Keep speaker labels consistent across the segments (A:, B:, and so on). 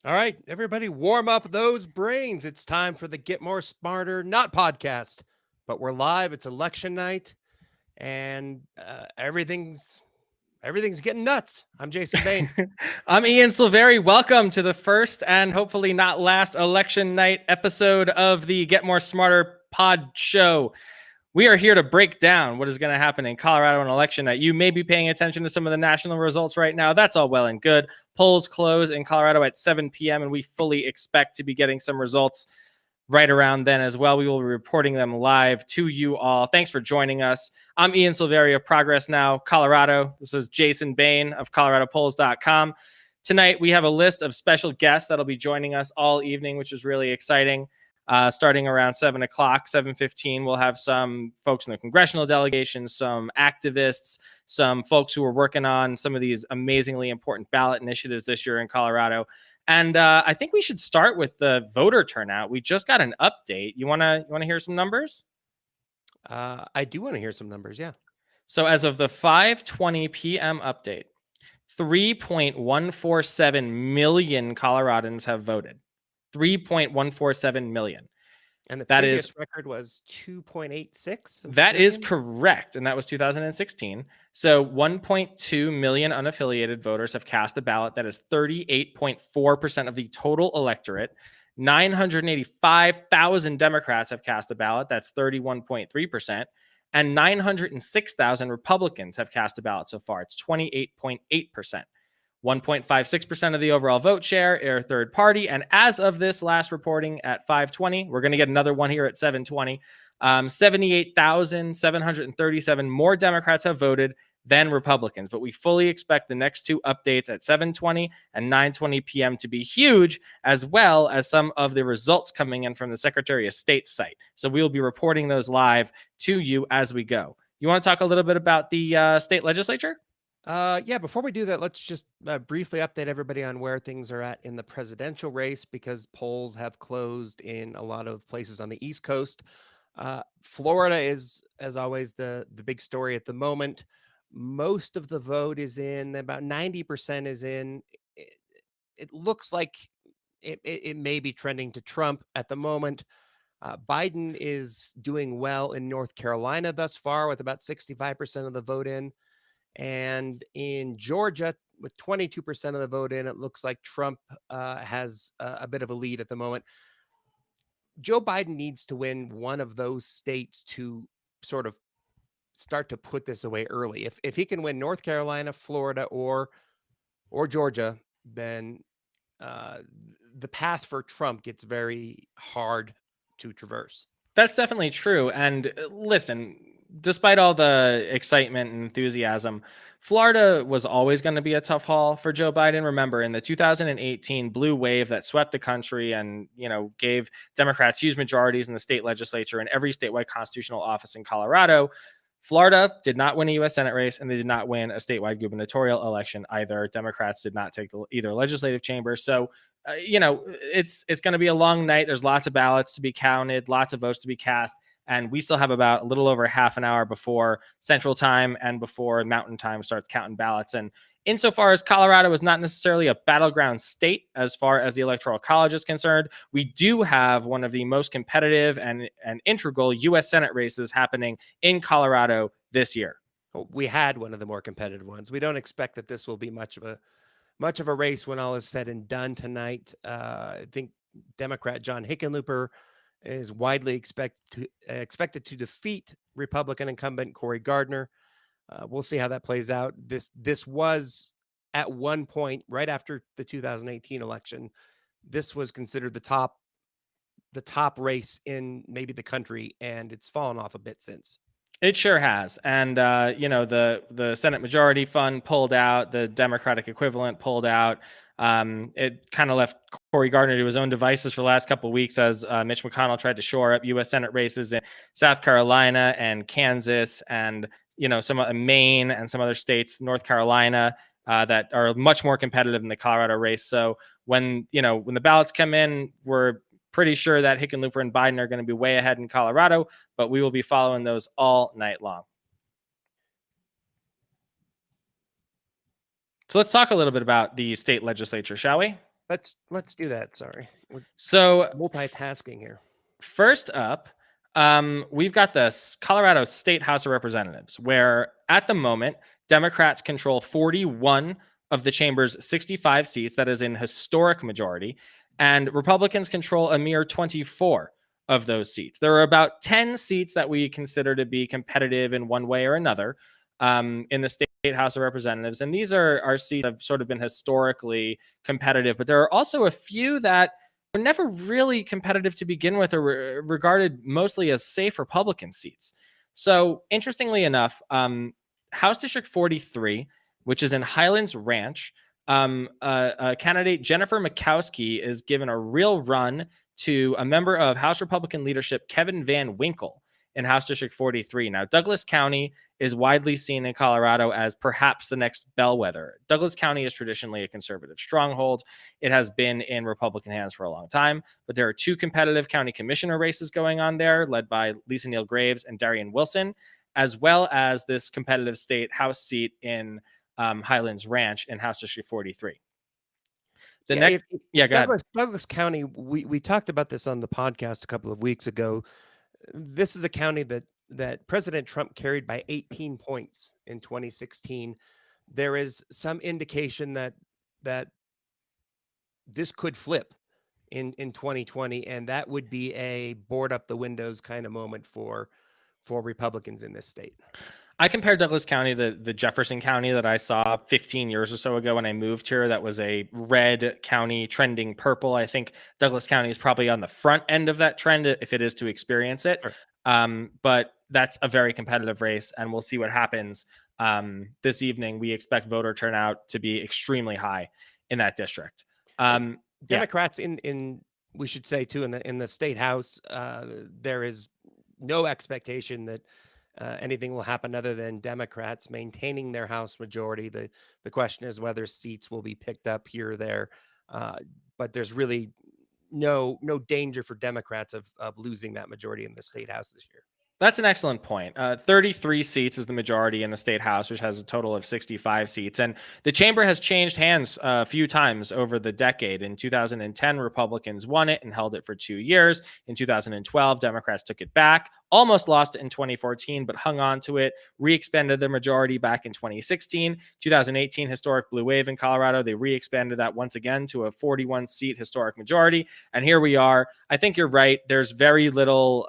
A: All right, everybody, warm up those brains. It's time for the Get More Smarter, not podcast, but we're live. It's election night, and everything's getting nuts. I'm Jason Bain.
B: I'm Ian Silveri. Welcome to the first and hopefully not last election night episode of the Get More Smarter pod show. We are here to break down what is going to happen in Colorado on election night. You may be paying attention to some of the national results right now. That's all well and good. Polls close in Colorado at 7 p.m., and we fully expect to be getting some results right around then as well. We will be reporting them live to you all. Thanks for joining us. I'm Ian Silveri of Progress Now, Colorado. This is Jason Bain of ColoradoPolls.com. Tonight, we have a list of special guests that'll be joining us all evening, which is really exciting. Starting around 7 o'clock, 7:15, we'll have some folks in the congressional delegation, some activists, some folks who are working on some of these amazingly important ballot initiatives this year in Colorado. And I think we should start with the voter turnout. We just got an update. You wanna hear some numbers?
A: I do want to hear some numbers. Yeah.
B: So as of the 5:20 p.m. update, 3.147 million Coloradans have voted. 3.147 million.
A: And the
B: That
A: previous
B: is
A: record was 2.86
B: That is
A: million.
B: correct. And that was 2016. So 1.2 million unaffiliated voters have cast a ballot. That is 38.4% of the total electorate. 985,000 Democrats have cast a ballot. That's 31.3%. And 906,000 Republicans have cast a ballot so far. It's 28.8%. 1.56% of the overall vote share are third party. And as of this last reporting at 5:20, we're going to get another one here at 7:20. 78,737 more Democrats have voted than Republicans. But we fully expect the next two updates at 7:20 and 9:20 p.m. to be huge, as well as some of the results coming in from the Secretary of State's site. So we will be reporting those live to you as we go. You want to talk a little bit about the state legislature?
A: Yeah, before we do that, let's just briefly update everybody on where things are at in the presidential race because polls have closed in a lot of places on the East Coast. Florida is, as always, the big story at the moment. Most of the vote is in, about 90% is in. It looks like it may be trending to Trump at the moment. Biden is doing well in North Carolina thus far with about 65% of the vote in. And in Georgia, with 22% of the vote in, it looks like Trump has a bit of a lead at the moment. Joe Biden needs to win one of those states to sort of start to put this away early. If he can win North Carolina, Florida, or Georgia, then uh, the path for Trump gets very hard to traverse.
B: That's definitely true. And listen, despite all the excitement and enthusiasm, Florida was always going to be a tough haul for Joe Biden. Remember, in the 2018 blue wave that swept the country and, gave Democrats huge majorities in the state legislature and every statewide constitutional office in Colorado, Florida did not win a U.S. Senate race, and they did not win a statewide gubernatorial election either. Democrats did not take either legislative chamber. So, it's going to be a long night. There's lots of ballots to be counted, lots of votes to be cast, and we still have about a little over half an hour before Central Time and before Mountain Time starts counting ballots. And insofar as Colorado is not necessarily a battleground state as far as the Electoral College is concerned, we do have one of the most competitive and integral U.S. Senate races happening in Colorado this year.
A: We had one of the more competitive ones. We don't expect that this will be much of a race when all is said and done tonight. I think Democrat John Hickenlooper is widely expected to defeat Republican incumbent Cory Gardner. We'll see how that plays out. This was at one point right after the 2018 election. This was considered the top race in maybe the country, and it's fallen off a bit since.
B: It sure has. And, the Senate Majority Fund pulled out, the Democratic equivalent pulled out. It kind of left Cory Gardner to his own devices for the last couple of weeks as Mitch McConnell tried to shore up U.S. Senate races in South Carolina and Kansas and, some Maine and some other states, North Carolina, that are much more competitive than the Colorado race. So when the ballots come in, we're pretty sure that Hickenlooper and Biden are going to be way ahead in Colorado, but we will be following those all night long. So let's talk a little bit about the state legislature, shall we?
A: Let's do that. Sorry. We're
B: So
A: multitasking here.
B: first up, we've got the Colorado State House of Representatives, where at the moment, Democrats control 41 of the chamber's 65 seats. That is an historic majority. And Republicans control a mere 24 of those seats. There are about 10 seats that we consider to be competitive in one way or another in the State House of Representatives. And these are seats that have sort of been historically competitive. But there are also a few that were never really competitive to begin with or regarded mostly as safe Republican seats. So interestingly enough, House District 43, which is in Highlands Ranch, candidate Jennifer Murkowski is given a real run to a member of House Republican leadership, Kevin Van Winkle. in House District 43. Now, Douglas County is widely seen in Colorado as perhaps the next bellwether. Douglas County is traditionally a conservative stronghold. It has been in Republican hands for a long time, but there are two competitive county commissioner races going on there, led by Lisa Neal Graves and Darian Wilson, as well as this competitive state House seat in Highlands Ranch in House District 43. The
A: Yeah,
B: next, yeah,
A: if
B: go ahead.
A: Douglas County, we talked about this on the podcast a couple of weeks ago. This is a county that President Trump carried by 18 points in 2016. There is some indication that this could flip in 2020, and that would be a board up the windows kind of moment for Republicans in this state.
B: I compared Douglas County to the Jefferson County that I saw 15 years or so ago when I moved here. That was a red county trending purple. I think Douglas County is probably on the front end of that trend if it is to experience it.
A: Sure.
B: But that's a very competitive race, and we'll see what happens this evening. We expect voter turnout to be extremely high in that district.
A: Democrats in we should say too in the state house, there is no expectation that anything will happen other than Democrats maintaining their House majority. The question is whether seats will be picked up here or there, but there's really no danger for Democrats of losing that majority in the state house this year.
B: That's an excellent point. 33 seats is the majority in the state house, which has a total of 65 seats. And the chamber has changed hands a few times over the decade. In 2010, Republicans won it and held it for 2 years. In 2012, Democrats took it back, almost lost it in 2014, but hung on to it, re-expanded their majority back in 2016. 2018, historic blue wave in Colorado. They re-expanded that once again to a 41-seat historic majority. And here we are. I think you're right. There's very little,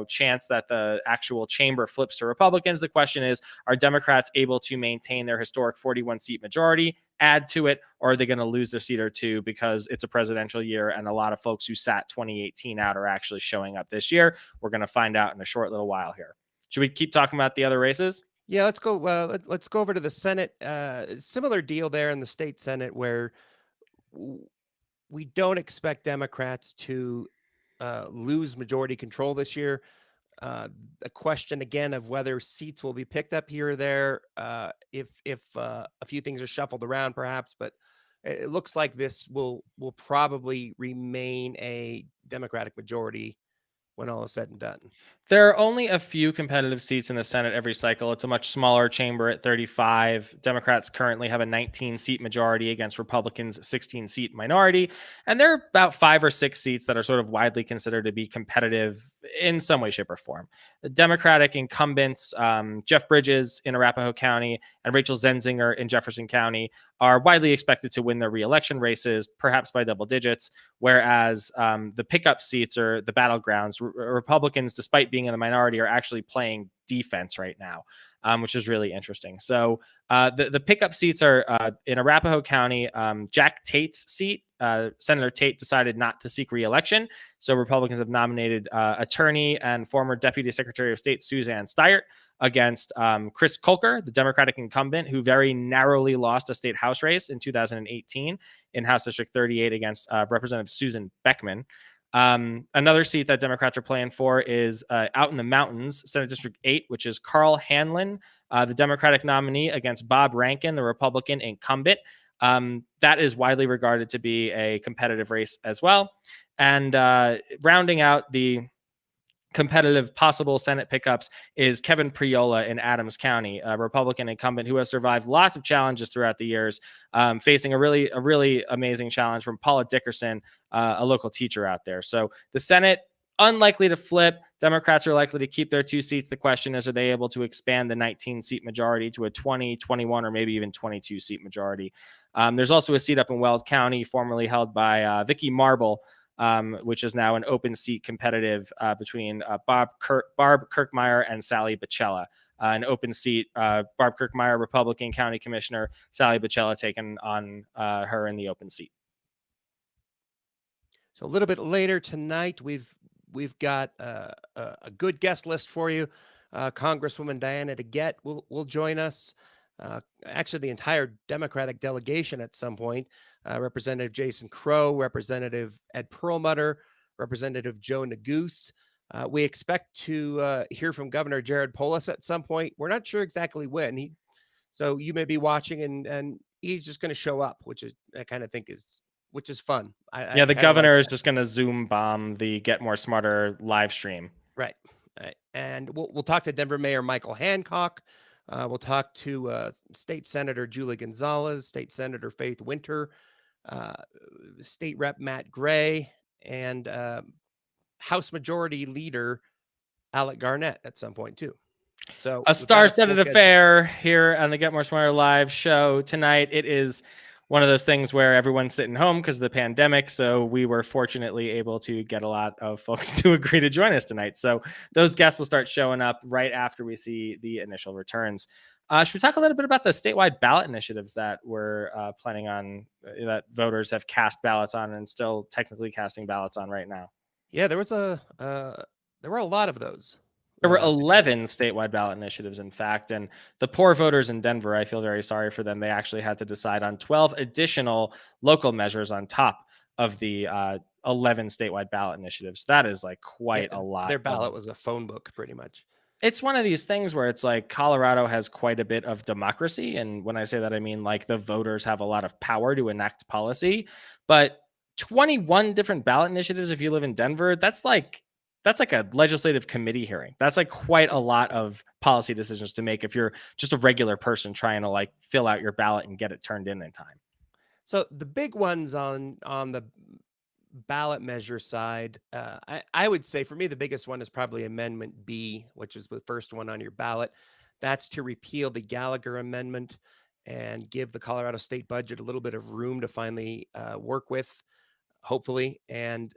B: chance that the actual chamber flips to Republicans. The question is, are Democrats able to maintain their historic 41-seat majority, add to it, or are they going to lose their seat or two because it's a presidential year and a lot of folks who sat 2018 out are actually showing up this year? We're going to find out in a short little while here. Should we keep talking about the other races?
A: Yeah, let's go. Let's go over to the Senate. Similar deal there in the state Senate, where we don't expect Democrats to lose majority control this year. The question again of whether seats will be picked up here or there, if a few things are shuffled around, perhaps, but it looks like this will probably remain a Democratic majority when all is said and done.
B: There are only a few competitive seats in the Senate every cycle. It's a much smaller chamber at 35. Democrats currently have a 19-seat majority against Republicans' 16-seat minority. And there are about 5 or 6 seats that are sort of widely considered to be competitive in some way, shape, or form. The Democratic incumbents, Jeff Bridges in Arapahoe County and Rachel Zenzinger in Jefferson County, are widely expected to win their re-election races, perhaps by double digits, whereas the pickup seats or the battlegrounds, Republicans, despite being in the minority, are actually playing defense right now, which is really interesting. So the pickup seats are in Arapahoe County. Jack Tate's seat, Senator Tate decided not to seek re-election. So Republicans have nominated attorney and former Deputy Secretary of State Suzanne Steyert against Chris Kolker, the Democratic incumbent, who very narrowly lost a state House race in 2018 in House District 38 against Representative Susan Beckman. Another seat that Democrats are playing for is out in the mountains, Senate District 8, which is Carl Hanlon, the Democratic nominee, against Bob Rankin, the Republican incumbent. That is widely regarded to be a competitive race as well. And rounding out the competitive possible Senate pickups is Kevin Priola in Adams County, a Republican incumbent who has survived lots of challenges throughout the years, facing a really amazing challenge from Paula Dickerson, a local teacher out there. So the Senate, unlikely to flip. Democrats are likely to keep their 2 seats. The question is, are they able to expand the 19-seat majority to a 20, 21, or maybe even 22-seat majority? There's also a seat up in Weld County, formerly held by Vicky Marble, which is now an open seat competitive between Barb Kirkmeyer and Sally Bacella. An open seat, Barb Kirkmeyer, Republican County Commissioner, Sally Bacella taking on her in the open seat.
A: So a little bit later tonight, we've got a good guest list for you. Congresswoman Diana DeGette will join us. Actually, the entire Democratic delegation at some point. Representative Jason Crow, Representative Ed Perlmutter, Representative Joe Neguse. We expect to hear from Governor Jared Polis at some point. We're not sure exactly when. So you may be watching, and he's just going to show up, which is I kind of think is which is fun.
B: Yeah,
A: I
B: the
A: kind of like
B: governor is
A: that.
B: just going to Zoom bomb the Get More Smarter live stream.
A: Right. Right. And we'll talk to Denver Mayor Michael Hancock. We'll talk to State Senator Julie Gonzalez, State Senator Faith Winter, uh, State Rep Matt Gray, and House Majority Leader Alec Garnett at some point too. So
B: A
A: we've got a full
B: star-studded
A: schedule.
B: affair here on the Get More Smarter live show tonight. It is one of those things where everyone's sitting home because of the pandemic. So we were fortunately able to get a lot of folks to agree to join us tonight. So those guests will start showing up right after we see the initial returns. Should we talk a little bit about the statewide ballot initiatives that we're planning on, that voters have cast ballots on and still technically casting ballots on right now?
A: Yeah, there were a lot of those
B: There were
A: this year.
B: 11 statewide ballot initiatives, in fact, and the poor voters in Denver, I feel very sorry for them. They actually had to decide on 12 additional local measures on top of the 11 statewide ballot initiatives. That is like
A: Yeah,
B: quite a lot
A: their
B: of.
A: ballot was a phone book, pretty much.
B: It's one of these things where it's like Colorado has quite a bit of democracy. And when I say that, I mean like the voters have a lot of power to enact policy. But 21 different ballot initiatives, if you live in Denver, that's like a legislative committee hearing. That's like quite a lot of policy decisions to make if you're just a regular person trying to like fill out your ballot and get it turned in time.
A: So the big ones on the ballot measure side, I would say for me the biggest one is probably Amendment B, which is the first one on your ballot. That's to repeal the Gallagher Amendment and give the Colorado state budget a little bit of room to finally work with, hopefully. And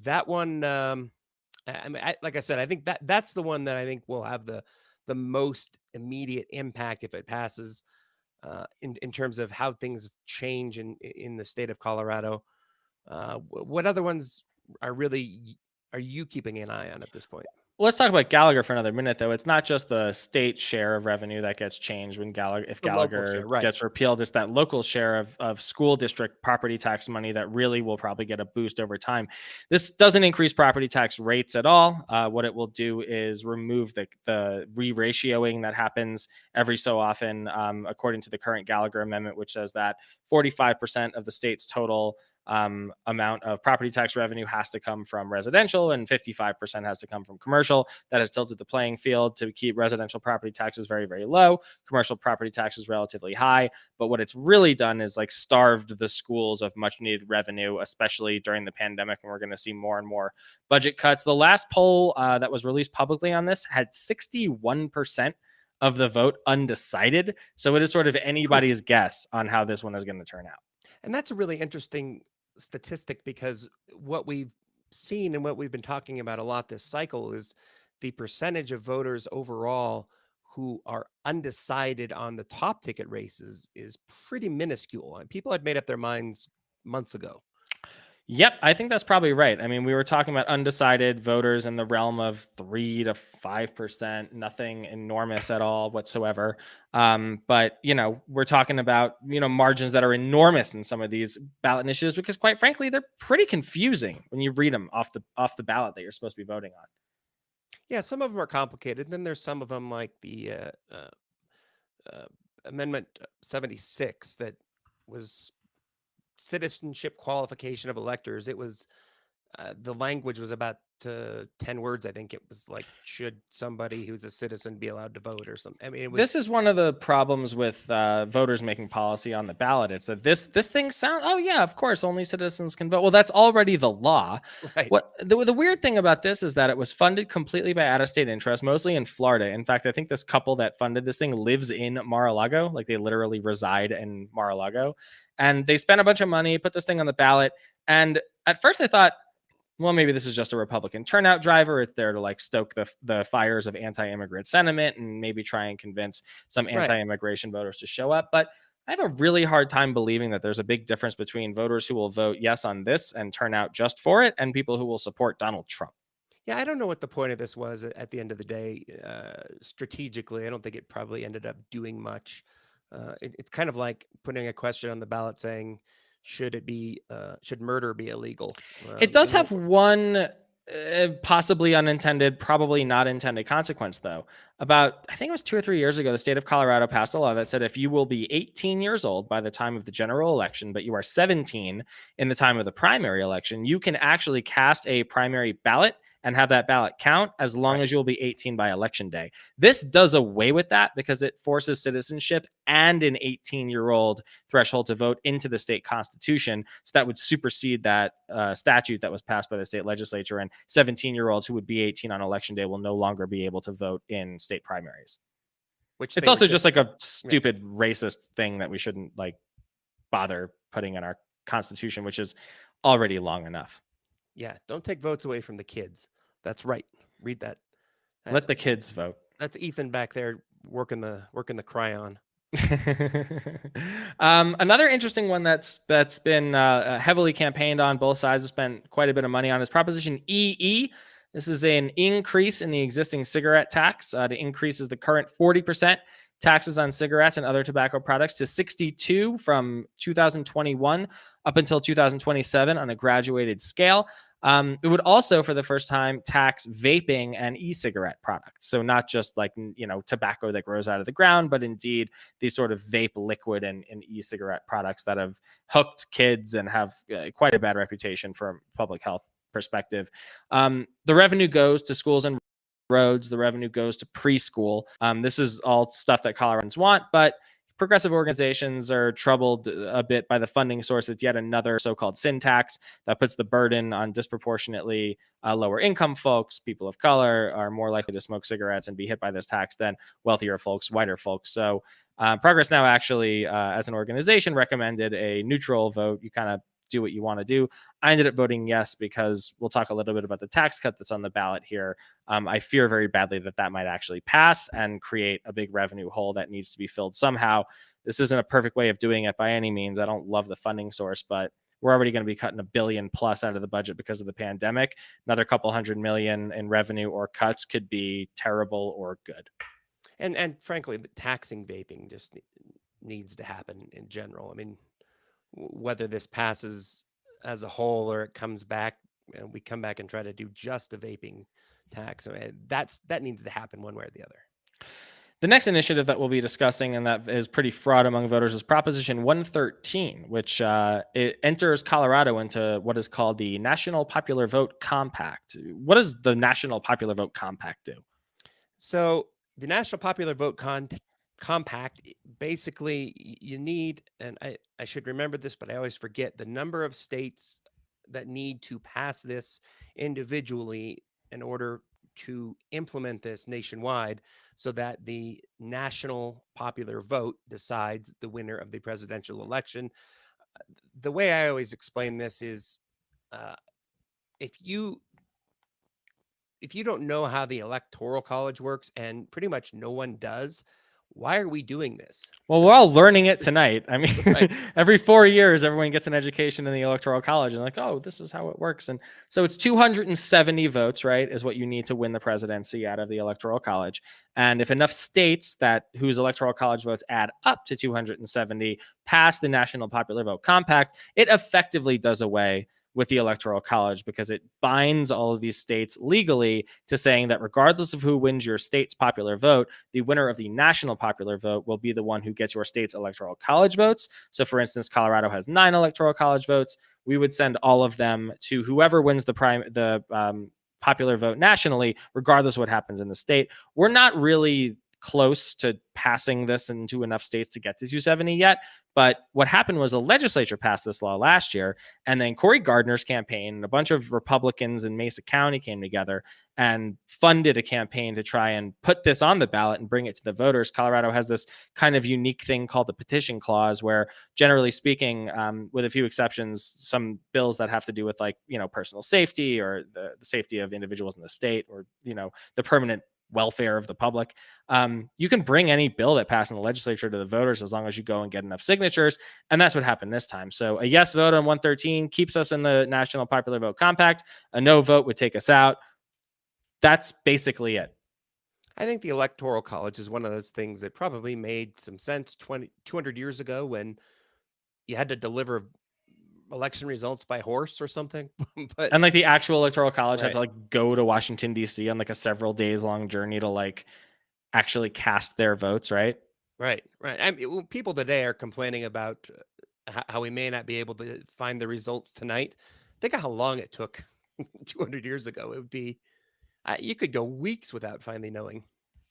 A: that one, I mean, like I said, I think that's the one that I think will have the most immediate impact if it passes, in terms of how things change in the state of Colorado. What other ones are you keeping an eye on at this point?
B: Let's talk about Gallagher for another minute, though. It's not just the state share of revenue that gets changed when if
A: The local share,
B: Gallagher
A: right?
B: gets repealed. It's that local share of school district property tax money that really will probably get a boost over time. This doesn't increase property tax rates at all. What it will do is remove the re-ratioing that happens every so often, according to the current Gallagher amendment, which says that 45% of the state's total amount of property tax revenue has to come from residential and 55% has to come from commercial. That has tilted the playing field to keep residential property taxes very, very low, commercial property taxes relatively high. But what it's really done is like starved the schools of much needed revenue, especially during the pandemic. And we're going to see more and more budget cuts. The last poll that was released publicly on this had 61% of the vote undecided. So it is sort of anybody's guess on how this one is going to turn out.
A: And that's a really interesting statistic because what we've seen and what we've been talking about a lot this cycle is the percentage of voters overall who are undecided on the top ticket races is pretty minuscule. And people had made up their minds months ago.
B: Yep, I think that's probably right. I mean, we were talking about undecided voters in the realm of 3 to 5%, nothing enormous at all whatsoever. But, we're talking about, margins that are enormous in some of these ballot initiatives because quite frankly, they're pretty confusing when you read them off the ballot that you're supposed to be voting on.
A: Yeah, some of them are complicated. Then there's some of them like the Amendment 76 that was citizenship qualification of electors. It was the language was about 10 words. I think it was like, should somebody who's a citizen be allowed to vote or something? I mean, it was
B: This is one of the problems with voters making policy on the ballot. It's that this thing sounds, oh yeah, of course, only citizens can vote. Well, that's already the law.
A: right.
B: What the weird thing about this is that it was funded completely by out-of-state interest, mostly in Florida. In fact, I think this couple that funded this thing lives in Mar-a-Lago, like they literally reside in Mar-a-Lago, and they spent a bunch of money, put this thing on the ballot. And at first, I thought, well, maybe this is just a Republican turnout driver. It's there to like stoke the fires of anti-immigrant sentiment and maybe try and convince some
A: Right.
B: anti-immigration voters to show up. But I have a really hard time believing that there's a big difference between voters who will vote yes on this and turn out just for it and people who will support Donald Trump.
A: Yeah, I don't know what the point of this was at the end of the day. Strategically, I don't think it probably ended up doing much. It's kind of like putting a question on the ballot saying, should murder be illegal?
B: It does
A: And
B: have one Possibly unintended, probably not intended consequence, though. About, I think it was 2 or 3 years ago, the state of Colorado passed a law that said if you will be 18 years old by the time of the general election, but you are 17 in the time of the primary election, you can actually cast a primary ballot and have that ballot count as long
A: Right.
B: as you'll be 18 by election day. This does away with that because it forces citizenship and an 18-year-old threshold to vote into the state constitution. So that would supersede that statute that was passed by the state legislature, and 17-year-olds who would be 18 on election day will no longer be able to vote in state primaries.
A: Which
B: It's
A: they
B: also
A: would
B: just
A: just
B: like a
A: yeah.
B: stupid racist thing that we shouldn't like bother putting in our constitution, which is already long enough.
A: Yeah, don't take votes away from the kids. That's right. Read that. Uh,
B: Let the kids vote.
A: That's Ethan back there working the crayon.
B: Another interesting one that's been heavily campaigned on. Both sides have spent quite a bit of money on is Proposition EE. This is an increase in the existing cigarette tax. It increases the current 40% taxes on cigarettes and other tobacco products to 62 from 2021 up until 2027 on a graduated scale. It would also, for the first time, tax vaping and e-cigarette products. So not just like, tobacco that grows out of the ground, but indeed these sort of vape liquid and e-cigarette products that have hooked kids and have quite a bad reputation from a public health perspective. The revenue goes to schools and roads. The revenue goes to preschool. This is all stuff that Coloradans want, but progressive organizations are troubled a bit by the funding source. It's yet another so-called sin tax that puts the burden on disproportionately lower income folks. People of color are more likely to smoke cigarettes and be hit by this tax than wealthier folks, whiter folks. So Progress Now actually, as an organization, recommended a neutral vote. You kind of do what you want to do. I ended up voting yes because we'll talk a little bit about the tax cut that's on the ballot here. I fear very badly that might actually pass and create a big revenue hole that needs to be filled somehow. This isn't a perfect way of doing it by any means. I don't love the funding source, but we're already going to be cutting $1 billion plus out of the budget because of the pandemic. Another couple $100 million in revenue or cuts could be terrible or good.
A: And frankly, taxing vaping just needs to happen in general. I mean, whether this passes as a whole or it comes back and we come back and try to do just a vaping tax, I mean, that needs to happen one way or the other.
B: The next initiative that we'll be discussing, and that is pretty fraught among voters, is Proposition 113, which it enters Colorado into what is called the National Popular Vote Compact. What does the National Popular Vote Compact do?
A: So the National Popular Vote Compact, basically you need, and I should remember this, but I always forget the number of states that need to pass this individually in order to implement this nationwide so that the national popular vote decides the winner of the presidential election. The way I always explain this is uh, if you don't know how the electoral college works, and pretty much no one does, why are we doing this?
B: Well, we're all learning it tonight. I mean,
A: Right.
B: every 4 years, everyone gets an education in the Electoral College and like, oh, this is how it works. And so it's 270 votes, right, is what you need to win the presidency out of the Electoral College. And if enough states whose Electoral College votes add up to 270 pass the National Popular Vote Compact, it effectively does away with the Electoral College because it binds all of these states legally to saying that regardless of who wins your state's popular vote, the winner of the national popular vote will be the one who gets your state's Electoral College votes. So, for instance, Colorado has 9 Electoral College votes. We would send all of them to whoever wins the popular vote nationally, regardless of what happens in the state. We're not really close to passing this into enough states to get to 270 yet. But what happened was the legislature passed this law last year, and then Cory Gardner's campaign and a bunch of Republicans in Mesa County came together and funded a campaign to try and put this on the ballot and bring it to the voters. Colorado has this kind of unique thing called the petition clause, where generally speaking, with a few exceptions, some bills that have to do with personal safety or the safety of individuals in the state or, the permanent welfare of the public. You can bring any bill that passed in the legislature to the voters as long as you go and get enough signatures. And that's what happened this time. So a yes vote on 113 keeps us in the National Popular Vote Compact. A no vote would take us out. That's basically it.
A: I think the Electoral College is one of those things that probably made some sense 200 years ago when you had to deliver election results by horse or something. But
B: And like the actual electoral college had
A: right,
B: to like go to Washington D.C. on like a several days long journey to like actually cast their votes, right?
A: right. I mean, well, people today are complaining about how we may not be able to find the results tonight. Think of how long it took 200 years ago. It would be you could go weeks without finally knowing.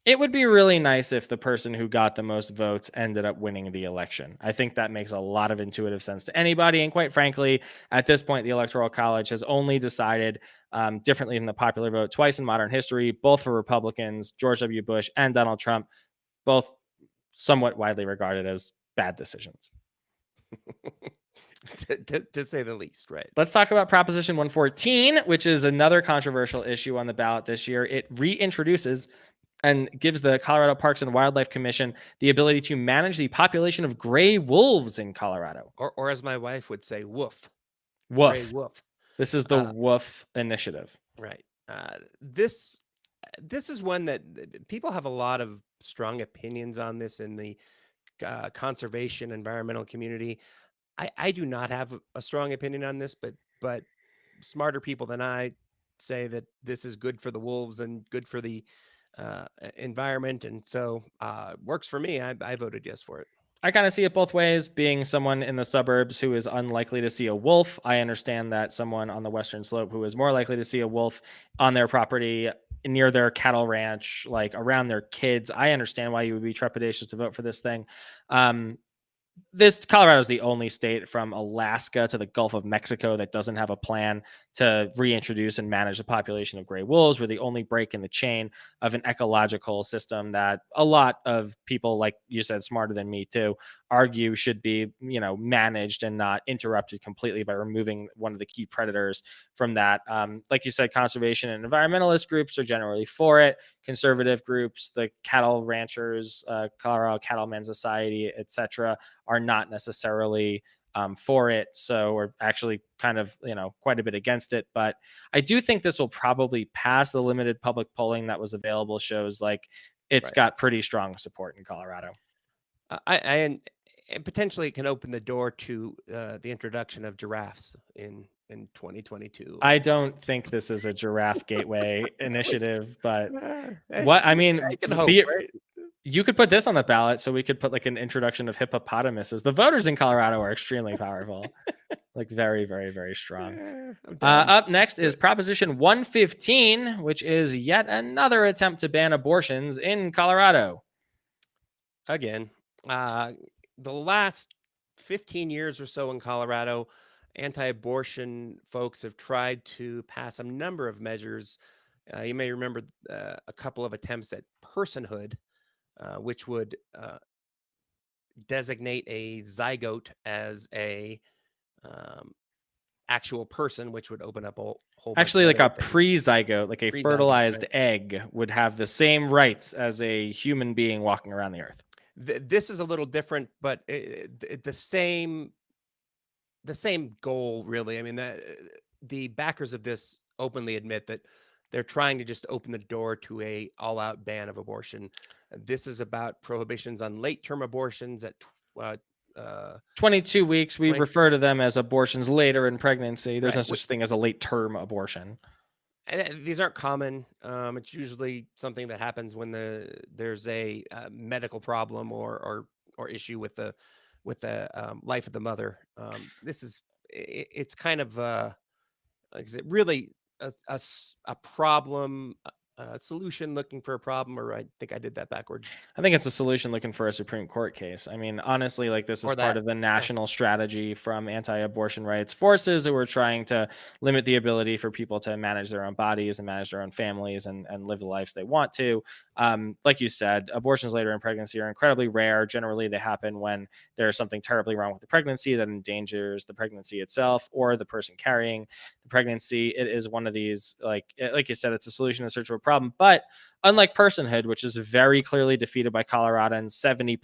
B: It would be really nice if the person who got the most votes ended up winning the election. I think that makes a lot of intuitive sense to anybody. And quite frankly, at this point, the Electoral College has only decided differently than the popular vote twice in modern history, both for Republicans, George W. Bush and Donald Trump, both somewhat widely regarded as bad decisions.
A: To say the least, right?
B: Let's talk about Proposition 114, which is another controversial issue on the ballot this year. It reintroduces and gives the Colorado Parks and Wildlife Commission the ability to manage the population of gray wolves in Colorado.
A: Or as my wife would say, woof, gray
B: Woof.
A: woof.
B: This is the Woof initiative.
A: Right. This is one that people have a lot of strong opinions on this in the conservation environmental community. I do not have a strong opinion on this, but smarter people than I say that this is good for the wolves and good for the environment, and so works for me. I voted yes for it.
B: I kind of see it both ways. Being someone in the suburbs who is unlikely to see a wolf, I understand that someone on the Western Slope who is more likely to see a wolf on their property near their cattle ranch, like around their kids, I understand why you would be trepidatious to vote for this thing. Colorado is the only state from Alaska to the Gulf of Mexico that doesn't have a plan to reintroduce and manage the population of gray wolves. We're the only break in the chain of an ecological system that a lot of people, like you said, smarter than me too, argue should be, managed and not interrupted completely by removing one of the key predators from that. Like you said, conservation and environmentalist groups are generally for it. Conservative groups, the cattle ranchers, Colorado Cattlemen's Society, etc., are not necessarily for it. So we're actually kind of, quite a bit against it. But I do think this will probably pass. The limited public polling that was available shows like it's
A: Right.
B: got pretty strong support in Colorado.
A: And potentially it can open the door to the introduction of giraffes in 2022.
B: I don't think this is a giraffe gateway initiative, but
A: I
B: what I mean,
A: can hope, right?
B: you could put this on the ballot, so we could put like an introduction of hippopotamuses. The voters in Colorado are extremely powerful, like very, very, very strong. Up next is Proposition 115, which is yet another attempt to ban abortions in Colorado.
A: Again, the last 15 years or so in Colorado, anti-abortion folks have tried to pass a number of measures. You may remember a couple of attempts at personhood, which would designate a zygote as a actual person, which would open up a whole bunch
B: Actually,
A: of
B: like a
A: other things.
B: pre-zygote, like a
A: Pre-zygote,
B: fertilized
A: right.
B: egg, would have the same rights as a human being walking around the earth.
A: This is a little different, but the same goal, really. I mean, the backers of this openly admit that they're trying to just open the door to a all-out ban of abortion. This is about prohibitions on late-term abortions at
B: 22 weeks. We
A: 20
B: refer to them as abortions later in pregnancy. There's no
A: right.
B: such thing as a late-term abortion.
A: And these aren't common. It's usually something that happens when there's a medical problem or issue with the life of the mother. It's kind of like I said, really a problem, a solution looking for a problem, or I think I did that backward.
B: I think it's a solution looking for a Supreme Court case. I mean, honestly, like this is
A: Or
B: part
A: that,
B: of the
A: yeah.
B: national strategy from anti-abortion rights forces who are trying to limit the ability for people to manage their own bodies and manage their own families and live the lives they want to. Like you said, abortions later in pregnancy are incredibly rare. Generally, they happen when there's something terribly wrong with the pregnancy that endangers the pregnancy itself or the person carrying the pregnancy. It is one of these, like you said, it's a solution in search of a problem. But unlike personhood, which is very clearly defeated by Coloradans, 70+%,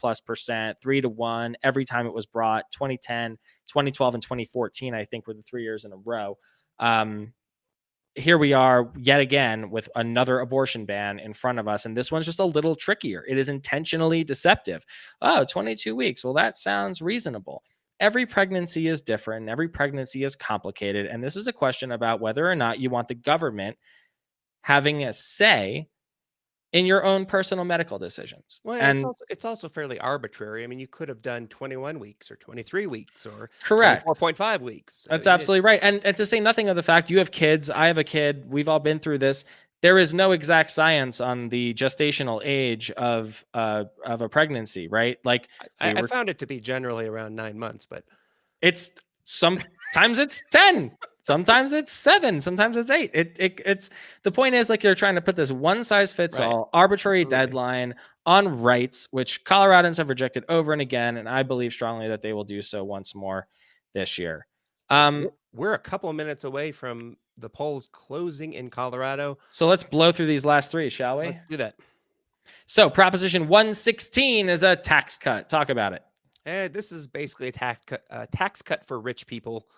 B: 3-1 every time it was brought, 2010, 2012, and 2014, I think were the 3 years in a row. Here we are yet again with another abortion ban in front of us. And this one's just a little trickier. It is intentionally deceptive. Oh, 22 weeks. Well, that sounds reasonable. every pregnancy is different. Every pregnancy is complicated. And this is a question about whether or not you want the government having a say in your own personal medical decisions.
A: Well,
B: And
A: it's also fairly arbitrary. I mean, you could have done 21 weeks or 23 weeks or
B: correct.
A: 24.5 weeks. I
B: That's
A: mean,
B: absolutely right. And to say nothing of the fact you have kids, I have a kid, we've all been through this. There is no exact science on the gestational age of a pregnancy, right? Like we
A: I
B: were
A: found it to be generally around 9 months, but
B: it's sometimes it's 10, sometimes it's 7, sometimes it's 8. It's the point is like you're trying to put this one size fits
A: right.
B: all arbitrary
A: Absolutely.
B: deadline on rights, which Coloradans have rejected over and again, and I believe strongly that they will do so once more this year.
A: So
B: Um,
A: we're a couple of minutes away from the polls closing in Colorado.
B: so let's blow through these last three, shall we?
A: Let's do that.
B: So Proposition 116 is a tax cut. Talk about it.
A: This is basically a tax cut for rich people.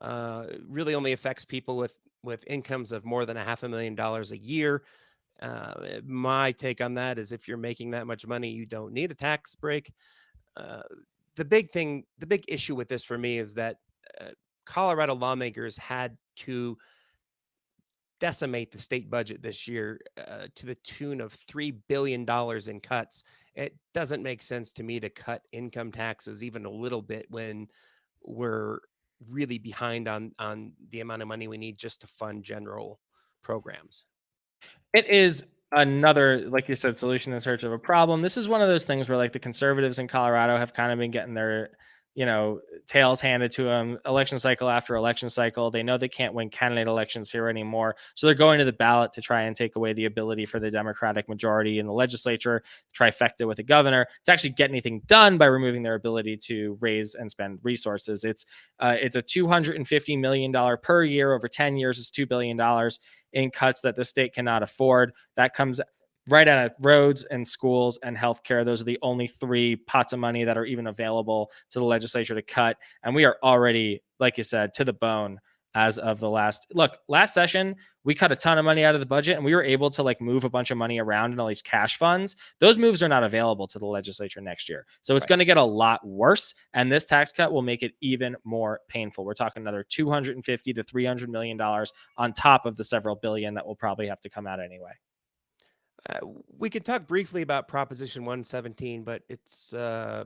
A: Really only affects people with incomes of more than $500,000 a year. My take on that is if you're making that much money, you don't need a tax break. Uh, the big issue with this for me is that uh, Colorado lawmakers had to decimate the state budget this year to the tune of $3 billion in cuts. It doesn't make sense to me to cut income taxes even a little bit when we're really behind on the amount of money we need just to fund general programs.
B: It is another, like you said, solution in search of a problem. This is one of those things where like the conservatives in Colorado have kind of been getting their, tails handed to them election cycle after election cycle. They know they can't win candidate elections here anymore. So they're going to the ballot to try and take away the ability for the Democratic majority in the legislature, trifecta with the governor, to actually get anything done by removing their ability to raise and spend resources. It's a $250 million per year over 10 years is $2 billion in cuts that the state cannot afford. That comes right out of roads and schools and healthcare. Those are the only three pots of money that are even available to the legislature to cut. And we are already, like you said, to the bone as of the last session. We cut a ton of money out of the budget and we were able to like move a bunch of money around in all these cash funds. Those moves are not available to the legislature next year. So it's
A: Right.
B: going to get a lot worse. And this tax cut will make it even more painful. We're talking another $250 to $300 million on top of the several billion that will probably have to come out anyway.
A: We could talk briefly about Proposition 117, but it's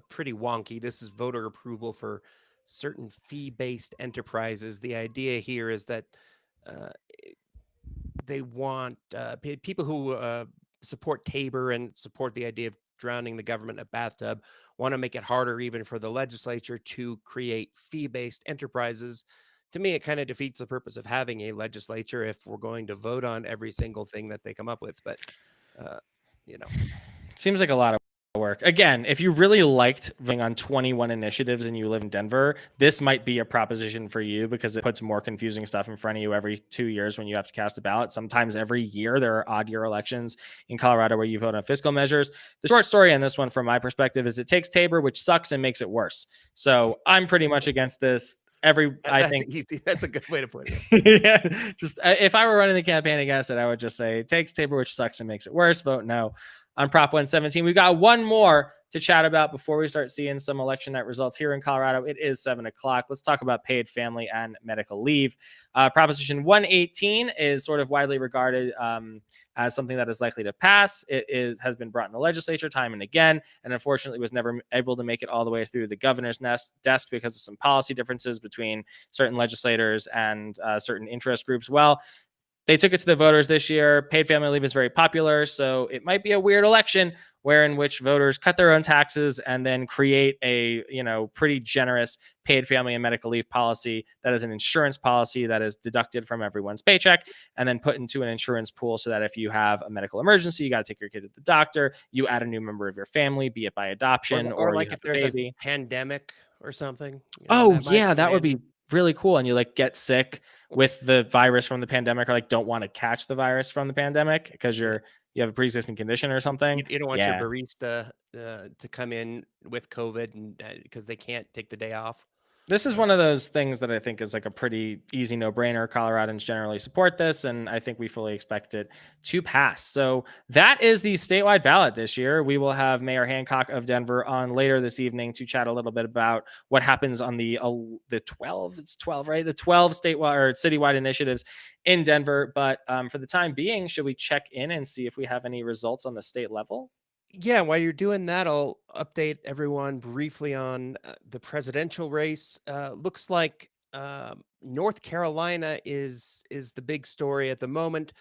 A: pretty wonky. This is voter approval for certain fee-based enterprises. The idea here is that uh, they want people who support Tabor and support the idea of drowning the government in a bathtub want to make it harder even for the legislature to create fee-based enterprises. To me, it kind of defeats the purpose of having a legislature if we're going to vote on every single thing that they come up with. But uh, you know,
B: Seems like a lot of work. Again, if you really liked voting on 21 initiatives and you live in Denver, this might be a proposition for you because it puts more confusing stuff in front of you every 2 years when you have to cast a ballot. Sometimes every year there are odd year elections in Colorado where you vote on fiscal measures. The short story on this one, from my perspective, is it takes Tabor, which sucks, and makes it worse. So I'm pretty much against this. I
A: that's
B: think
A: easy. That's a good way to put it.
B: yeah, just if I were running the campaign against it, I would just say it takes Tabor, which sucks and makes it worse. Vote no on Prop 117. We've got one more to chat about before we start seeing some election night results here in Colorado. It is 7 o'clock. Let's talk about paid family and medical leave. Proposition 118 is sort of widely regarded as something that is likely to pass. Has been brought in the legislature time and again, and unfortunately was never able to make it all the way through the governor's desk because of some policy differences between certain legislators and certain interest groups. Well, they took it to the voters this year. Paid family leave is very popular, so it might be a weird election in which voters cut their own taxes and then create a pretty generous paid family and medical leave policy that is an insurance policy that is deducted from everyone's paycheck and then put into an insurance pool so that if you have a medical emergency, you got to take your kid to the doctor, you add a new member of your family, be it by adoption
A: Or
B: or you
A: like
B: have
A: if
B: a
A: there's a
B: baby.
A: pandemic or something,
B: Oh
A: that might
B: yeah, that
A: come
B: would
A: in.
B: be really cool. And you like get sick with the virus from the pandemic, or like don't want to catch the virus from the pandemic because
A: Yeah.
B: you have a pre-existing condition or something.
A: You don't want your
B: Yeah.
A: barista to come in with COVID and because they can't take the day off.
B: This is one of those things that I think is like a pretty easy no-brainer. Coloradans generally support this, and I think we fully expect it to pass. So that is the statewide ballot this year. We will have Mayor Hancock of Denver on later this evening to chat a little bit about what happens on the 12. It's 12, right? The 12 statewide or citywide initiatives in Denver. But for the time being, should we check in and see if we have any results on the state level?
A: Yeah, while you're doing that, I'll update everyone briefly on the presidential race. Looks like North Carolina is the big story at the moment.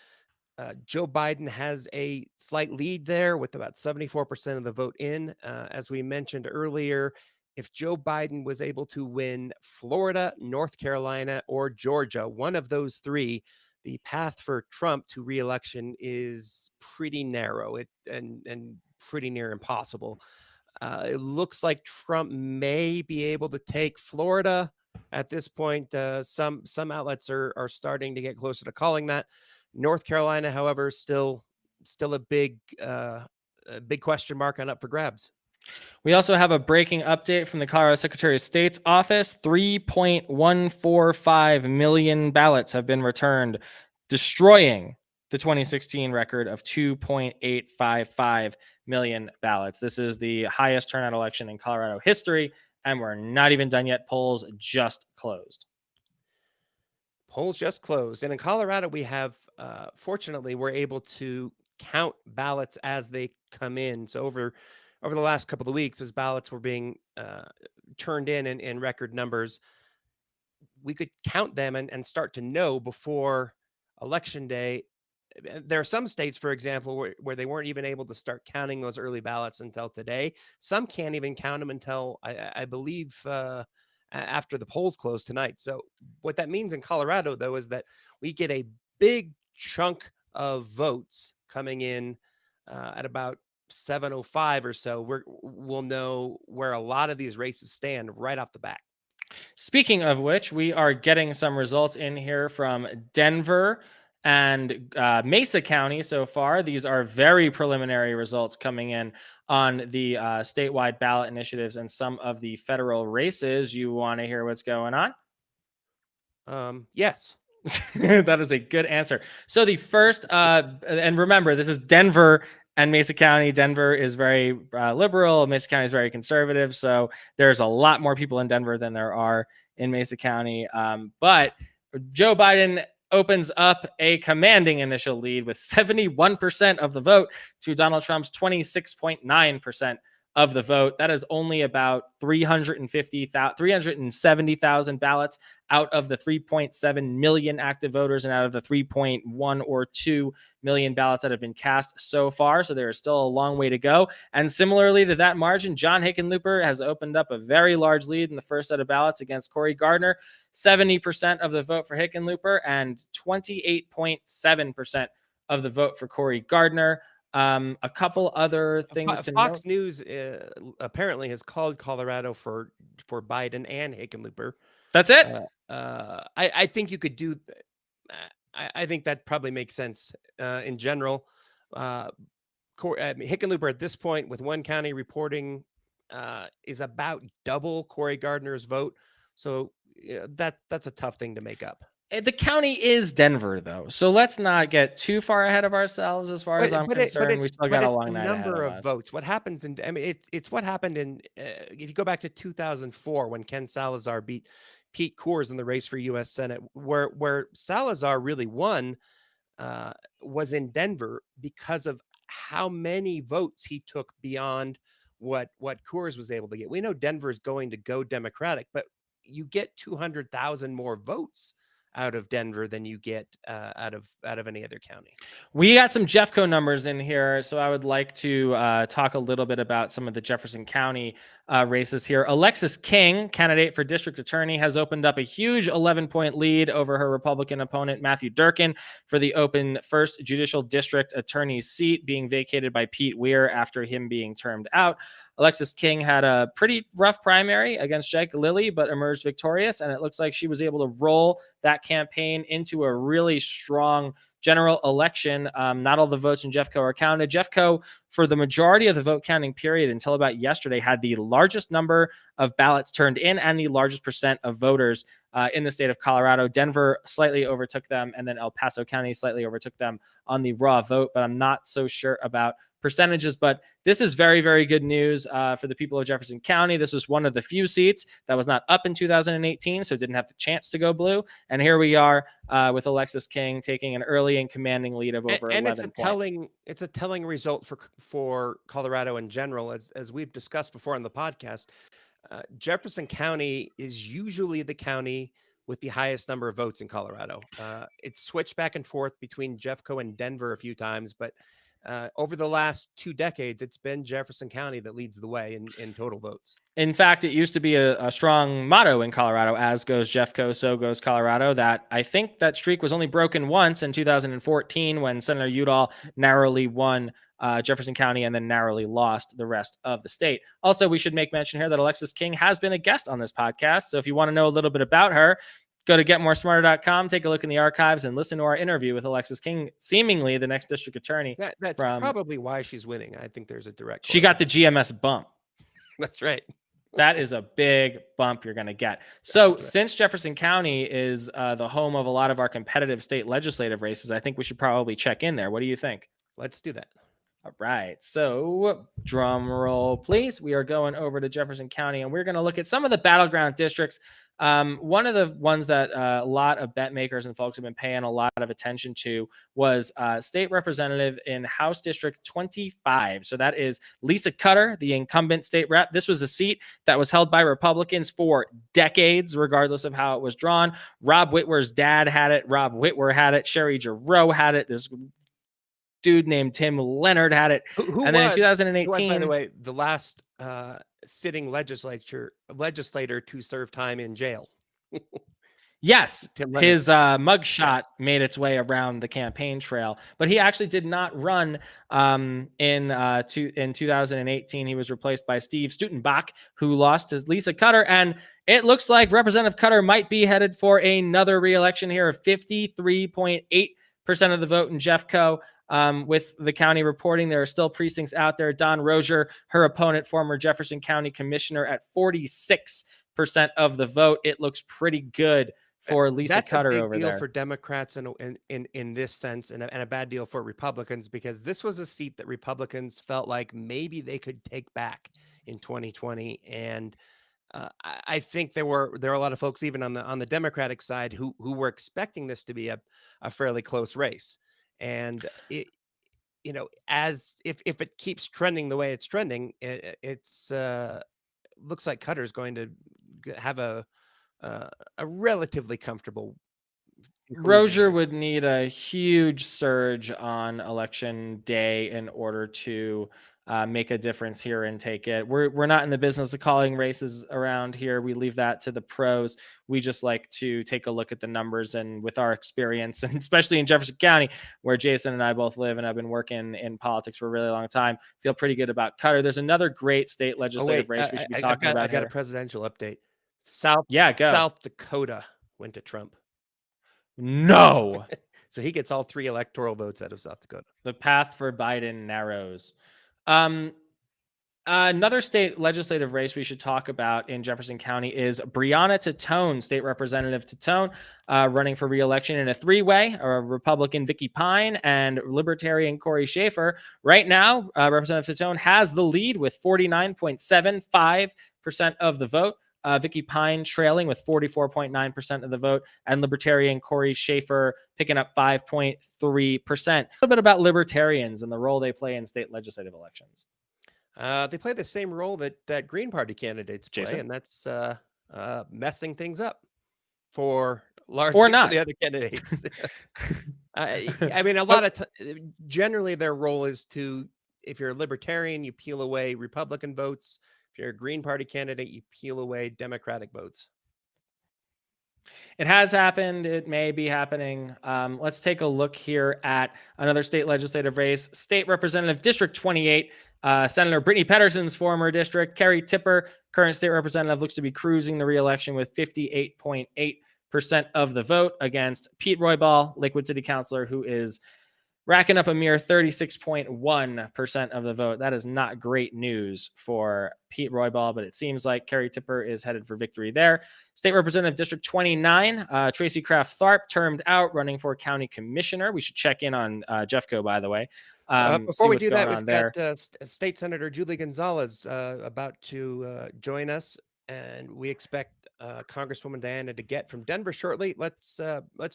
A: Joe Biden has a slight lead there with about 74% of the vote in. As we mentioned earlier, if Joe Biden was able to win Florida, North Carolina, or Georgia, one of those three, the path for Trump to reelection is pretty narrow and pretty near impossible. It looks like Trump may be able to take Florida at this point. Some outlets are starting to get closer to calling that. North Carolina, however, still a big question mark and up for grabs.
B: We also have a breaking update from the Colorado Secretary of State's office. 3.145 million ballots have been returned, destroying the 2016 record of 2.855 million ballots. This is the highest turnout election in Colorado history, and we're not even done yet. Polls just closed.
A: Polls just closed. And in Colorado, we have, fortunately, we're able to count ballots as they come in. So over the last couple of weeks, as ballots were being turned in record numbers, we could count them and start to know before election day. There are some states, for example, where they weren't even able to start counting those early ballots until today. Some can't even count them until I believe after the polls close tonight. So what that means in Colorado, though, is that we get a big chunk of votes coming in at about 7:05 or so. We'll know where a lot of these races stand right off the bat.
B: Speaking of which, we are getting some results in here from Denver and Mesa County so far. These are very preliminary results coming in on the statewide ballot initiatives and some of the federal races. You want to hear what's going on?
A: Yes.
B: That is a good answer. So the first, and remember, this is Denver and Mesa County. Denver is very liberal. Mesa County is very conservative. So there's a lot more people in Denver than there are in Mesa County. But Joe Biden opens up a commanding initial lead with 71% of the vote to Donald Trump's 26.9% of the vote. That is only about 370,000 ballots out of the 3.7 million active voters and out of the 3.1 or 2 million ballots that have been cast so far. So there is still a long way to go. And similarly to that margin, John Hickenlooper has opened up a very large lead in the first set of ballots against Cory Gardner. 70% of the vote for Hickenlooper and 28.7% of the vote for Cory Gardner. A couple other things to
A: Fox
B: note.
A: News apparently has called Colorado for Biden and Hickenlooper.
B: That's it.
A: I think you could do. I think that probably makes sense in general. Hickenlooper at this point, with one county reporting, is about double Cory Gardner's vote. So that's a tough thing to make up.
B: The county is Denver, though, so let's not get too far ahead of ourselves. As far as I'm concerned, we still got a long night ahead of
A: number of
B: us.
A: votes. What happens in? I mean, it's what happened in. If you go back to 2004, when Ken Salazar beat Pete Coors in the race for U.S. Senate, where Salazar really won, was in Denver because of how many votes he took beyond what Coors was able to get. We know Denver is going to go Democratic, but you get 200,000 more votes out of Denver than you get out of any other county.
B: We got some Jeffco numbers in here, so I would like to talk a little bit about some of the Jefferson County races here. Alexis King, candidate for district attorney, has opened up a huge 11-point lead over her Republican opponent, Matthew Durkin, for the open first judicial district attorney's seat being vacated by Pete Weir after him being termed out. Alexis King had a pretty rough primary against Jake Lilly, but emerged victorious, and it looks like she was able to roll that campaign into a really strong general election, not all the votes in Jeffco are counted. Jeffco, for the majority of the vote counting period until about yesterday, had the largest number of ballots turned in and the largest percent of voters in the state of Colorado. Denver slightly overtook them, and then El Paso County slightly overtook them on the raw vote, but I'm not so sure about percentages. But this is very, very good news for the people of Jefferson County. This was one of the few seats that was not up in 2018, so didn't have the chance to go blue. And here we are with Alexis King taking an early and commanding lead of over 11 points.
A: It's a telling result for Colorado in general, as we've discussed before on the podcast. Jefferson County is usually the county with the highest number of votes in Colorado. It's switched back and forth between Jeffco and Denver a few times, but over the last 2 decades, it's been Jefferson County that leads the way in total votes.
B: In fact, it used to be a strong motto in Colorado, as goes Jeffco, so goes Colorado. That I think that streak was only broken once in 2014 when Senator Udall narrowly won Jefferson County and then narrowly lost the rest of the state. Also, we should make mention here that Alexis King has been a guest on this podcast. So if you want to know a little bit about her, go to getmoresmarter.com, take a look in the archives, and listen to our interview with Alexis King, seemingly the next district attorney.
A: That's probably why she's winning. I think there's a direct
B: She got the GMS bump.
A: That's right.
B: That is a big bump you're going to get. So since Jefferson County is the home of a lot of our competitive state legislative races, I think we should probably check in there. What do you think?
A: Let's do that.
B: All right. So drum roll, please. We are going over to Jefferson County, and we're going to look at some of the battleground districts. One of the ones that a lot of bet makers and folks have been paying a lot of attention to was state representative in House District 25. So that is Lisa Cutter, the incumbent state rep. This was a seat that was held by Republicans for decades, regardless of how it was drawn. Rob Whitwer's dad had it. Rob Whitwer had it. Sherry Giroux had it. This dude named Tim Leonard had it.
A: Who
B: and then
A: was,
B: in 2018,
A: by the way, the last sitting legislator to serve time in jail.
B: Yes, his mugshot made its way around the campaign trail, but he actually did not run in 2018. He was replaced by Steve Stutenbach, who lost to Lisa Cutter, and it looks like Representative Cutter might be headed for another re-election here of 53.8% of the vote in Jeffco. With the county reporting, there are still precincts out there. Don Rozier, her opponent, former Jefferson County commissioner, at 46% of the vote. It looks pretty good for Lisa Cutter over there. That's a big deal
A: for Democrats in this sense, and a bad deal for Republicans, because this was a seat that Republicans felt like maybe they could take back in 2020. And I think there were a lot of folks even on the Democratic side who were expecting this to be a fairly close race. And it, as if it keeps trending the way it's trending, it's looks like Cutter's going to have a relatively comfortable.
B: Rozier would need a huge surge on election day in order to make a difference here and take it. We're not in the business of calling races around here. We leave that to the pros. We just like to take a look at the numbers, and with our experience, and especially in Jefferson County, where Jason and I both live and I've been working in politics for a really long time, feel pretty good about Cutter. There's another great state legislative race we should be talking about.
A: I got a presidential update. South Dakota went to Trump.
B: No.
A: So he gets all 3 electoral votes out of South Dakota.
B: The path for Biden narrows. Another state legislative race we should talk about in Jefferson County is Breonna Tattone, State Representative Tattone, running for re-election in a 3-way, Republican Vicky Pine and Libertarian Corey Schaefer. Right now, Representative Tattone has the lead with 49.75% of the vote. Vicky Pine trailing with 44.9% of the vote, and Libertarian Corey Schaefer picking up 5.3%. A little bit about Libertarians and the role they play in state legislative elections.
A: They play the same role that Green Party candidates play,
B: Jason?
A: and that's messing things up for large
B: or not
A: for the other candidates. I mean, generally their role is to, if you're a Libertarian, you peel away Republican votes. If you're a Green Party candidate, you peel away Democratic votes.
B: It has happened. It may be happening. Let's take a look here at another state legislative race. State Representative District 28, Senator Brittany Pedersen's former district. Kerry Tipper, current state representative, looks to be cruising the re-election with 58.8% of the vote against Pete Roybal, Lakewood City Councilor, who is racking up a mere 36.1% of the vote. That is not great news for Pete Roybal, but it seems like Kerry Tipper is headed for victory there. State Representative District 29, Tracy Kraft Tharp, termed out, running for County Commissioner. We should check in on Jeffco, by the way.
A: Before we do that,
B: we've
A: got State Senator Julie Gonzalez about to join us, and we expect Congresswoman Diana DeGette from Denver shortly. Let's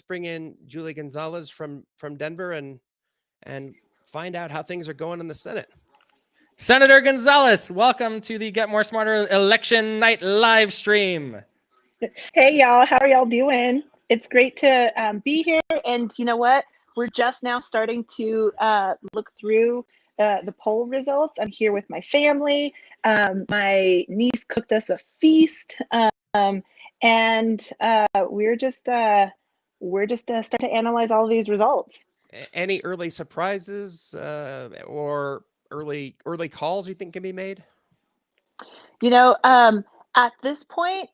A: bring in Julie Gonzalez from Denver and find out how things are going in the Senate.
B: Senator Gonzalez, welcome to the Get More Smarter Election Night live stream.
C: Hey, y'all. How are y'all doing? It's great to be here. And you know what? We're just now starting to look through the poll results. I'm here with my family. My niece cooked us a feast. And we're just starting to analyze all of these results.
A: Any early surprises or early calls you think can be made?
C: You know, at this point,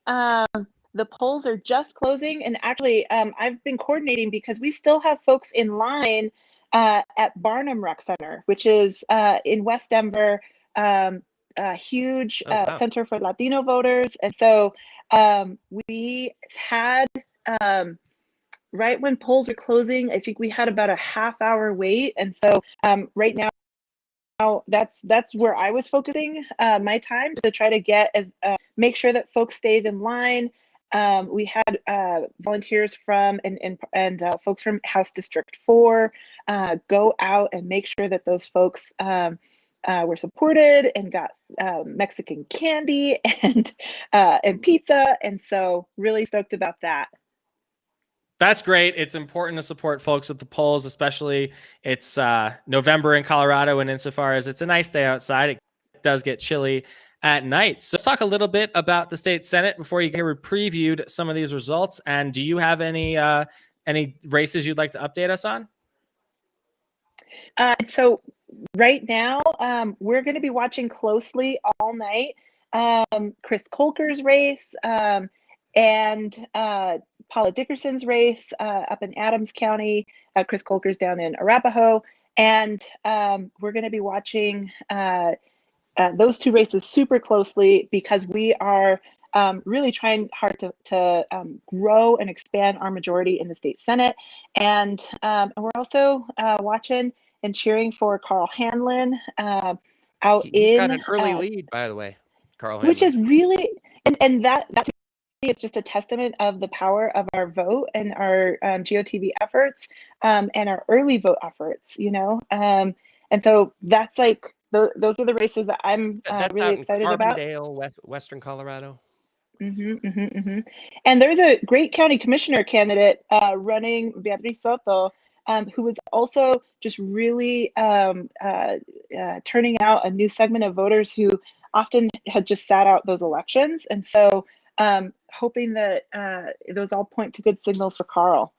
C: the polls are just closing, and actually, I've been coordinating because we still have folks in line at Barnum Rec Center, which is in West Denver, a huge center for Latino voters. And so we had, right when polls are closing, I think we had about a half-hour wait. And so right now, that's where I was focusing my time to try to get make sure that folks stayed in line. We had volunteers from and folks from House District 4 go out and make sure that those folks were supported and got Mexican candy and pizza, and so really stoked about that.
B: That's great. It's important to support folks at the polls, especially it's November in Colorado, and insofar as it's a nice day outside, it does get chilly at night. So let's talk a little bit about the state Senate before you get previewed some of these results. And do you have any races you'd like to update us on?
C: So right now, we're going to be watching closely all night Chris Kolker's race and Paula Dickerson's race up in Adams County. Chris Kolker's down in Arapahoe. And we're going to be watching those two races super closely because we are really trying hard to grow and expand our majority in the state Senate. And we're also watching and cheering for Carl Hanlon
A: He's got an early lead, by the way, Carl Hanlon.
C: Which is really, and that to me is just a testament of the power of our vote and our GOTV efforts and our early vote efforts, you know. And so that's like, those are the races that I'm really excited about.
A: Carbondale, Western Colorado.
C: And there's a great county commissioner candidate running, Beatriz Soto, who was also just really turning out a new segment of voters who often had just sat out those elections. And so hoping that those all point to good signals for Carl.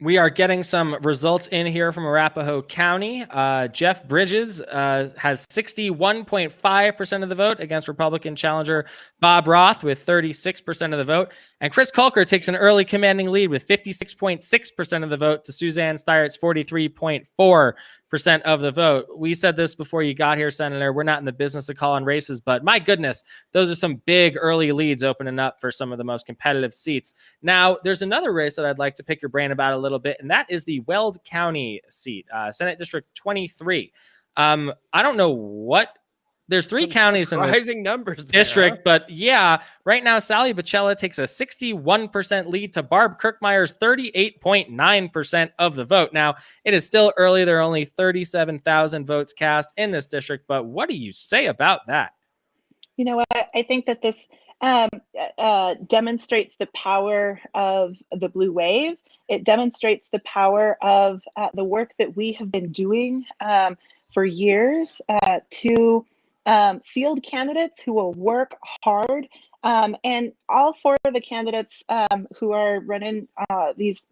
B: We are getting some results in here from Arapahoe County. Jeff Bridges has 61.5% of the vote against Republican challenger Bob Roth with 36% of the vote. And Chris Kolker takes an early commanding lead with 56.6% of the vote to Suzanne Steyert's 43.4% of the vote. We said this before you got here, Senator. We're not in the business of calling races, but my goodness, those are some big early leads opening up for some of the most competitive seats. Now, there's another race that I'd like to pick your brain about a little bit, and that is the Weld County seat, Senate District 23. I don't know what. There's three counties in this
A: numbers
B: district, but yeah, right now, Sally Bacella takes a 61% lead to Barb Kirkmeyer's 38.9% of the vote. Now, it is still early. There are only 37,000 votes cast in this district, but what do you say about that?
C: You know what? I think that this demonstrates the power of the blue wave. It demonstrates the power of the work that we have been doing for years to field candidates who will work hard, and all four of the candidates who are running these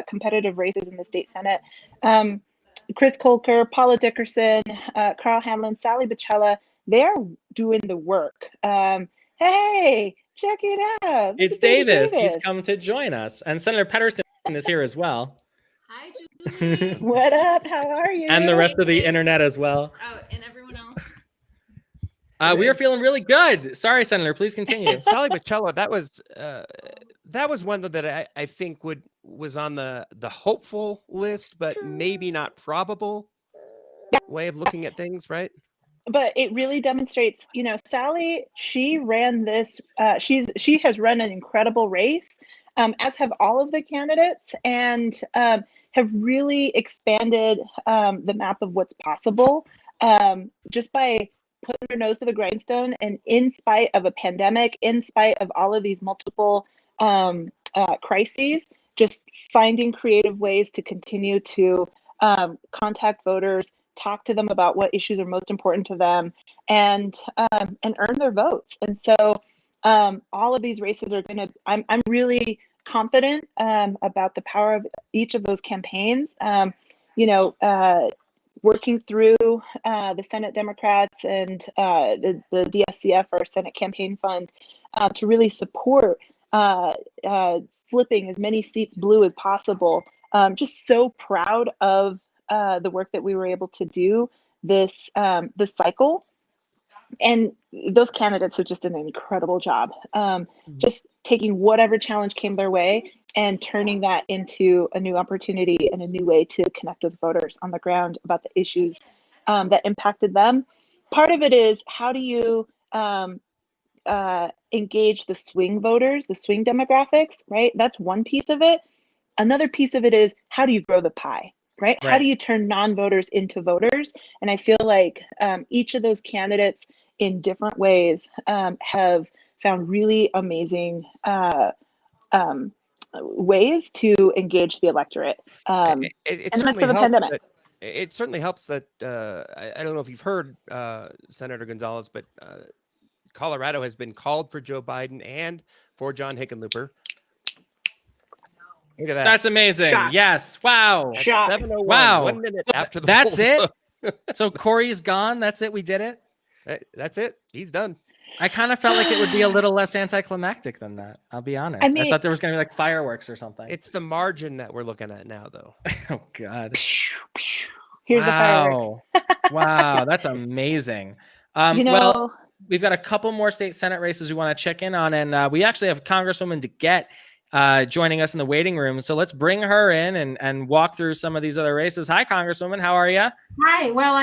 C: competitive races in the state Senate, Chris Kolker, Paula Dickerson, Carl Hanlon, Sally Bacella, they're doing the work. Hey, Check it out.
B: It's Davis. He's come to join us. And Senator Pedersen is here as well.
D: Hi, Julie.
C: What up? How are you?
B: And the rest of the internet as well.
D: Oh, and everyone else.
B: We are feeling really good. Sorry, Senator. Please continue.
A: Sally Bocello, that was one that I think was on the hopeful list, but maybe not probable way of looking at things, right?
C: But it really demonstrates, Sally, she ran this, she has run an incredible race, as have all of the candidates, and have really expanded the map of what's possible, just by putting their nose to the grindstone. And in spite of a pandemic, in spite of all of these multiple crises, just finding creative ways to continue to contact voters, talk to them about what issues are most important to them, and earn their votes. And so all of these races are going to, I'm really confident about the power of each of those campaigns. Working through the Senate Democrats and the DSCF, our Senate Campaign Fund, to really support flipping as many seats blue as possible. Just so proud of the work that we were able to do this cycle, and those candidates have just done an incredible job, just taking whatever challenge came their way and turning that into a new opportunity and a new way to connect with voters on the ground about the issues that impacted them. Part of it is, how do you engage the swing voters, the swing demographics, right? That's one piece of it. Another piece of it is, how do you grow the pie? Right? How do you turn non-voters into voters? And I feel like each of those candidates in different ways have found really amazing ways to engage the electorate.
A: It certainly helps that I don't know if you've heard Senator Gonzalez, but Colorado has been called for Joe Biden and for John Hickenlooper. Look at that.
B: That's amazing.
C: Shock.
B: Yes. Wow.
A: At 7:01,
B: Wow.
A: 1 minute after the
B: That's
A: polls
B: it? So Corey's gone. That's it. We did it.
A: That's it. He's done.
B: I kind of felt like it would be a little less anticlimactic than that. I'll be honest. I thought there was going to be like fireworks or something.
A: It's the margin that we're looking at now, though.
B: Oh, God.
C: Here's the fireworks.
B: Wow. That's amazing. Well, we've got a couple more state Senate races we want to check in on. And we actually have Congresswoman DeGette joining us in the waiting room. So let's bring her in and walk through some of these other races. Hi, Congresswoman. How are you?
E: Hi. Well,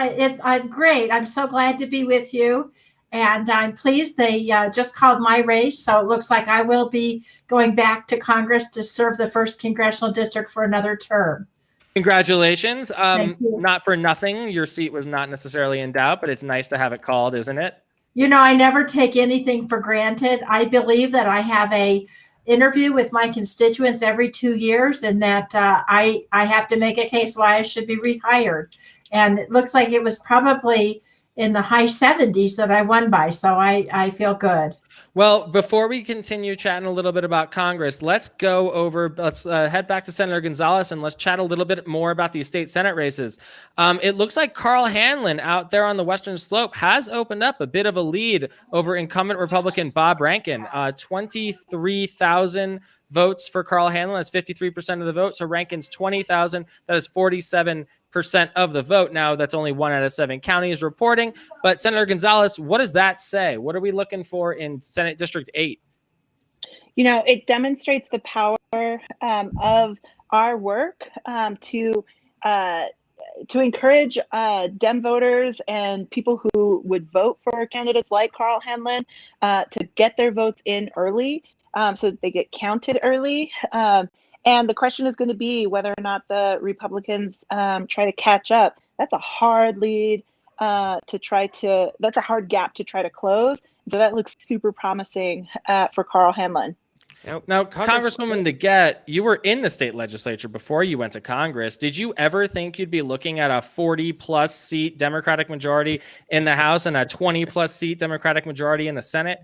E: I'm great. I'm so glad to be with you. And I'm pleased they just called my race. So it looks like I will be going back to Congress to serve the 1st Congressional District for another term.
B: Congratulations.
E: Thank you.
B: Not for nothing. Your seat was not necessarily in doubt, but it's nice to have it called, isn't it?
E: I never take anything for granted. I believe that I have a interview with my constituents every 2 years, and that I have to make a case why I should be rehired. And it looks like it was probably in the high 70s that I won by. So I feel good.
B: Well, before we continue chatting a little bit about Congress, let's head back to Senator Gonzalez and let's chat a little bit more about these state Senate races. It looks like Carl Hanlon out there on the Western Slope has opened up a bit of a lead over incumbent Republican Bob Rankin. 23,000 votes for Carl Hanlon. That's 53% of the vote. To Rankin's 20,000. That is 47% of the vote. Now, that's only 1 out of 7 counties reporting. But Senator Gonzalez, what does that say? What are we looking for in Senate District 8?
C: It demonstrates the power of our work to encourage Dem voters and people who would vote for candidates like Carl Hanlon to get their votes in early, so that they get counted early. And the question is going to be whether or not the Republicans try to catch up. That's a hard lead that's a hard gap to try to close. So that looks super promising for Carl Hanlon.
B: Now, Congresswoman DeGette, you were in the state legislature before you went to Congress. Did you ever think you'd be looking at a 40-plus seat Democratic majority in the House and a 20-plus seat Democratic majority in the Senate?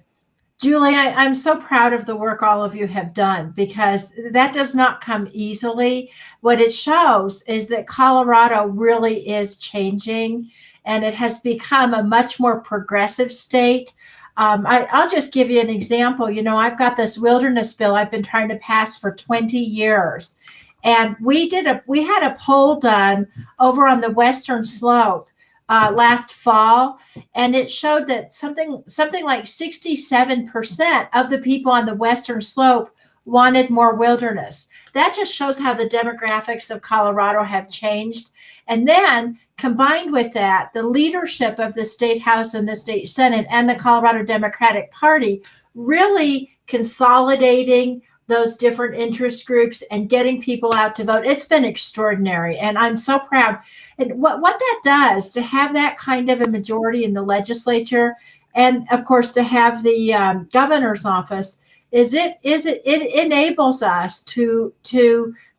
E: Julie, I'm so proud of the work all of you have done, because that does not come easily. What it shows is that Colorado really is changing, and it has become a much more progressive state. I'll just give you an example. You know, I've got this wilderness bill I've been trying to pass for 20 years. And we had a poll done over on the Western Slope last fall, and it showed that something like 67% of the people on the Western Slope wanted more wilderness. That just shows how the demographics of Colorado have changed. And then combined with that, the leadership of the state house and the state senate and the Colorado Democratic Party really consolidating those different interest groups and getting people out to vote. It's been extraordinary. And I'm so proud. And what that does to have that kind of a majority in the legislature, and of course to have the governor's office, is it enables us to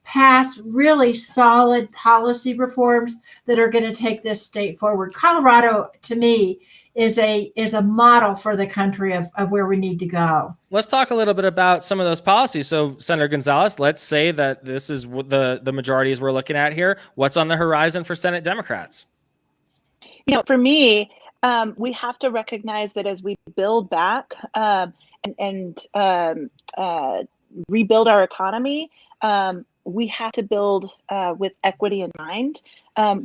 E: pass really solid policy reforms that are going to take this state forward. Colorado, to me, is a model for the country of where we need to go.
B: Let's talk a little bit about some of those policies. So, Senator Gonzalez, let's say that this is the majorities we're looking at here. What's on the horizon for Senate Democrats?
C: You know, for me, we have to recognize that as we build back and rebuild our economy, we have to build with equity in mind.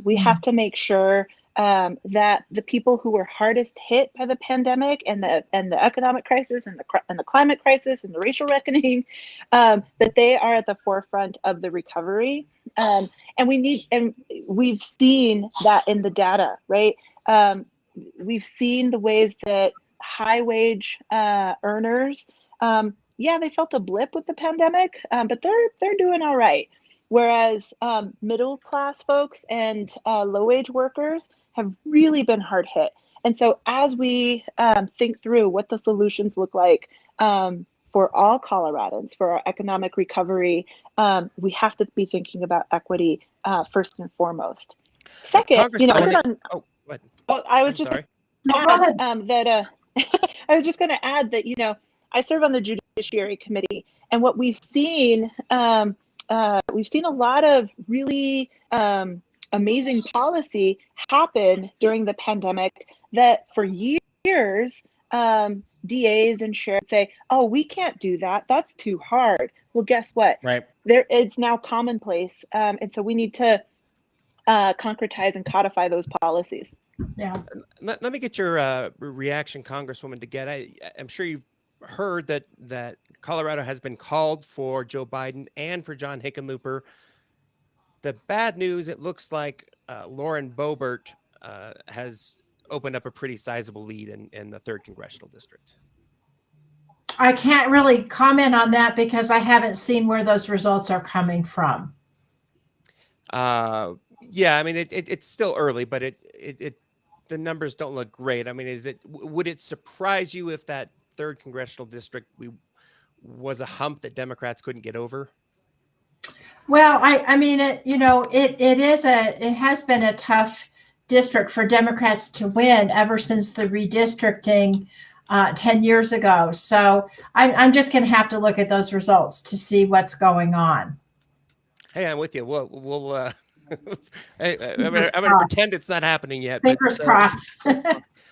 C: We have to make sure that the people who were hardest hit by the pandemic and the economic crisis and the climate crisis and the racial reckoning, that they are at the forefront of the recovery. And we've seen that in the data, right? We've seen the ways that high wage earners, they felt a blip with the pandemic, but they're doing all right. Whereas middle class folks and low wage workers have really been hard hit. And so as we think through what the solutions look like for all Coloradans, for our economic recovery, we have to be thinking about equity first and foremost. Second, I was just going to add that, I serve on the Judiciary Committee, and what we've seen a lot of really amazing policy happen during the pandemic that for years DAs and sheriffs say, oh, we can't do that. That's too hard. Well, guess what?
B: Right.
C: It's now commonplace. And so we need to concretize and codify those policies.
E: Yeah.
A: Let me get your reaction, Congresswoman DeGette. I'm sure you've heard that Colorado has been called for Joe Biden and for John Hickenlooper. The bad news, it looks like Lauren Boebert has opened up a pretty sizable lead in the 3rd Congressional District.
E: I can't really comment on that because I haven't seen where those results are coming from.
A: Yeah, I mean, it's still early, but the numbers don't look great. I mean, would it surprise you if that 3rd Congressional District was a hump that Democrats couldn't get over?
E: Well, I mean, it has been a tough district for Democrats to win ever since the redistricting 10 years ago. So I'm just going to have to look at those results to see what's going on.
A: Hey, I'm with you. We'll I'm going to pretend it's not happening yet.
E: Fingers crossed.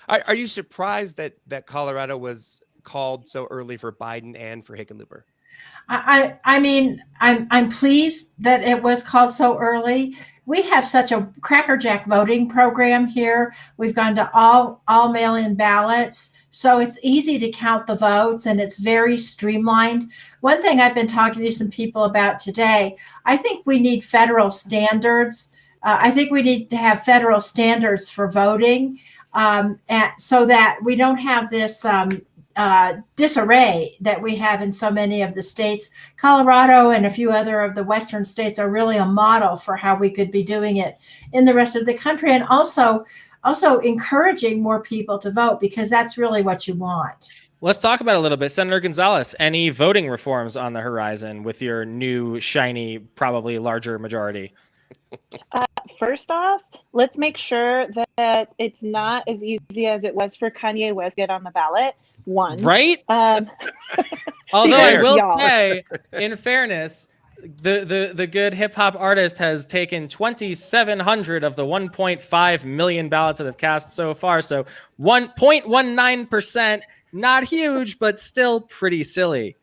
A: Are you surprised that Colorado was called so early for Biden and for Hickenlooper?
E: I mean, I'm pleased that it was called so early. We have such a crackerjack voting program here. We've gone to all mail-in ballots, so it's easy to count the votes and it's very streamlined. One thing I've been talking to some people about today, I think we need federal standards. I think we need to have federal standards for voting, so that we don't have this disarray that we have in so many of the states. Colorado and a few other of the Western states are really a model for how we could be doing it in the rest of the country, and also encouraging more people to vote, because that's really what you want.
B: Let's talk about it a little bit. Senator Gonzalez, any voting reforms on the horizon with your new, shiny, probably larger majority?
C: First off, let's make sure that it's not as easy as it was for Kanye West to get on the ballot. One.
B: Right? Although I will say, in fairness, the good hip hop artist has taken 2,700 of the 1.5 million ballots that have cast so far. So 1.19% Not huge, but still pretty silly.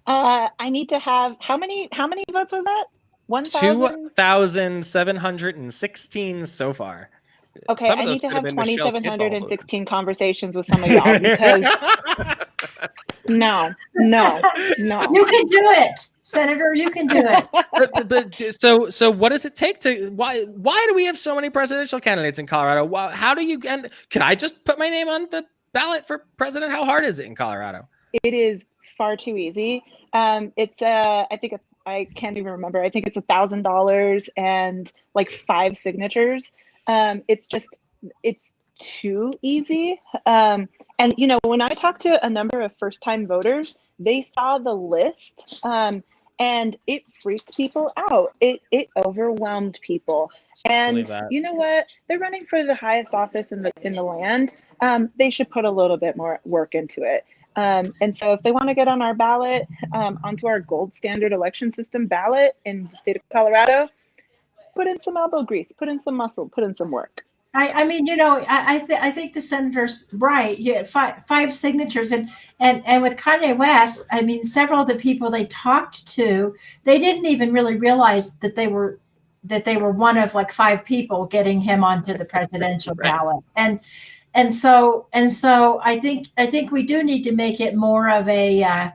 C: I need to have how many votes was that? 1,000?
B: 2,716 so so
C: Okay,
A: Some of
C: I
A: those
C: need to
A: could have
C: have
A: been Michelle Tidball.
C: 2,716 conversations with some of y'all because no.
E: You can do it, Senator. You can do it.
B: so what does it take to why do we have so many presidential candidates in Colorado? How do you and can I just put my name on the ballot for president? How hard is it in Colorado?
C: It is far too easy. It's I think I can't even remember. I think it's $1,000 and like 5 signatures. It's too easy. And you know, when I talked to a number of first-time voters, they saw the list and it freaked people out. It overwhelmed people. And you know what? They're running for the highest office in the land. They should put a little bit more work into it. And so if they want to get on our ballot, onto our gold standard election system ballot in the state of Colorado, put in some elbow grease, put in some muscle, put in some work.
E: I mean, you know, I think the senator's right. Yeah, five signatures, and with Kanye West, I mean, several of the people they talked to, they didn't even really realize that they were one of like 5 people getting him onto the presidential ballot, and so I think we do need to make it more of a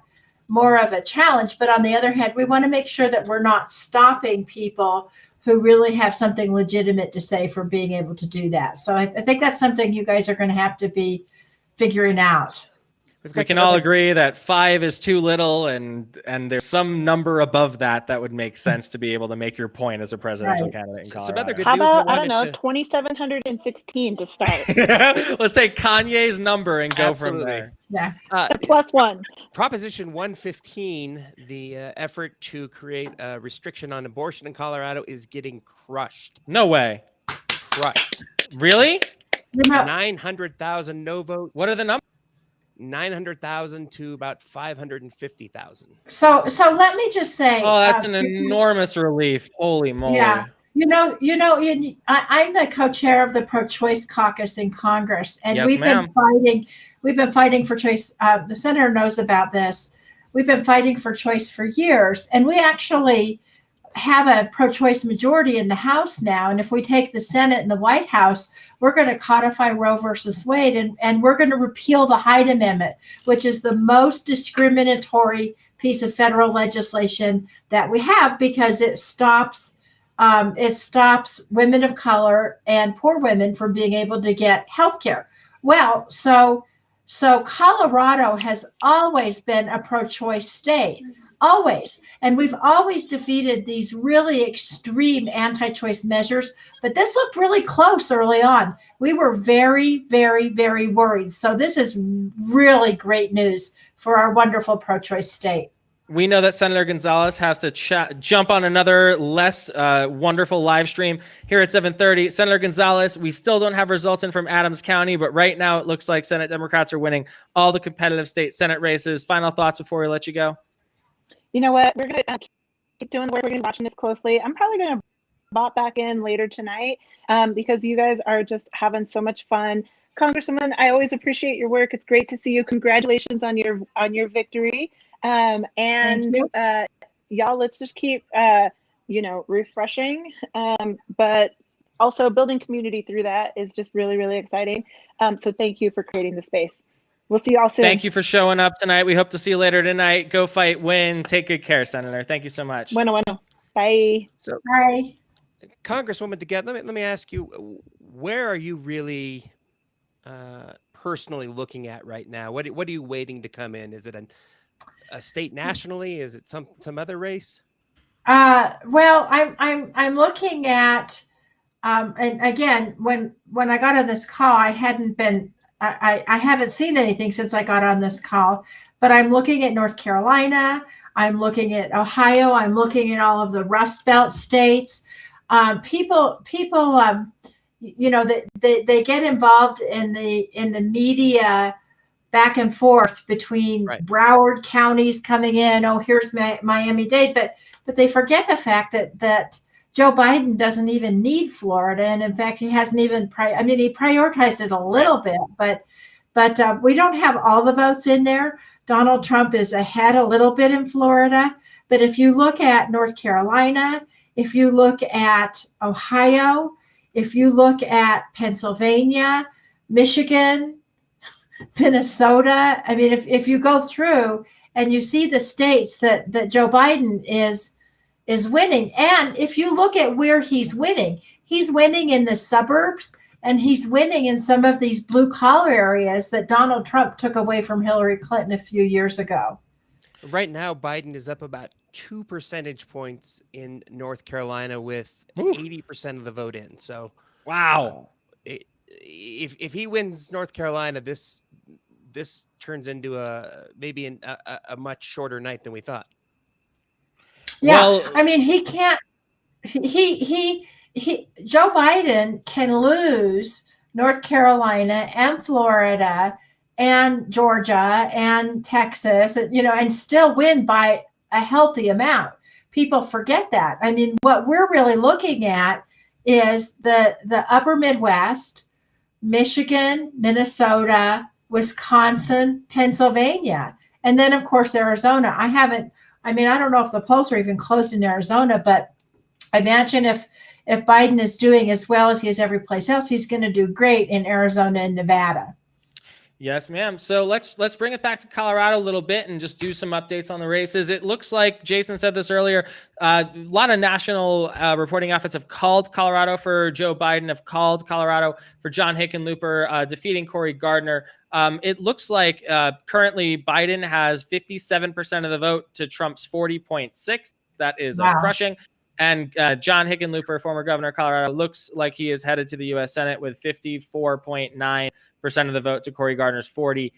E: challenge. But on the other hand, we want to make sure that we're not stopping people who really have something legitimate to say for being able to do that. So I think that's something you guys are going to have to be figuring out.
B: We can all agree that 5 is too little, and there's some number above that would make sense to be able to make your point as a presidential candidate in Colorado.
A: Some other good
C: How
A: news
C: about, I don't know, 2,716 to start?
B: Let's take Kanye's number and go from there.
E: Yeah.
C: +1.
A: Proposition 115, the effort to create a restriction on abortion in Colorado, is getting crushed.
B: No way.
A: Crushed.
B: Really?
A: 900,000 no vote.
B: What are the numbers?
A: 900,000 to about 550,000.
E: So let me just say.
B: Oh, that's an enormous relief. Holy moly.
E: Yeah. I'm the co-chair of the pro-choice caucus in Congress, and
B: Yes,
E: we've
B: ma'am.
E: been fighting for choice. The senator knows about this. We've been fighting for choice for years, and we actually have a pro-choice majority in the House now. And if we take the Senate and the White House, we're going to codify Roe versus Wade, and we're going to repeal the Hyde Amendment, which is the most discriminatory piece of federal legislation that we have, because it stops women of color and poor women from being able to get health care. Well, so Colorado has always been a pro-choice state. Always. And we've always defeated these really extreme anti-choice measures, but this looked really close early on. We were very, very, very worried. So this is really great news for our wonderful pro-choice state.
B: We know that Senator Gonzalez has to jump on another less wonderful live stream here at 7:30. Senator Gonzalez, we still don't have results in from Adams County, but right now it looks like Senate Democrats are winning all the competitive state Senate races. Final thoughts before we let you go?
C: You know what? We're going to keep doing the work. We're going to be watching this closely. I'm probably going to bot back in later tonight because you guys are just having so much fun. Congresswoman, I always appreciate your work. It's great to see you. Congratulations on your victory. And y'all, let's just keep, refreshing, but also building community through that is just really, really exciting. So thank you for creating the space. We'll see you all soon.
B: Thank you for showing up tonight. We hope to see you later tonight. Go fight, win. Take good care, Senator. Thank you so much.
C: Bueno. Bye.
A: So,
E: Bye.
A: Congresswoman DeGette, let me ask you, where are you really personally looking at right now? What are you waiting to come in? Is it a state nationally? Is it some other race?
E: Well, I'm looking at, and again, when I got on this call, I haven't seen anything since I got on this call, but I'm looking at North Carolina. I'm looking at Ohio. I'm looking at all of the Rust Belt states. People, they get involved in the media back and forth between Broward counties coming in. Oh, here's Miami-Dade, but they forget the fact that Joe Biden doesn't even need Florida, and in fact, he hasn't even. He prioritized it a little bit, but But we don't have all the votes in there. Donald Trump is ahead a little bit in Florida. But if you look at North Carolina, if you look at Ohio, if you look at Pennsylvania, Michigan, Minnesota, I mean, if you go through and you see the states that Joe Biden is winning, and if you look at where he's winning in the suburbs, and he's winning in some of these blue collar areas that Donald Trump took away from Hillary Clinton a few years ago.
A: Right now, Biden is up about 2 percentage points in North Carolina with
B: Ooh.
A: 80% of the vote in. So,
B: Wow.
A: if he wins North Carolina, this turns into maybe a much shorter night than we thought.
E: Yeah,
B: Well,
E: I mean, he can't. Joe Biden can lose North Carolina and Florida and Georgia and Texas, and still win by a healthy amount. People forget that. I mean, what we're really looking at is the upper Midwest, Michigan, Minnesota, Wisconsin, Pennsylvania, and then of course Arizona. I don't know if the polls are even closed in Arizona, but imagine if Biden is doing as well as he is every place else, he's going to do great in Arizona and Nevada.
B: yes, ma'am. So let's bring it back to Colorado a little bit and just do some updates on the races. It looks like Jason said this earlier. A lot of national reporting outfits have called Colorado for Joe Biden, have called Colorado for John Hickenlooper defeating Cory Gardner. It looks like currently Biden has 57% of the vote to Trump's 40.6. That is crushing. And John Hickenlooper, former governor of Colorado, looks like he is headed to the U.S. Senate with 54.9% of the vote to Cory Gardner's 43%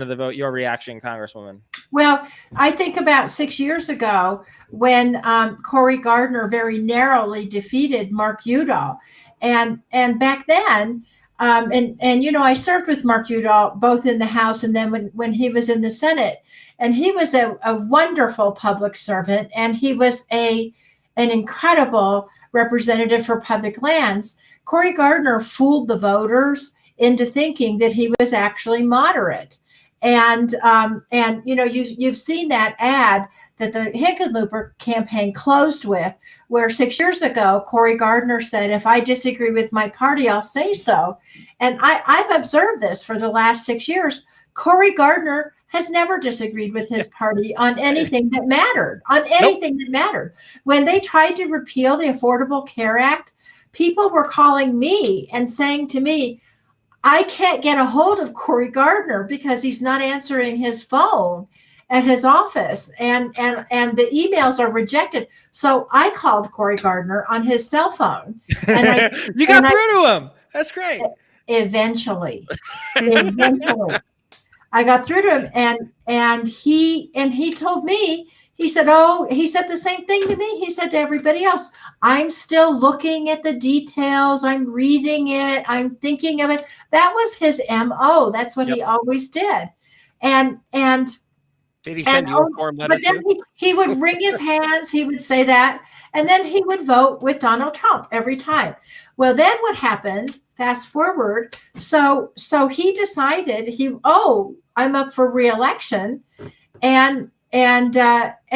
B: of the vote. Your reaction, Congresswoman?
E: Well, I think about 6 years ago when Cory Gardner very narrowly defeated Mark Udall. And back then, I served with Mark Udall both in the House and then when he was in the Senate. And he was a wonderful public servant, and he was an incredible representative for public lands. Cory Gardner fooled the voters into thinking that he was actually moderate. And you've seen that ad that the Hickenlooper campaign closed with, where 6 years ago, Cory Gardner said, if I disagree with my party, I'll say so. And I've observed this for the last 6 years. Cory Gardner has never disagreed with his party on anything that mattered, When they tried to repeal the Affordable Care Act, people were calling me and saying to me, I can't get a hold of Cory Gardner because he's not answering his phone at his office, and the emails are rejected. So I called Cory Gardner on his cell phone. And
B: you got through to him. That's great.
E: Eventually. I got through to him, and he told me, he said the same thing to me. He said to everybody else, I'm still looking at the details. I'm reading it. I'm thinking of it. That was his MO. That's what he always did. And
A: did he send you a form letter
E: but then
A: too?
E: he would wring his hands. He would say that, and then he would vote with Donald Trump every time. Well, then what happened? Fast forward. So he decided I'm up for re-election, and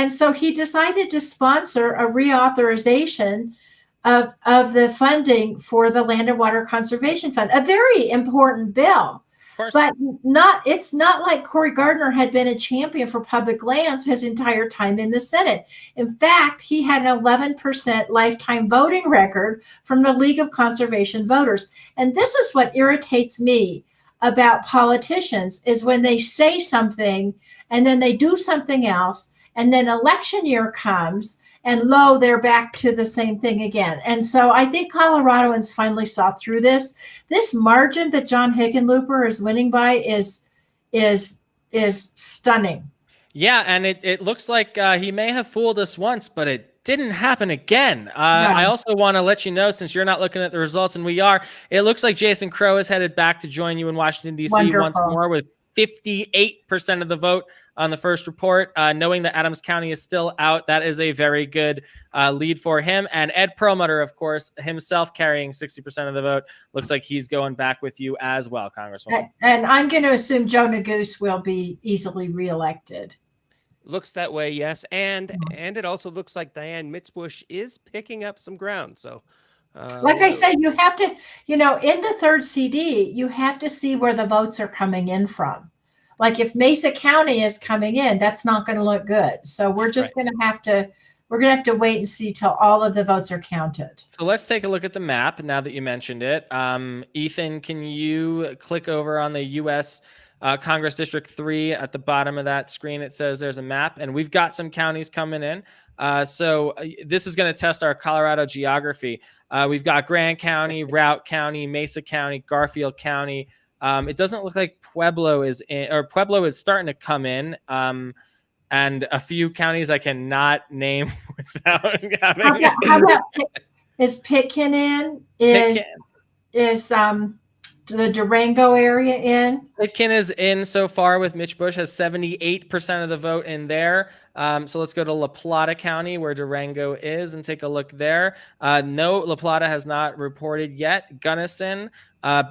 E: so he decided to sponsor a reauthorization of the funding for the Land and Water Conservation Fund, a very important bill. But it's not like Cory Gardner had been a champion for public lands his entire time in the Senate. In fact, he had an 11% lifetime voting record from the League of Conservation Voters. And this is what irritates me about politicians, is when they say something and then they do something else, and then election year comes and lo, they're back to the same thing again. And so I think Coloradoans finally saw through this. This margin that John Hickenlooper is winning by is stunning.
B: Yeah, and it looks like he may have fooled us once, but it didn't happen again. I also want to let you know, since you're not looking at the results and we are, it looks like Jason Crow is headed back to join you in Washington, D.C. once more with 58% of the vote on the first report. Knowing that Adams County is still out, that is a very good lead for him. And Ed Perlmutter, of course, himself carrying 60% of the vote. Looks like he's going back with you as well, Congresswoman.
E: And I'm going to assume Joe Neguse will be easily reelected.
A: Looks that way, yes. And it also looks like Diane Mitzbush is picking up some ground. So,
E: like I say, you have to, in the third CD, you have to see where the votes are coming in from. Like if Mesa County is coming in, that's not going to look good. So we're just going to have to wait and see till all of the votes are counted.
B: So let's take a look at the map now that you mentioned it. Ethan, can you click over on the U.S. Congress District 3 at the bottom of that screen? It says there's a map, and we've got some counties coming in. So this is going to test our Colorado geography. We've got Grand County, Routt County, Mesa County, Garfield County. It doesn't look like Pueblo is in, or Pueblo is starting to come in. And a few counties I cannot name without having.
E: How about is Pitkin in? Is the Durango area in?
B: Pitkin is in so far with Mitch Bush, has 78% of the vote in there. So let's go to La Plata County where Durango is and take a look there. No, La Plata has not reported yet. Gunnison,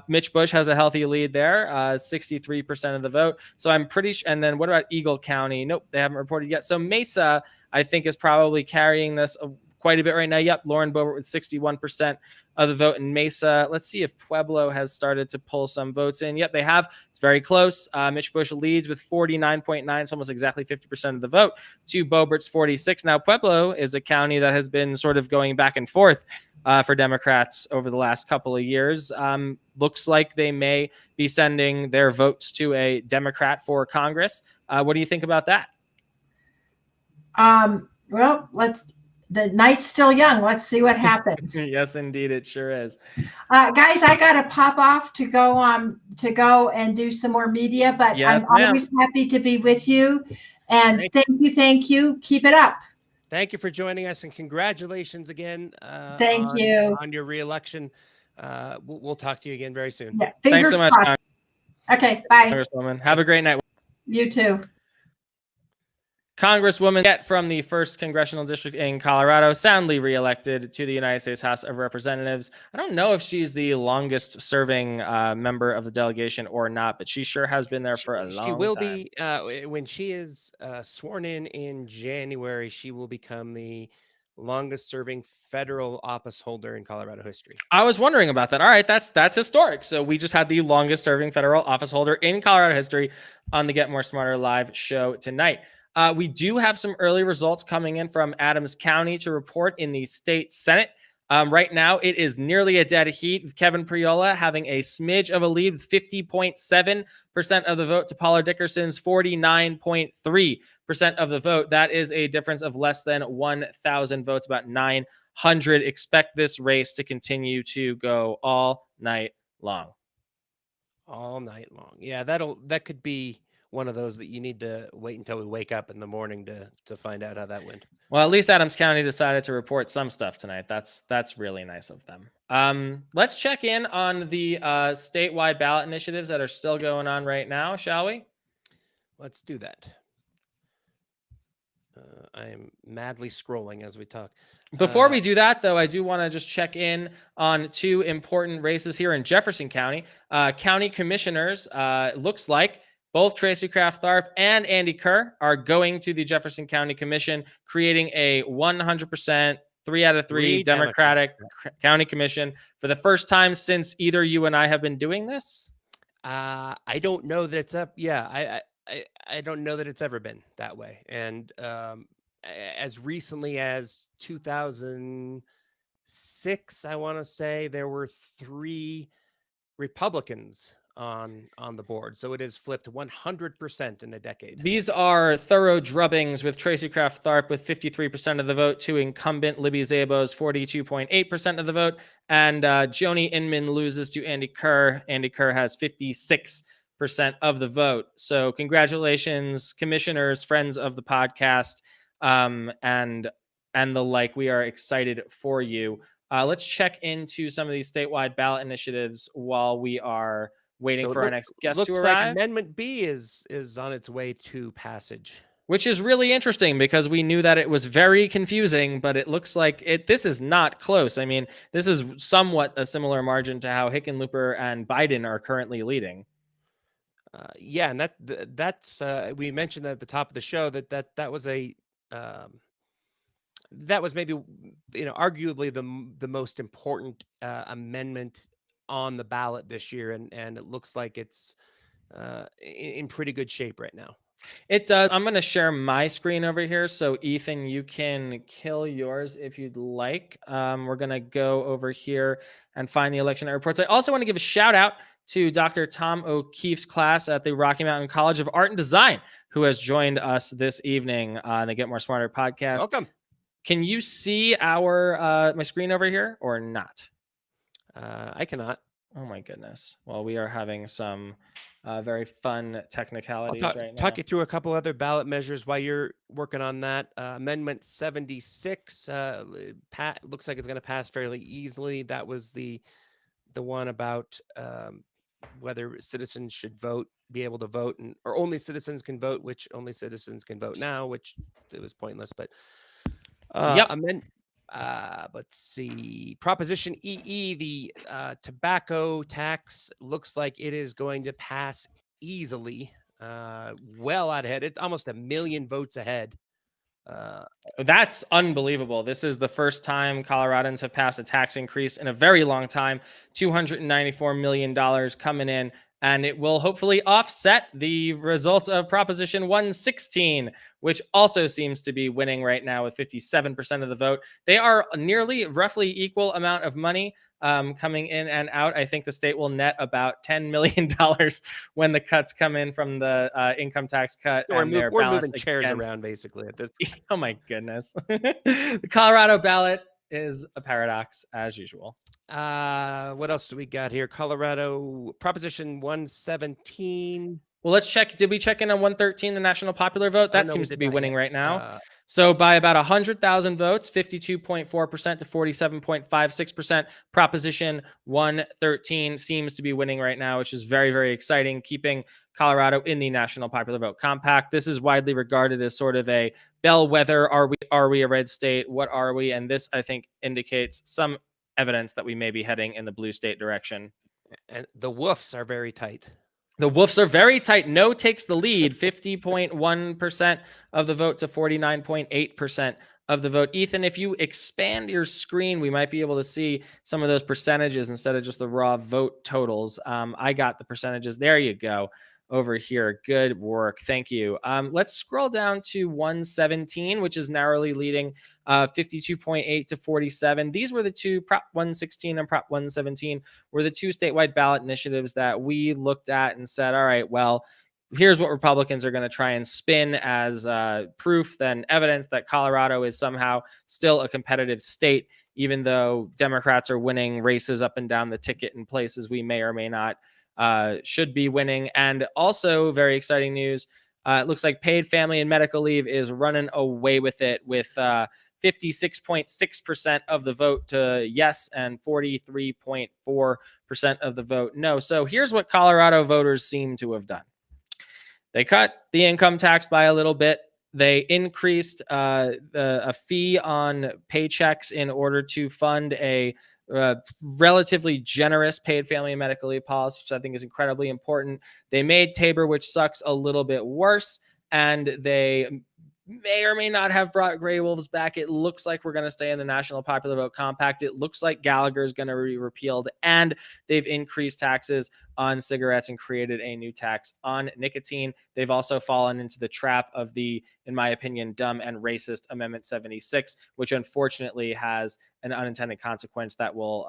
B: Mitch Bush has a healthy lead there, 63% of the vote. So I'm pretty sure. And then what about Eagle County? Nope, they haven't reported yet. So Mesa, I think, is probably carrying this quite a bit right now. Yep, Lauren Boebert with 61% of the vote in Mesa. Let's see if Pueblo has started to pull some votes in. Yep, they have. It's very close. Mitch Bush leads with 49.9. It's almost exactly 50% of the vote to Boebert's 46. Now, Pueblo is a county that has been sort of going back and forth for Democrats over the last couple of years. Looks like they may be sending their votes to a Democrat for Congress. What do you think about that?
E: Well, the night's still young. Let's see what happens.
B: Yes, indeed, it sure is.
E: Guys, I got to pop off to go and do some more media, but
B: yes,
E: I'm always happy to be with you. And thank you. Keep it up.
A: Thank you for joining us, and congratulations again.
E: Thank you
A: on your reelection. We'll talk to you again very soon.
E: Yeah,
B: thanks so much.
E: Okay, bye.
B: Congresswoman. Have a great night.
E: You too.
B: Congresswoman from the 1st Congressional District in Colorado, soundly reelected to the United States House of Representatives. I don't know if she's the longest serving member of the delegation or not, but she sure has been there for a long time.
A: She will be, when she is sworn in January, she will become the longest serving federal office holder in Colorado history.
B: I was wondering about that. All right, that's historic. So we just had the longest serving federal office holder in Colorado history on the Get More Smarter live show tonight. We do have some early results coming in from Adams County to report in the state Senate. Right now, it is nearly a dead heat with Kevin Priola having a smidge of a lead with 50.7% of the vote to Paula Dickerson's 49.3% of the vote. That is a difference of less than 1,000 votes, about 900. Expect this race to continue to go all night long.
A: All night long. Yeah, that could be one of those that you need to wait until we wake up in the morning to find out how that went.
B: Well, at least Adams County decided to report some stuff tonight. That's really nice of them. Let's check in on the statewide ballot initiatives that are still going on right now, shall we?
A: Let's do that. I am madly scrolling as we talk.
B: Before we do that, though, I do want to just check in on 2 important races here in Jefferson County. County commissioners, looks like both Tracy Kraft Tharp and Andy Kerr are going to the Jefferson County Commission, creating a 100% 3 out of 3 Democratic county commission for the first time since either you and I have been doing this.
A: I don't know that it's up. Yeah, I don't know that it's ever been that way. And as recently as 2006, I want to say there were 3 Republicans on the board. So it has flipped 100% in a decade.
B: These are thorough drubbings with Tracy Kraft Tharp with 53% of the vote to incumbent Libby Szabo's 42.8% of the vote. And Joni Inman loses to Andy Kerr. Andy Kerr has 56% of the vote. So congratulations, commissioners, friends of the podcast, and the like. We are excited for you. Let's check into some of these statewide ballot initiatives while we are waiting
A: So
B: for our next guest to
A: looks like
B: arrive,
A: Amendment B is on its way to passage.
B: which is really interesting because we knew that it was very confusing, but it looks like this is not close. I mean, this is somewhat a similar margin to how Hickenlooper and Biden are currently leading.
A: Yeah, and that's we mentioned at the top of the show that was a that was maybe arguably the most important amendment on the ballot this year, and it looks like it's in pretty good shape right now.
B: It does. I'm going to share my screen over here. So, Ethan, you can kill yours if you'd like. We're going to go over here and find the election night reports. I also want to give a shout out to Dr. Tom O'Keefe's class at the Rocky Mountain College of Art and Design, who has joined us this evening on the Get More Smarter podcast.
A: Welcome.
B: Can you see our my screen over here or not?
A: I cannot.
B: Oh, my goodness. Well, we are having some very fun technicalities
A: I'll
B: right now.
A: talk you through a couple other ballot measures while you're working on that. Amendment 76 looks like it's going to pass fairly easily. That was the one about whether citizens should be able to vote, or only citizens can vote, which only citizens can vote now, which it was pointless. But
B: Yep.
A: let's see. Proposition EE, the tobacco tax, looks like it is going to pass easily, well out ahead. It's almost 1 million votes ahead.
B: That's unbelievable. This is the first time Coloradans have passed a tax increase in a very long time. $294 million coming in, and it will hopefully offset the results of Proposition 116, which also seems to be winning right now with 57% of the vote. They are nearly roughly equal amount of money coming in and out. I think the state will net about $10 million when the cuts come in from the income tax cut.
A: We're
B: and they're
A: moving
B: balanced
A: chairs
B: against...
A: around basically at this.
B: Oh my goodness. The Colorado ballot is a paradox as usual.
A: What else do we got here? Colorado Proposition 117.
B: Well, let's check. Did we check in on 113, the national popular vote? That
A: no, we
B: seems to
A: did
B: be
A: not
B: winning
A: yet.
B: right now. So by about 100,000 votes, 52.4% to 47.56%, Proposition 113 seems to be winning right now, which is very, very exciting, keeping Colorado in the national popular vote compact. This is widely regarded as sort of a bellwether. Are we a red state? What are we? And this, I think, indicates some evidence that we may be heading in the blue state direction.
A: And the woofs are very tight.
B: The Woofs are very tight. No takes the lead, 50.1% of the vote to 49.8% of the vote. Ethan, if you expand your screen, we might be able to see some of those percentages instead of just the raw vote totals. I got the percentages. There you go. Over here. Good work. Thank you. Let's scroll down to 117, which is narrowly leading 52.8 to 47. These were the two, Prop 116 and Prop 117, were the two statewide ballot initiatives that we looked at and said, all right, well, here's what Republicans are going to try and spin as proof, then evidence that Colorado is somehow still a competitive state, even though Democrats are winning races up and down the ticket in places we may or may not should be winning. And also very exciting news. It looks like paid family and medical leave is running away with it with 56.6% of the vote to yes and 43.4% of the vote no. So here's what Colorado voters seem to have done. They cut the income tax by a little bit. They increased a fee on paychecks in order to fund a relatively generous paid family and medical leave policy, which I think is incredibly important. They made Tabor, which sucks, a little bit worse, and they may or may not have brought gray wolves back. It looks like we're going to stay in the national popular vote compact. It looks like Gallagher is going to be repealed, and they've increased taxes on cigarettes and created a new tax on nicotine. They've also fallen into the trap of the, in my opinion, dumb and racist Amendment 76, which unfortunately has an unintended consequence that will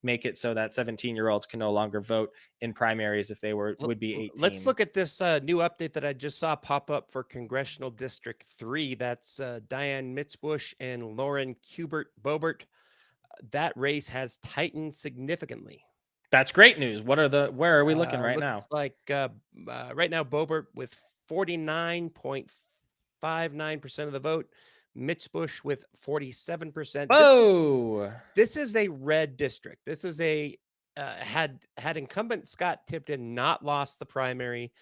B: make it so that 17-year-olds can no longer vote in primaries if they would be 18.
A: Let's look at this new update that I just saw pop up for Congressional District 3. That's Diane Mitzbush and Lauren Kubert-Bobert. That race has tightened significantly.
B: That's great news. Where are we looking right now?
A: Looks like right now Bobert with 49.59% of the vote. Mitzbush with 47%.
B: Whoa!
A: This is a red district. This is a had incumbent Scott Tipton not lost the primary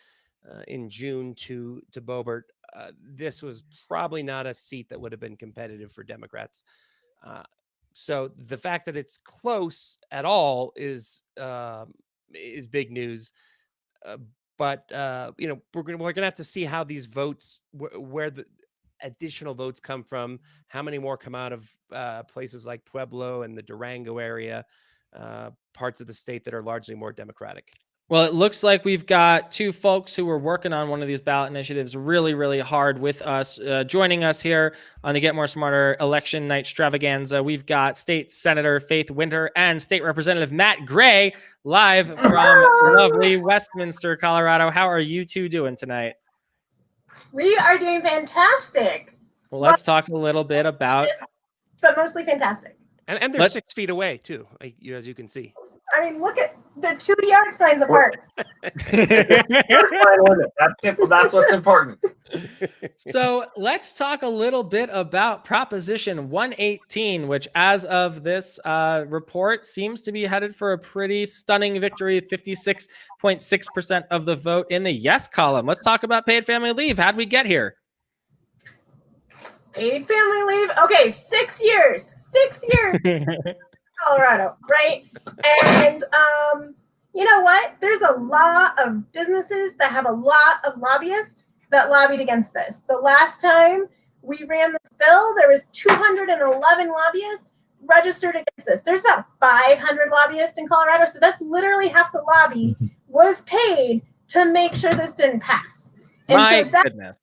A: in June to Boebert, this was probably not a seat that would have been competitive for Democrats. So the fact that it's close at all is big news. But we're gonna have to see how these votes, where the additional votes come from, how many more come out of places like Pueblo and the Durango area, parts of the state that are largely more Democratic.
B: Well, it looks like we've got two folks who were working on one of these ballot initiatives really, really hard with us. Joining us here on the Get More Smarter Election Night Extravaganza, we've got State Senator Faith Winter and State Representative Matt Gray live from lovely Westminster, Colorado. How are you two doing tonight?
F: We are doing fantastic.
B: Well, let's talk a little bit about...
F: But mostly fantastic.
A: And they're 6 feet away, too, as you can see.
F: I mean, look at the 2 yard signs apart.
G: That's what's important.
B: So let's talk a little bit about Proposition 118, which as of this report seems to be headed for a pretty stunning victory, 56.6% of the vote in the yes column. Let's talk about paid family leave. How'd we get here?
F: Paid family leave. Okay, 6 years. 6 years. Colorado, right? And you know what? There's a lot of businesses that have a lot of lobbyists that lobbied against this. The last time we ran this bill, there was 211 lobbyists registered against this. There's about 500 lobbyists in Colorado, so that's literally half the lobby was paid to make sure this didn't pass. And
B: Goodness.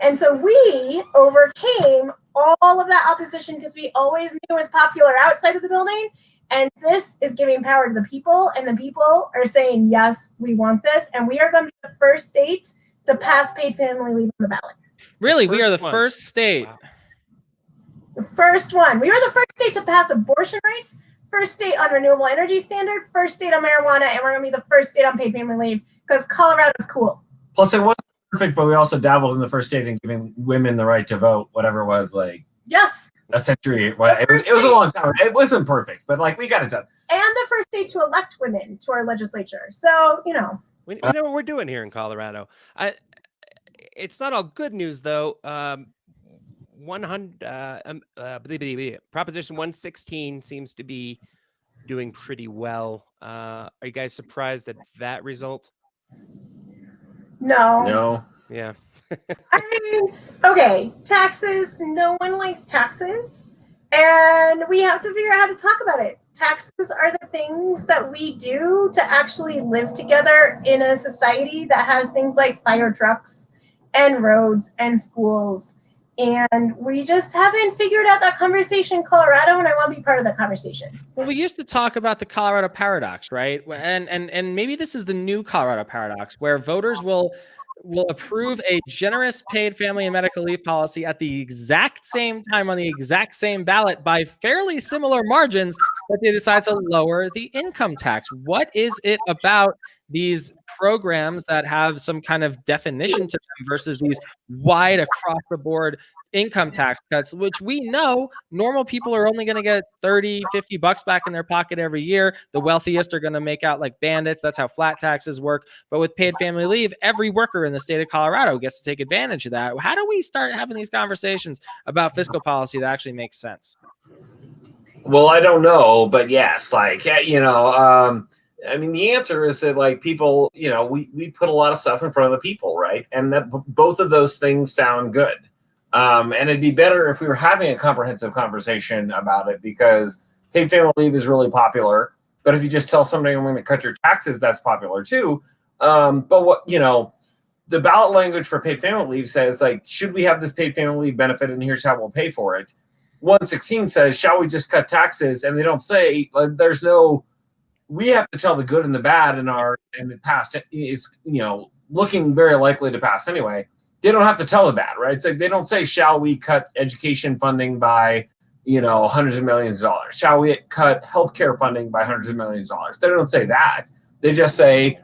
F: And so we overcame all of that opposition because we always knew it was popular outside of the building. And this is giving power to the people. And the people are saying, yes, we want this. And we are going to be the first state to pass paid family leave on the ballot.
B: Really? We are the first state.
A: Wow.
F: The first one. We were the first state to pass abortion rights, first state on renewable energy standard, first state on marijuana, and we're going to be the first state on paid family leave because Colorado is cool.
G: Plus, it wasn't perfect, but we also dabbled in the first state in giving women the right to vote, whatever it was, like
F: Yes.
G: a century. Well, it was a long time. It wasn't perfect, but like we got it done.
F: And the first state to elect women to our legislature. So,
A: We know what we're doing here in Colorado. It's not all good news, though. Proposition 116 seems to be doing pretty well. Are you guys surprised at that result?
F: no.
A: Yeah.
F: I mean, okay, taxes. No one likes taxes. And we have to figure out how to talk about it. Taxes are the things that we do to actually live together in a society that has things like fire trucks and roads and schools. And we just haven't figured out that conversation in Colorado, and I want to be part of that conversation.
B: Well, we used to talk about the Colorado paradox, right? And maybe this is the new Colorado paradox, where voters will approve a generous paid family and medical leave policy at the exact same time on the exact same ballot by fairly similar margins, but they decide to lower the income tax. What is it about these programs that have some kind of definition to them versus these wide across the board income tax cuts, which we know normal people are only going to get 30, 50 bucks back in their pocket every year. The wealthiest are going to make out like bandits. That's how flat taxes work. But with paid family leave, every worker in the state of Colorado gets to take advantage of that. How do we start having these conversations about fiscal policy that actually makes sense?
G: Well, I don't know, but yes, like, I mean, the answer is that, like, people, we put a lot of stuff in front of the people, right? And that both of those things sound good. And it'd be better if we were having a comprehensive conversation about it, because paid family leave is really popular. But if you just tell somebody I'm going to cut your taxes, that's popular too. But what, the ballot language for paid family leave says, like, should we have this paid family leave benefit, and here's how we'll pay for it. 116 says, shall we just cut taxes? And they don't say, like, we have to tell the good and the bad and it passed. It's, looking very likely to pass anyway. They don't have to tell the bad, right? It's like they don't say, shall we cut education funding by, hundreds of millions of dollars? Shall we cut healthcare funding by hundreds of millions of dollars? They don't say that. They just say,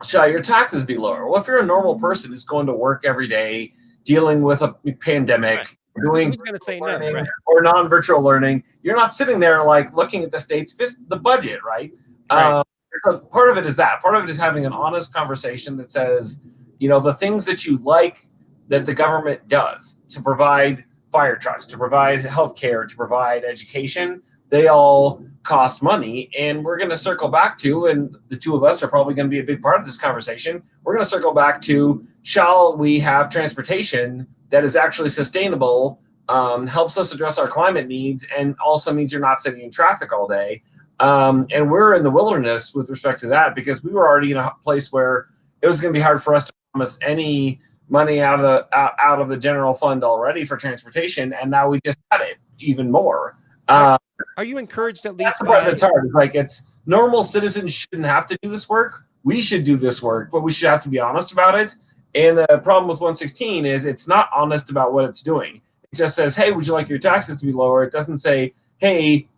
G: shall your taxes be lower? Well, if you're a normal person who's going to work every day, dealing with a pandemic, doing
A: Who's going to say no?
G: learning
A: Right.
G: or non-virtual learning, you're not sitting there like looking at the state's the budget, right?
B: Right.
G: So part of it is that. Part of it is having an honest conversation that says, the things that you like that the government does to provide fire trucks, to provide healthcare, to provide education, they all cost money. And we're going to circle back to, and the two of us are probably going to be a big part of this conversation, we're going to circle back to, shall we have transportation that is actually sustainable, helps us address our climate needs, and also means you're not sitting in traffic all day. And we're in the wilderness with respect to that, because we were already in a place where it was going to be hard for us to promise any money out of the general fund already for transportation, and now we just got it even more.
A: Are you encouraged at least
G: That's the part that's hard. It's like, it's normal citizens shouldn't have to do this work. We should do this work, but we should have to be honest about it. And the problem with 116 is it's not honest about what it's doing. It just says, hey, would you like your taxes to be lower? It doesn't say, hey,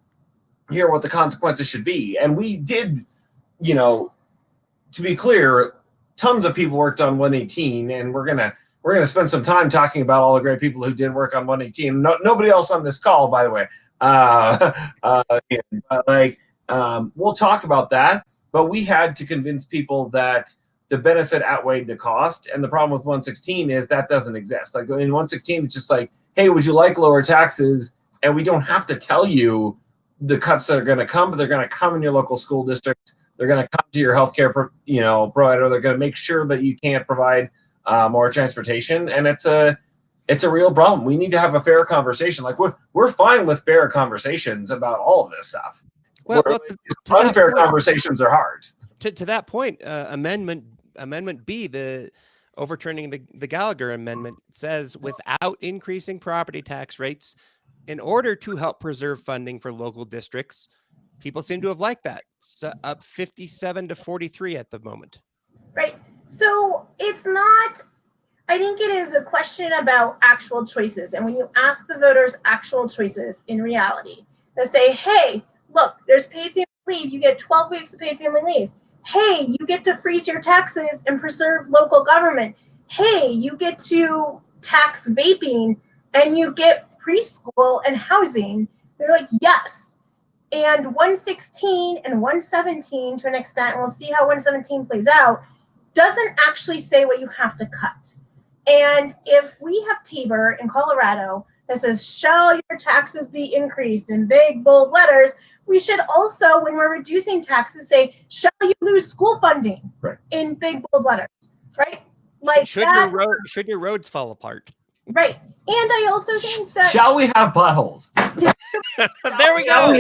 G: here are what the consequences should be. And we did, to be clear, tons of people worked on 118, and we're gonna spend some time talking about all the great people who did work on 118. Nobody else on this call, by the way. We'll talk about that, but we had to convince people that the benefit outweighed the cost. And the problem with 116 is that doesn't exist. Like in 116, it's just like, hey, would you like lower taxes? And we don't have to tell you the cuts that are going to come, but they're going to come in your local school district. They're going to come to your healthcare, provider. They're going to make sure that you can't provide more transportation, and it's a real problem. We need to have a fair conversation. Like we're fine with fair conversations about all of this stuff.
A: Well,
G: unfair conversations are hard.
A: To that point, Amendment B, the overturning the Gallagher Amendment, says without increasing property tax rates, in order to help preserve funding for local districts. People seem to have liked that. It's up 57 to 43 at the moment.
F: Right. So it's not, I think it is a question about actual choices. And when you ask the voters actual choices in reality, they say, hey, look, there's paid family leave. You get 12 weeks of paid family leave. Hey, you get to freeze your taxes and preserve local government. Hey, you get to tax vaping and you get preschool and housing. They're like, yes. And 116 and 117, to an extent, and we'll see how 117 plays out, doesn't actually say what you have to cut. And if we have Tabor in Colorado that says, shall your taxes be increased in big, bold letters, we should also, when we're reducing taxes, say, shall you lose school funding in big, bold letters, right? Like
A: should your roads fall apart?
F: Right. And I also think that...
G: Shall we have potholes?
A: There we go.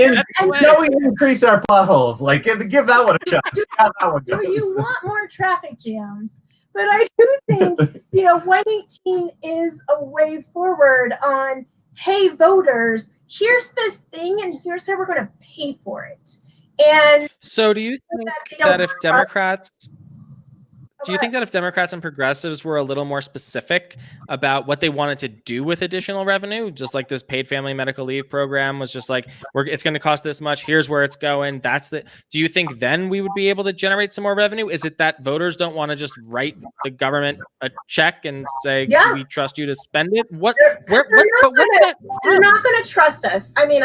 G: Shall we increase our potholes? Like, give that one a shot. See how that one goes.
F: Do you want more traffic jams? But I do think, 118 is a way forward on, hey, voters, here's this thing and here's how we're going to pay for it. And
B: so do you think that if Democrats... Do you think that if Democrats and progressives were a little more specific about what they wanted to do with additional revenue, just like this paid family medical leave program was just like, it's going to cost this much, here's where it's going, do you think then we would be able to generate some more revenue? Is it that voters don't want to just write the government a check and say, we trust you to spend it?
F: They're not going to trust us. I mean,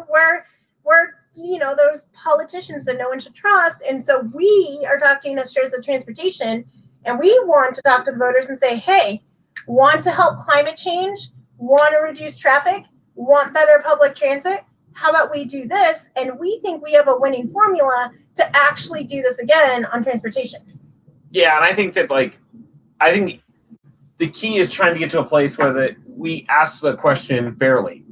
F: we're those politicians that no one should trust. And so we are talking as chairs of transportation, and we want to talk to the voters and say, hey, want to help climate change, want to reduce traffic, want better public transit? How about we do this? And we think we have a winning formula to actually do this again on transportation.
G: Yeah, and I think that, I think the key is trying to get to a place where we ask the question fairly.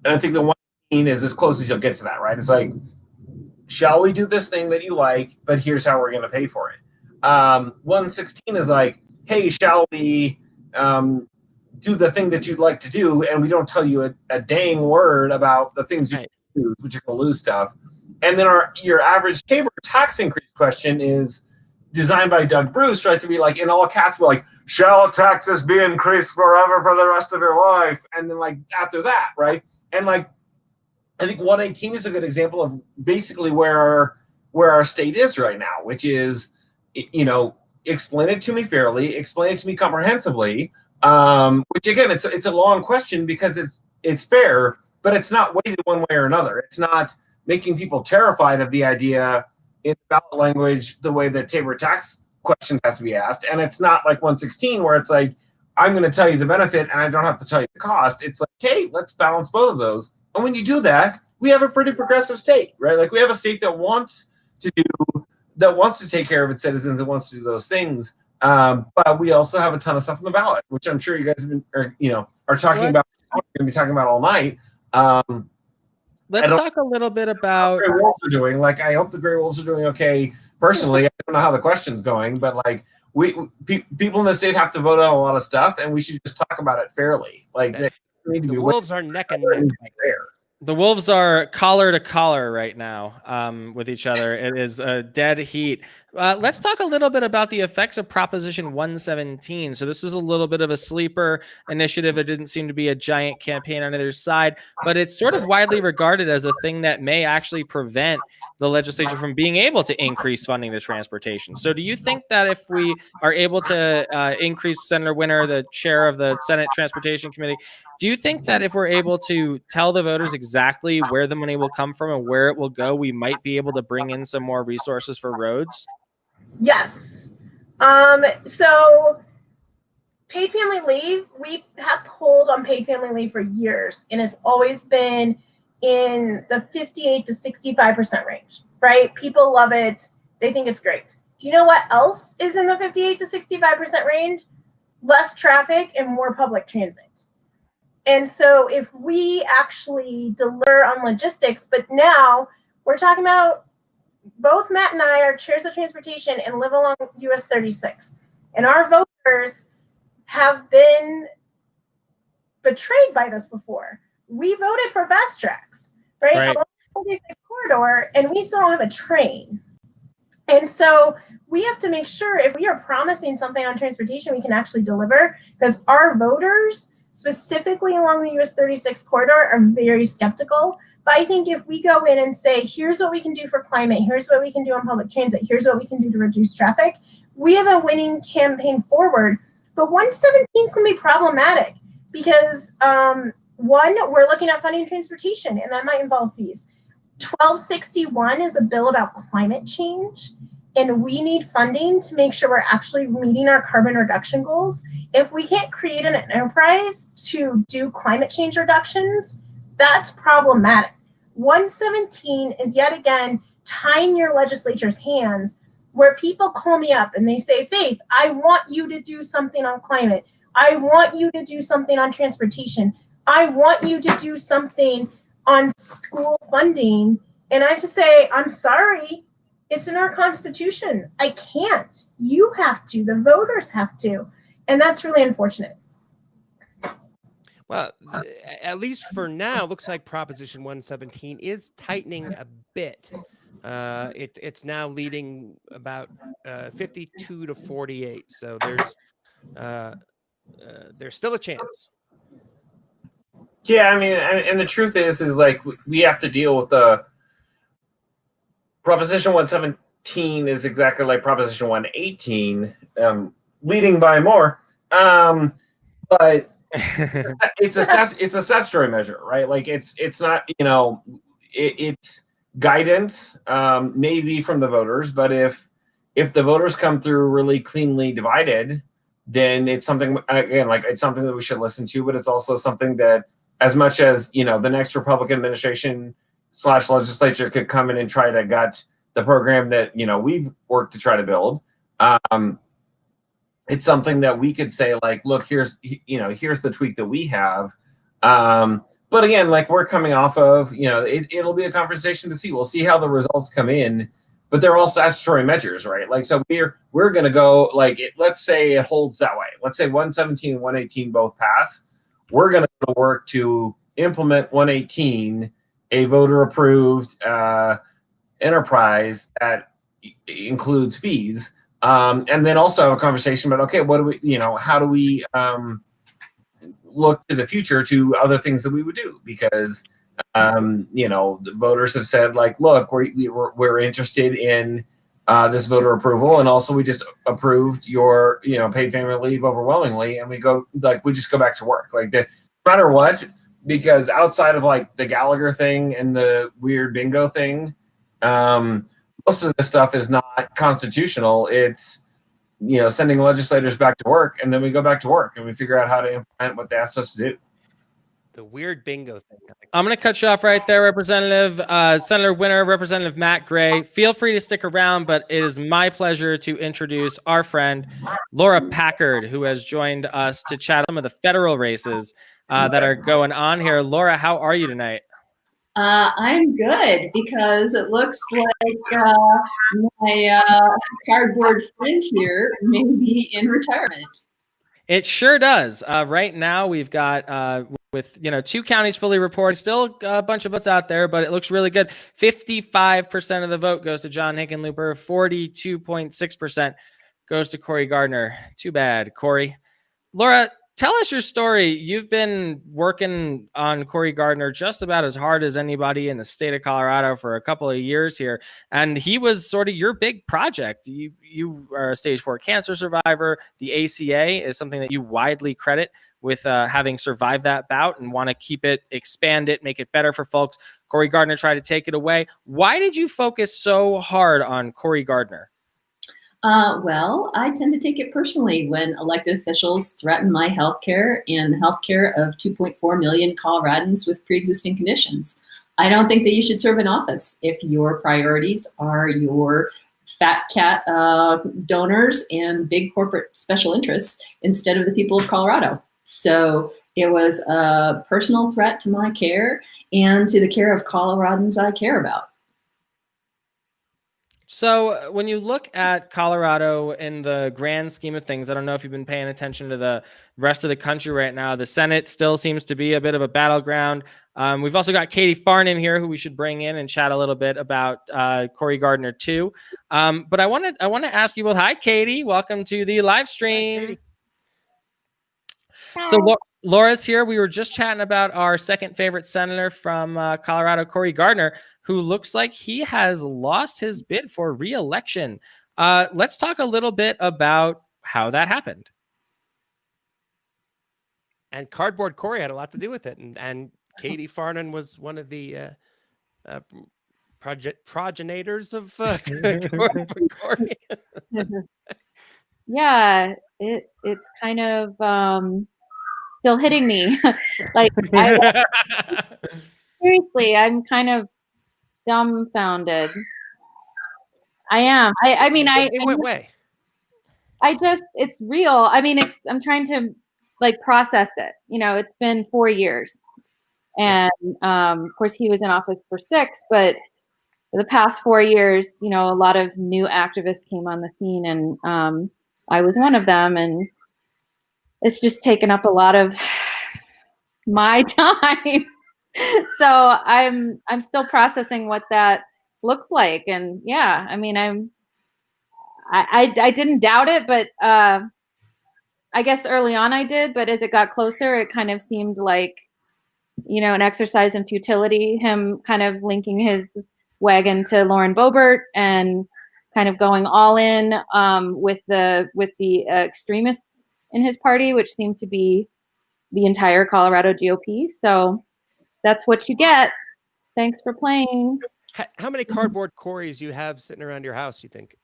G: And I think the one is as close as you'll get to that, right? It's like, shall we do this thing that you like, but here's how we're going to pay for it. 116 is like, hey, shall we do the thing that you'd like to do, and we don't tell you a dang word about the things you do, which you're going to lose stuff. And then your average Tabor tax increase question is designed by Doug Bruce, right, to be like, in all caps, we're like, shall taxes be increased forever for the rest of your life? And then after that, right? And I think 118 is a good example of basically where our state is right now, which is, explain it to me fairly, explain it to me comprehensively, Which again, it's a long question because it's fair, but it's not weighted one way or another. It's not making people terrified of the idea in ballot language the way that Tabor tax questions has to be asked, and it's not like 116 where it's like I'm going to tell you the benefit and I don't have to tell you the cost. It's like, hey, let's balance both of those. And when you do that, we have a pretty progressive state, right? Like we have a state that wants to take care of its citizens and wants to do those things. But we also have a ton of stuff on the ballot, which I'm sure you guys have been, are talking about. We're going to be talking about all night.
B: Let's talk a little bit about
G: Gray Wolves are doing. Like, I hope the Gray Wolves are doing okay. Personally, I don't know how the question's going, but like, people in the state have to vote on a lot of stuff, and we should just talk about it fairly. Like, they need to
A: The
G: be
A: Wolves are neck and neck.
G: fair.
B: the Wolves are collar to collar right now with each other. It is a dead heat. Let's talk a little bit about the effects of Proposition 117. So this is a little bit of a sleeper initiative. There didn't seem to be a giant campaign on either side, but it's sort of widely regarded as a thing that may actually prevent the legislature from being able to increase funding to transportation. So do you think that if we are able to increase Senator Winter, the chair of the Senate Transportation Committee, do you think that if we're able to tell the voters exactly where the money will come from and where it will go, we might be able to bring in some more resources for roads?
F: Yes. So paid family leave, we have pulled on paid family leave for years, and it's always been in the 58 to 65% range, right? People love it. They think it's great. Do you know what else is in the 58 to 65% range? Less traffic and more public transit. And so if we actually deliver on logistics, but now we're talking about both Matt and I are chairs of transportation and live along US 36. And our voters have been betrayed by this before. We voted for fast tracks, right? Along the 36 corridor, and we still don't have a train. And so we have to make sure if we are promising something on transportation, we can actually deliver, because our voters, specifically along the US 36 corridor, are very skeptical. But I think if we go in and say, here's what we can do for climate, here's what we can do on public transit, here's what we can do to reduce traffic, we have a winning campaign forward. But 117 is going to be problematic because, one, we're looking at funding transportation, and that might involve fees. 1261 is a bill about climate change, and we need funding to make sure we're actually meeting our carbon reduction goals. If we can't create an enterprise to do climate change reductions, that's problematic. 117 is yet again tying your legislature's hands, where people call me up and they say, Faith, I want you to do something on climate. I want you to do something on transportation. I want you to do something on school funding. And I have to say, I'm sorry, it's in our Constitution. I can't. You have to. The voters have to. And that's really unfortunate.
A: Well, at least for now, looks like Proposition 117 is tightening a bit. It's now leading about 52 to 48. So there's still a chance.
G: Yeah, I mean, and the truth is like we have to deal with the Proposition 117 is exactly like Proposition 118, leading by more. But it's a statutory measure, right? Like it's not, it's guidance, maybe from the voters, but if the voters come through really cleanly divided, then it's something, again, like it's something that we should listen to, but it's also something that, as much as the next Republican administration / legislature could come in and try to gut the program that we've worked to try to build, it's something that we could say, like, look, here's the tweak that we have. But again, like, we're coming off of, it'll be a conversation to see. We'll see how the results come in, but they're all statutory measures, right? Like, so we're going to go, like, let's say it holds that way. Let's say 117 and 118 both pass. We're going to go to work to implement 118, a voter-approved enterprise that includes fees. And then also have a conversation about, okay, what do we, how do we look to the future to other things that we would do? Because, the voters have said, like, look, we're interested in this voter approval, and also we just approved your paid family leave overwhelmingly, and we just go back to work no matter what, because outside of like the Gallagher thing and the weird bingo thing, most of this stuff is not constitutional. It's sending legislators back to work, and then we go back to work and we figure out how to implement what they asked us to do.
A: The weird bingo thing.
B: I'm going to cut you off right there, Representative Senator Winner, Representative Matt Gray. Feel free to stick around, but it is my pleasure to introduce our friend Laura Packard, who has joined us to chat some of the federal races that are going on here. Laura, how are you tonight?
H: I'm good because it looks like my cardboard friend here may be in retirement.
B: It sure does. Right now, we've got with 2 counties fully reported, still a bunch of votes out there, but it looks really good. 55% of the vote goes to John Hickenlooper. 42.6% goes to Cory Gardner. Too bad, Cory. Laura, tell us your story. You've been working on Cory Gardner just about as hard as anybody in the state of Colorado for a couple of years here. And he was sort of your big project. You are a stage 4 cancer survivor. The ACA is something that you widely credit with having survived that bout and want to keep it, expand it, make it better for folks. Cory Gardner tried to take it away. Why did you focus so hard on Cory Gardner?
H: Well, I tend to take it personally when elected officials threaten my health care and the health care of 2.4 million Coloradans with pre-existing conditions. I don't think that you should serve in office if your priorities are your fat cat donors and big corporate special interests instead of the people of Colorado. So it was a personal threat to my care and to the care of Coloradans I care about.
B: So when you look at Colorado in the grand scheme of things, I don't know if you've been paying attention to the rest of the country right now. The Senate still seems to be a bit of a battleground. We've also got Katie Farnan here, who we should bring in and chat a little bit about Cory Gardner too. But I want to ask you both. Hi, Katie. Welcome to the live stream. So Laura's here. We were just chatting about our second favorite senator from Colorado, Cory Gardner, who looks like he has lost his bid for re-election. Let's talk a little bit about how that happened.
A: And Cardboard Cory had a lot to do with it. And Katie Farnan was one of the progenitors of Cory.
I: Yeah, it's kind of still hitting me. Like, seriously, I'm kind of dumbfounded. I am. I mean,
A: In what way?
I: It's real. I mean, I'm trying to like process it. It's been 4 years, and of course he was in office for 6, but for the past 4 years, a lot of new activists came on the scene, and I was one of them, and it's just taken up a lot of my time. So I'm still processing what that looks like. And yeah, I mean, I didn't doubt it, but I guess early on I did, but as it got closer, it kind of seemed like, an exercise in futility, him kind of linking his wagon to Lauren Boebert and kind of going all in with the extremists in his party, which seemed to be the entire Colorado GOP. So that's what you get. Thanks for playing.
A: How many Cardboard Corys you have sitting around your house, you think?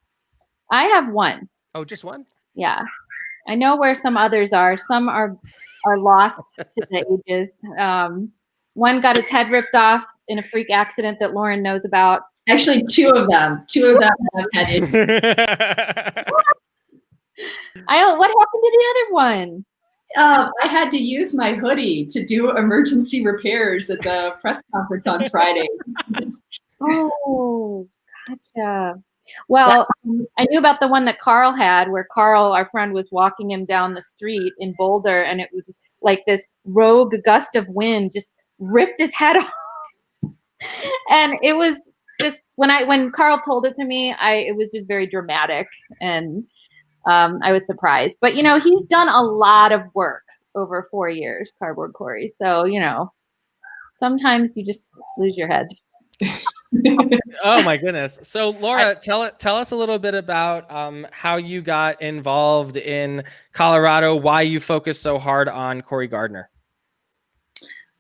I: I have one.
A: Oh, just one?
I: Yeah. I know where some others are. Some are lost to the ages. One got its head ripped off in a freak accident that Lauren knows about.
H: Actually, two of them have had it.
I: What happened to the other one?
H: I had to use my hoodie to do emergency repairs at the press conference on Friday.
I: Oh, gotcha. Well, I knew about the one that Carl had, where Carl, our friend, was walking him down the street in Boulder, and it was like this rogue gust of wind just ripped his head off. And it was just when Carl told it to me, it was just very dramatic, and I was surprised. But he's done a lot of work over 4 years, Cardboard Cory. So sometimes you just lose your head.
B: Oh my goodness. So Laura, tell us a little bit about how you got involved in Colorado, why you focus so hard on Cory Gardner.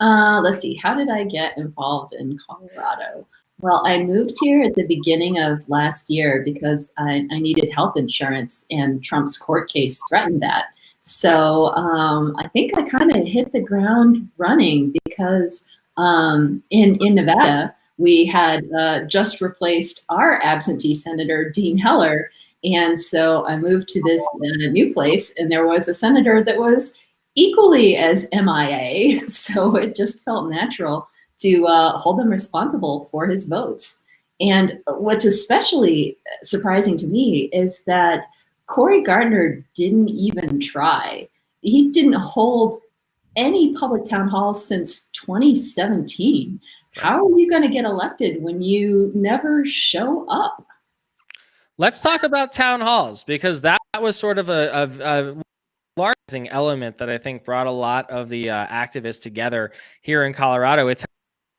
H: Let's see, how did I get involved in Colorado? Well, I moved here at the beginning of last year because I needed health insurance, and Trump's court case threatened that. So I think I kind of hit the ground running because in Nevada, we had just replaced our absentee senator, Dean Heller. And so I moved to this new place, and there was a senator that was equally as MIA. So it just felt natural to hold them responsible for his votes. And what's especially surprising to me is that Cory Gardner didn't even try. He didn't hold any public town halls since 2017. How are you going to get elected when you never show up?
B: Let's talk about town halls, because that was sort of a large element that I think brought a lot of the activists together here in Colorado. It's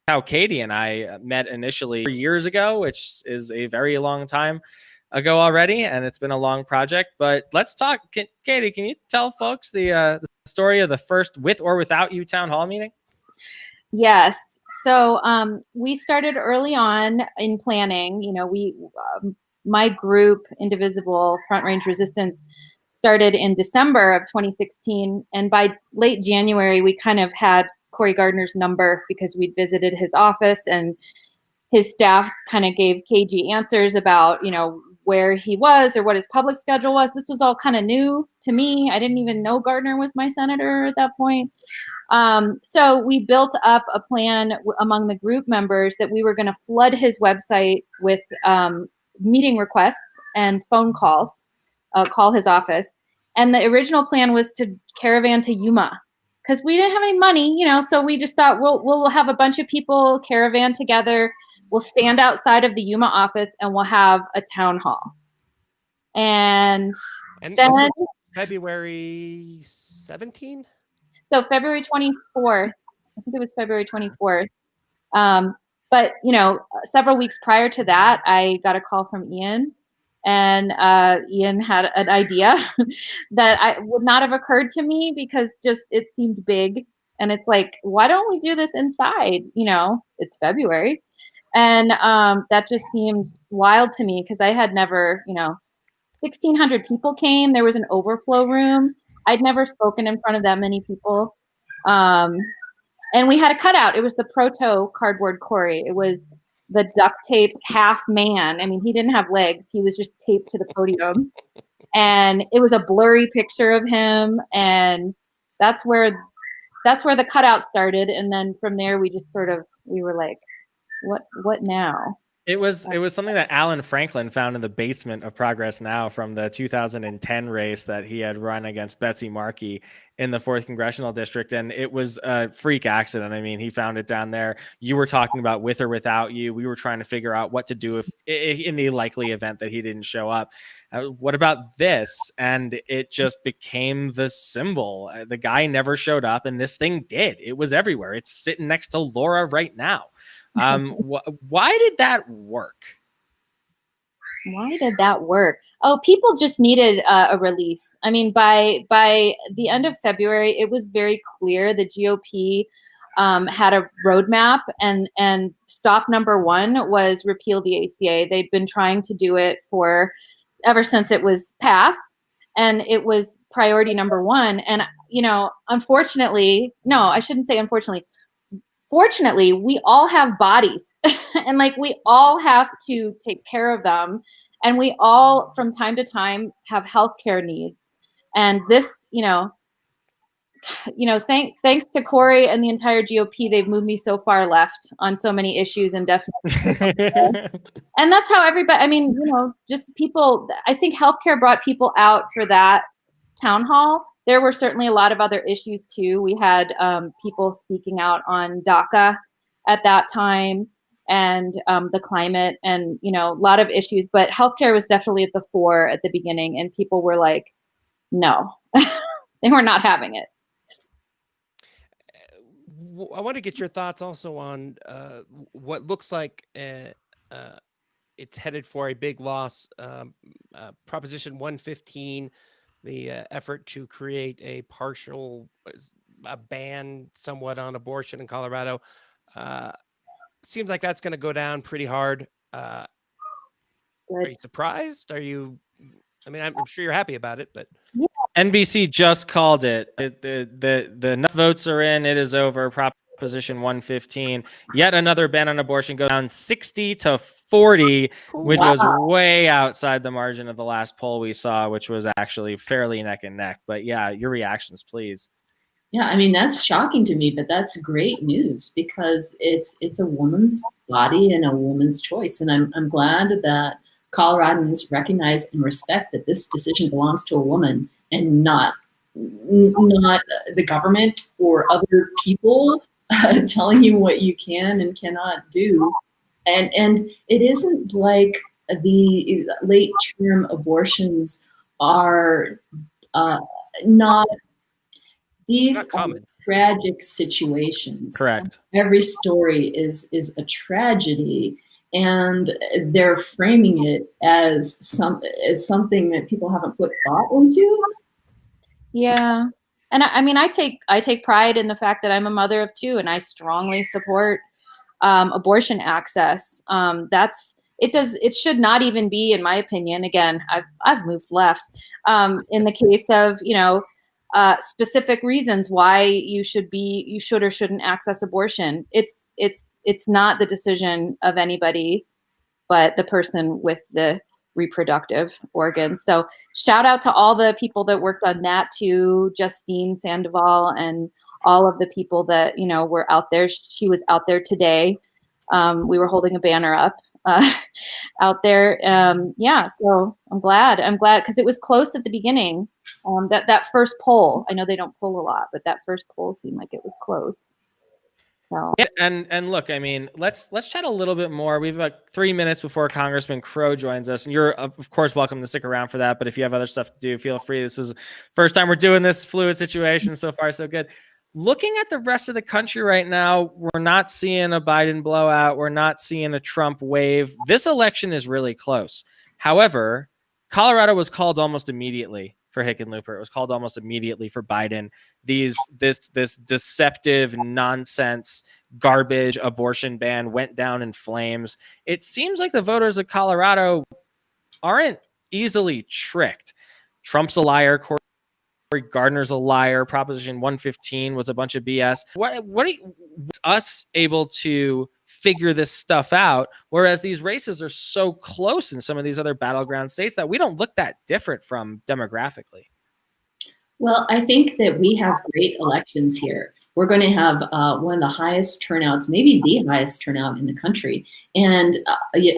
B: how Katie and I met initially years ago, which is a very long time ago already, and it's been a long project. But let's talk. Katie, can you tell folks the story of the first With or Without You town hall meeting?
I: Yes. So we started early on in planning. You know, my group, Indivisible Front Range Resistance, started in December of 2016, and by late January, we kind of had Cory Gardner's number because we'd visited his office, and his staff kind of gave cagey answers about, you know, where he was or what his public schedule was. This was all kind of new to me. I didn't even know Gardner was my senator at that point. So we built up a plan among the group members that we were going to flood his website with meeting requests and phone calls, call his office. And the original plan was to caravan to Yuma, because we didn't have any money, you know, so we just thought we'll have a bunch of people caravan together. We'll stand outside of the Yuma office and we'll have a town hall. And then
A: February 17?
I: So February 24th, I think it was February 24th. But, you know, several weeks prior to that, I got a call from Ian, and Ian had an idea that would not have occurred to me because just it seemed big. And it's like, why don't we do this inside? You know, it's February. And that just seemed wild to me because I had never, you know, 1,600 people came. There was an overflow room. I'd never spoken in front of that many people. And we had a cutout. It was the proto cardboard Cory. It was the duct taped half man. I mean, he didn't have legs. He was just taped to the podium. And it was a blurry picture of him. And that's where the cutout started. And then from there, we were like, what now?
B: It was something that Alan Franklin found in the basement of Progress Now from the 2010 race that he had run against Betsy Markey in the 4th Congressional District. And it was a freak accident. I mean, he found it down there. You were talking about With or Without You. We were trying to figure out what to do if in the likely event that he didn't show up. What about this? And it just became the symbol. The guy never showed up, and this thing did. It was everywhere. It's sitting next to Laura right now. Why did that work?
I: Why did that work? Oh, people just needed a release. I mean, by the end of February, it was very clear the GOP had a roadmap, and stop number one was repeal the ACA. They'd been trying to do it ever since it was passed, and it was priority number one. And, you know, unfortunately, no, I shouldn't say unfortunately. Fortunately, we all have bodies and like we all have to take care of them. And we all, from time to time, have healthcare needs. And this, thanks to Cory and the entire GOP, they've moved me so far left on so many issues, and definitely. And that's how everybody, I mean, just people, I think healthcare brought people out for that town hall. There were certainly a lot of other issues too. We had people speaking out on DACA at that time, and the climate, and a lot of issues. But healthcare was definitely at the fore at the beginning, and people were like, "No," they were not having it.
A: I want to get your thoughts also on what looks like it's headed for a big loss. Proposition 115, the effort to create a partial a ban somewhat on abortion in Colorado. Seems like that's going to go down pretty hard. Are you surprised? Are you? I mean, I'm sure you're happy about it, but
B: NBC just called it. The enough votes are in. It is over. Proposition 115. Yet another ban on abortion goes down 60 to 40, which was way outside the margin of the last poll we saw, which was actually fairly neck and neck. But yeah, your reactions, please.
H: Yeah, I mean, that's shocking to me, but that's great news because it's a woman's body and a woman's choice. And I'm glad that Coloradans recognize and respect that this decision belongs to a woman and not the government or other people telling you what you can and cannot do. And it isn't like the late term abortions are not. These are tragic situations.
B: Correct.
H: Every story is a tragedy, and they're framing it as something that people haven't put thought into.
I: Yeah. And I mean, I take pride in the fact that I'm a mother of two, and I strongly support abortion access. It should not even be, in my opinion. Again, I've moved left. In the case of specific reasons why you should or shouldn't access abortion. It's not the decision of anybody but the person with the reproductive organs. So shout out to all the people that worked on that too, Justine Sandoval and all of the people that, were out there. She was out there today. We were holding a banner up out there. So I'm glad because it was close at the beginning. That first poll, I know they don't poll a lot, but that first poll seemed like it was close. So
B: yeah, and look, I mean, let's chat a little bit more. We've about 3 minutes before Congressman Crow joins us, and you're of course welcome to stick around for that. But if you have other stuff to do, feel free. This is the first time we're doing this fluid situation. So far, so good. Looking at the rest of the country right now, we're not seeing a Biden blowout. We're not seeing a Trump wave. This election is really close. However, Colorado was called almost immediately for Hickenlooper. It was called almost immediately for Biden. This deceptive nonsense garbage abortion ban went down in flames. It seems like the voters of Colorado aren't easily tricked. Trump's a liar. Cory Gardner's a liar. Proposition 115 was a bunch of BS. What are us able to figure this stuff out? Whereas these races are so close in some of these other battleground states that we don't look that different from demographically.
H: Well, I think that we have great elections here. We're going to have one of the highest turnouts, maybe the highest turnout in the country. And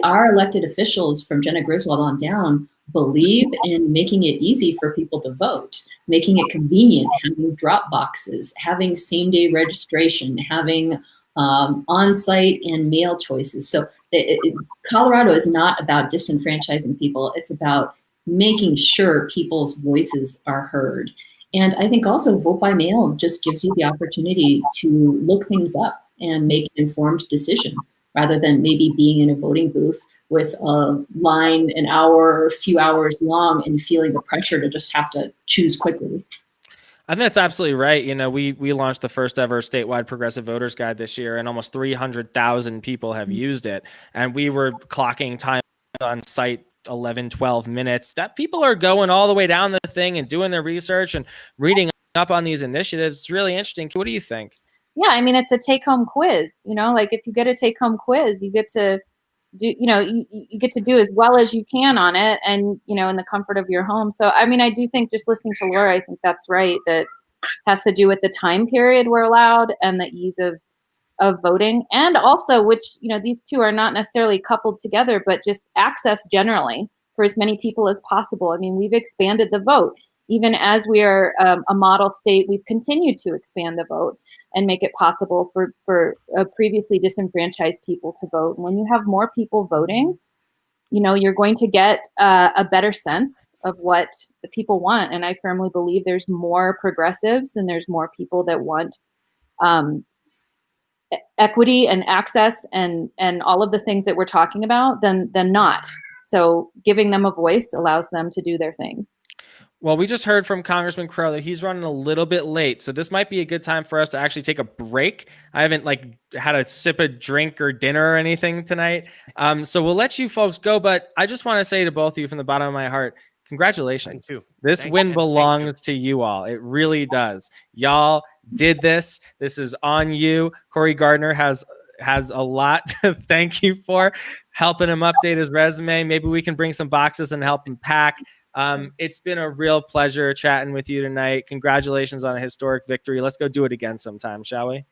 H: our elected officials from Jenna Griswold on down believe in making it easy for people to vote, making it convenient, having drop boxes, having same-day registration, having on-site and mail choices. So Colorado is not about disenfranchising people. It's about making sure people's voices are heard. And I think also vote by mail just gives you the opportunity to look things up and make an informed decision rather than maybe being in a voting booth with a line an hour or a few hours long and feeling the pressure to just have to choose quickly.
B: I think that's absolutely right. We launched the first ever statewide progressive voters guide this year, and almost 300,000 people have used it. And we were clocking time on site 11, 12 minutes. That people are going all the way down the thing and doing their research and reading up on these initiatives. It's really interesting. What do you think?
I: Yeah, I mean, it's a take-home quiz. Like if you get a take-home quiz, you get to do, you get to do as well as you can on it, and in the comfort of your home. So, I mean, I do think just listening to Laura, I think that's right. That has to do with the time period we're allowed and the ease of voting, and also which these two are not necessarily coupled together, but just access generally for as many people as possible. I mean, we've expanded the vote. Even as we are a model state, we've continued to expand the vote and make it possible for previously disenfranchised people to vote. And when you have more people voting, you're going to get a better sense of what the people want. And I firmly believe there's more progressives and there's more people that want equity and access and all of the things that we're talking about than not. So giving them a voice allows them to do their thing.
B: Well, we just heard from Congressman Crow that he's running a little bit late. So this might be a good time for us to actually take a break. I haven't had a sip of drink or dinner or anything tonight. So we'll let you folks go. But I just want to say to both of you from the bottom of my heart, congratulations.
A: Thank you.
B: This
A: Thank
B: win
A: you.
B: belongs to you all. It really does. Y'all did this. This is on you. Corey Gardner has a lot to thank you for, helping him update his resume. Maybe we can bring some boxes and help him pack. It's been a real pleasure chatting with you tonight. Congratulations on a historic victory. Let's go do it again sometime, shall we?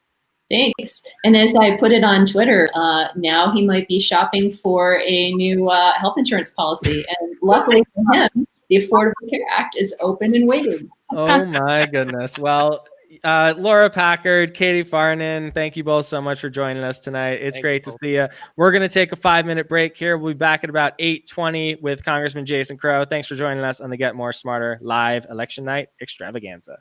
H: Thanks. And as I put it on Twitter, now he might be shopping for a new health insurance policy. And luckily for him, the Affordable Care Act is open and waiting.
B: Oh my goodness. Well, Laura Packard, Katie Farnan, thank you both so much for joining us tonight. It's great to see you. We're going to take a 5-minute break here. We'll be back at about 8:20 with Congressman Jason Crow. Thanks for joining us on the Get More Smarter live election night extravaganza.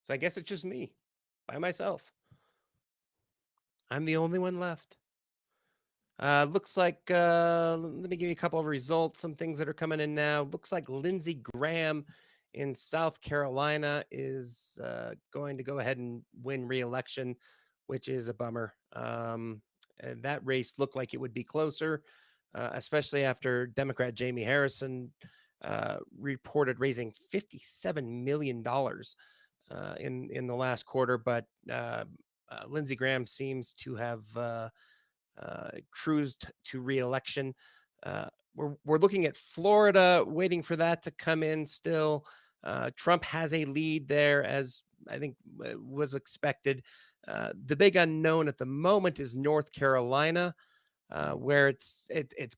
A: So I guess it's just me by myself. I'm the only one left. Looks like, let me give you a couple of results, some things that are coming in now. Looks like Lindsey Graham in South Carolina is going to go ahead and win re-election, which is a bummer. And that race looked like it would be closer, especially after Democrat Jamie Harrison reported raising $57 million in the last quarter, but Lindsey Graham seems to have cruised to re-election. We're looking at Florida, waiting for that to come in still. Trump has a lead there, as I think was expected. The big unknown at the moment is North Carolina, where it's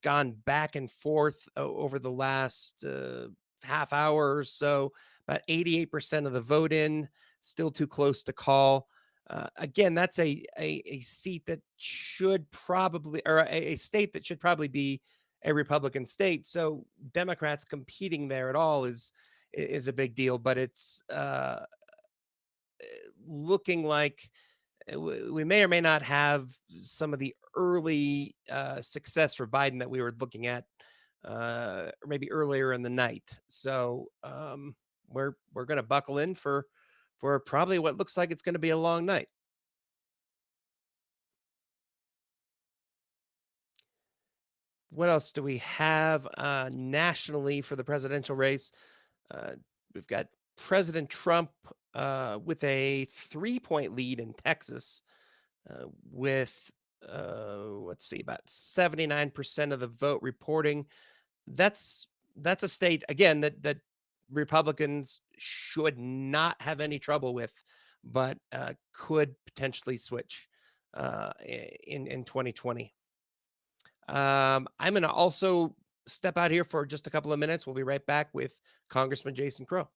A: gone back and forth over the last half hour or so. About 88% of the vote in, still too close to call. Again, that's a seat that should probably, or a state that should probably be a Republican state. So Democrats competing there at all is a big deal, but it's looking like we may or may not have some of the early success for Biden that we were looking at maybe earlier in the night. So we're going to buckle in for probably what looks like it's going to be a long night. What else do we have nationally for the presidential race? We've got President Trump with a 3-point lead in Texas with, let's see, about 79% of the vote reporting. That's a state, again, that Republicans should not have any trouble with, but could potentially switch in 2020. I'm going to also step out here for just a couple of minutes. We'll be right back with Congressman Jason Crow.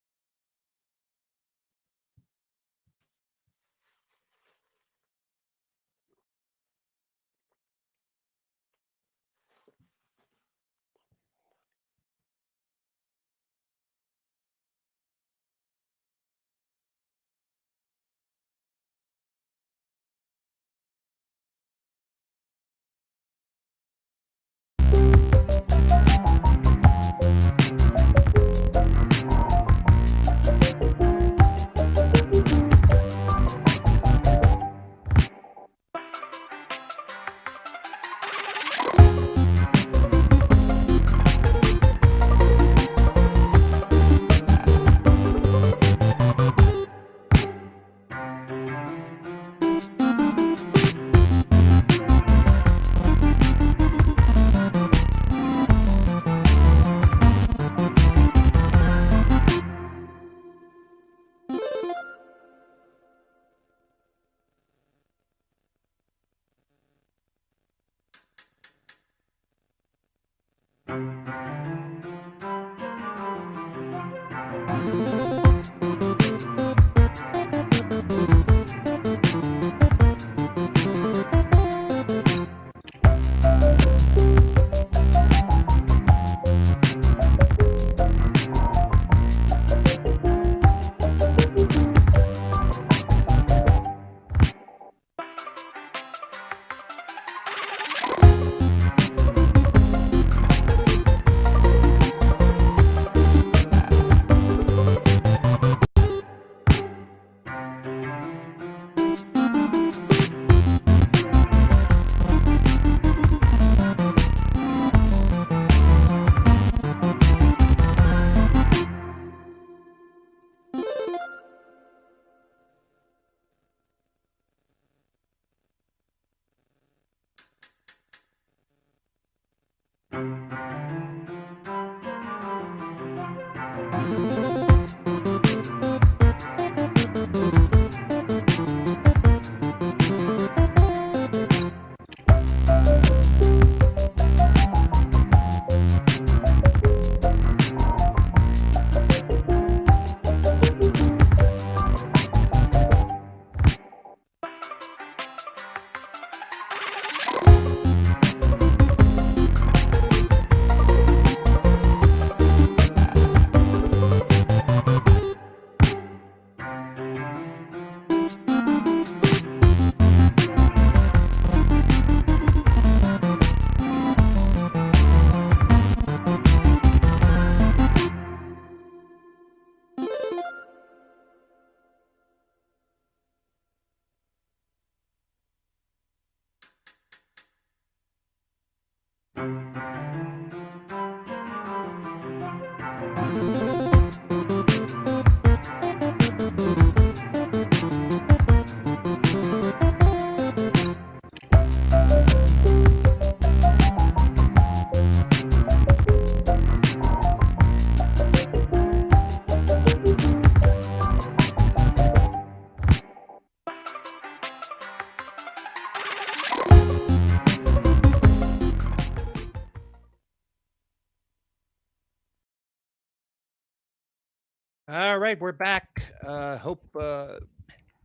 A: All right, we're back. Hope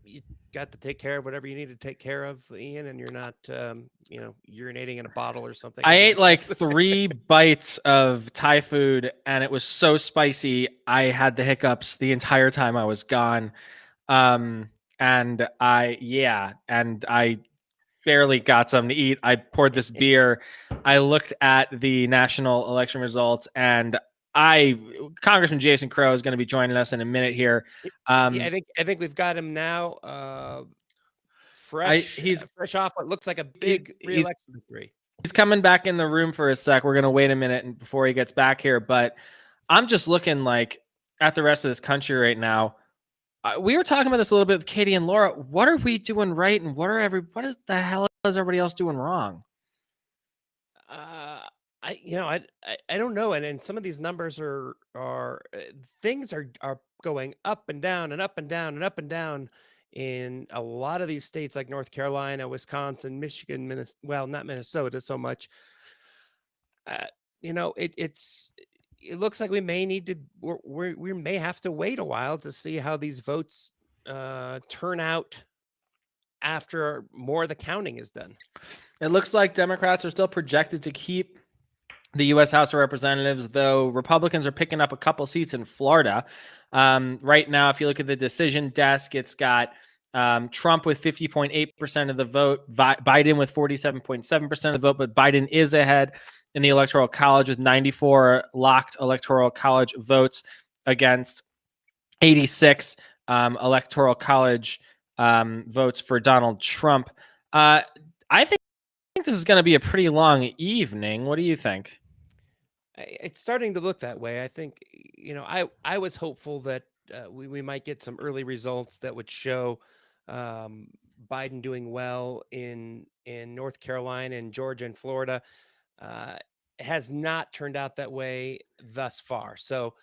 A: you got to take care of whatever you need to take care of, Ian, and you're not, urinating in a bottle or something.
B: I ate like 3 bites of Thai food, and it was so spicy. I had the hiccups the entire time I was gone. And I barely got something to eat. I poured this beer. I looked at the national election results, and Congressman Jason Crow is going to be joining us in a minute here.
A: I think we've got him now. Fresh off what looks like a big re-election victory.
B: He's coming back in the room for a sec. We're going to wait a minute and before he gets back here, but I'm just looking like at the rest of this country right now. We were talking about this a little bit with Katie and Laura. What are we doing right, and what is the hell is everybody else doing wrong?
A: I don't know, and some of these numbers are things are going up and down and up and down and up and down in a lot of these states like North Carolina, Wisconsin, Michigan, Minnesota. Well, not Minnesota so much. It looks like we may need to we may have to wait a while to see how these votes turn out after more of the counting is done.
B: It looks like Democrats are still projected to keep the U.S. House of Representatives, though Republicans are picking up a couple seats in Florida. Right now, if you look at the decision desk, it's got Trump with 50.8% of the vote, Biden with 47.7% of the vote, but Biden is ahead in the Electoral College with 94 locked Electoral College votes against 86 Electoral College votes for Donald Trump. I think this is going to be a pretty long evening. What do you think?
A: It's starting to look that way. I think, I was hopeful that we might get some early results that would show Biden doing well in North Carolina and Georgia and Florida. It has not turned out that way thus far. So,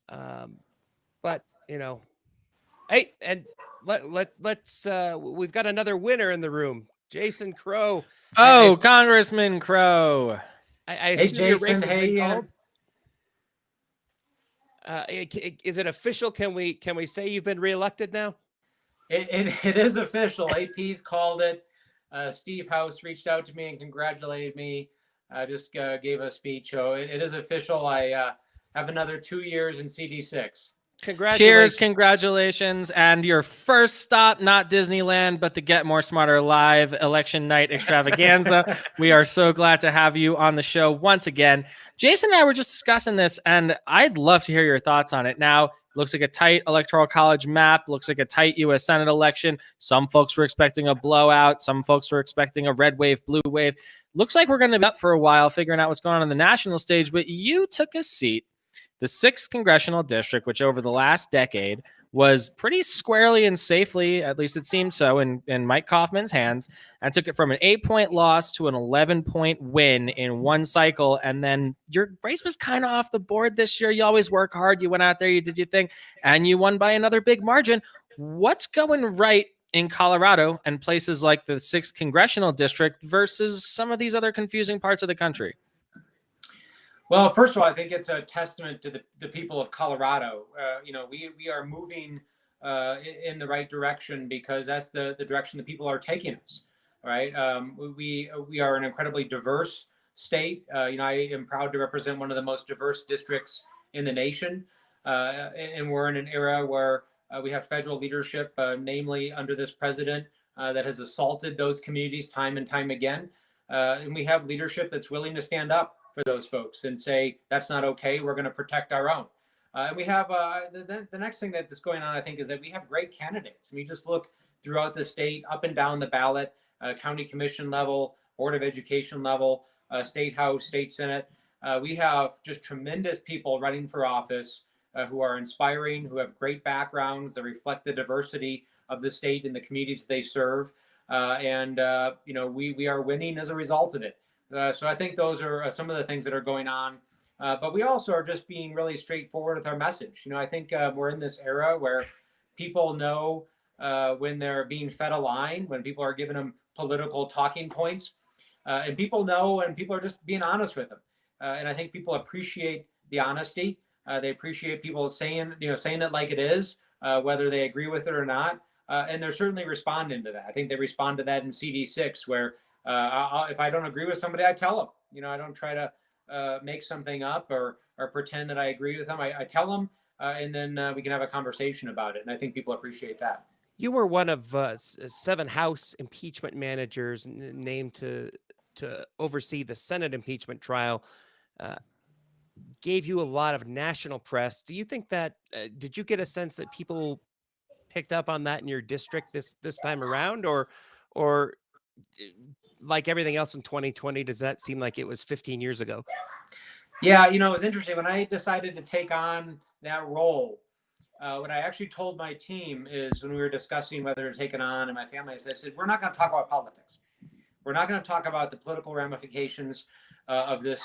A: but hey, and let's we've got another winner in the room, Jason Crow.
B: Oh, Congressman Crow.
A: I
J: Hey,
A: assume your race
J: Jason.
A: has been
J: Hey,
A: called. Is it official? Can we say you've been reelected now?
J: it is official. AP's called it. Steve House reached out to me and congratulated me. Just gave a speech. So it is official. I have another 2 years in CD6.
A: Congratulations.
B: Cheers, congratulations. And your first stop, not Disneyland, but the Get More Smarter Live election night extravaganza. We are so glad to have you on the show once again. Jason and I were just discussing this, and I'd love to hear your thoughts on it. Now, looks like a tight Electoral College map, looks like a tight U.S. Senate election. Some folks were expecting a blowout. Some folks were expecting a red wave, blue wave. Looks like we're going to be up for a while figuring out what's going on the national stage, but you took a seat. The 6th congressional district, which over the last decade was pretty squarely and safely, at least it seemed so, in Mike Kaufman's hands, and took it from an 8-point loss to an 11-point win in one cycle. And then your race was kind of off the board this year. You always work hard. You went out there, you did your thing, and you won by another big margin. What's going right in Colorado and places like the 6th congressional district versus some of these other confusing parts of the country?
J: Well, first of all, I think it's a testament to the people of Colorado. We are moving in the right direction because that's the direction the people are taking us. Right? We are an incredibly diverse state. I am proud to represent one of the most diverse districts in the nation, and we're in an era where we have federal leadership, namely under this president, that has assaulted those communities time and time again, and we have leadership that's willing to stand up for those folks and say, that's not okay. We're going to protect our own. And we have the next thing that's going on, I think, is that we have great candidates. And we just look throughout the state, up and down the ballot, county commission level, board of education level, state house, state senate. We have just tremendous people running for office who are inspiring, who have great backgrounds that reflect the diversity of the state and the communities they serve. We are winning as a result of it. So I think those are some of the things that are going on. But we also are just being really straightforward with our message. I think we're in this era where people know when they're being fed a line, when people are giving them political talking points, and people know, and people are just being honest with them. And I think people appreciate the honesty. They appreciate people saying it like it is, whether they agree with it or not. And they're certainly responding to that. I think they respond to that in CD6, where if I don't agree with somebody, I tell them. I don't try to make something up or pretend that I agree with them. I tell them, and then we can have a conversation about it. And I think people appreciate that.
A: You were one of 7 House impeachment managers named to oversee the Senate impeachment trial. Gave you a lot of national press. Do you think that did you get a sense that people picked up on that in your district this time around, or like everything else in 2020, does that seem like it was 15 years ago?
J: Yeah, it was interesting when I decided to take on that role. What I actually told my team is, when we were discussing whether to take it on, and my family, is I said, we're not going to talk about politics. We're not going to talk about the political ramifications of this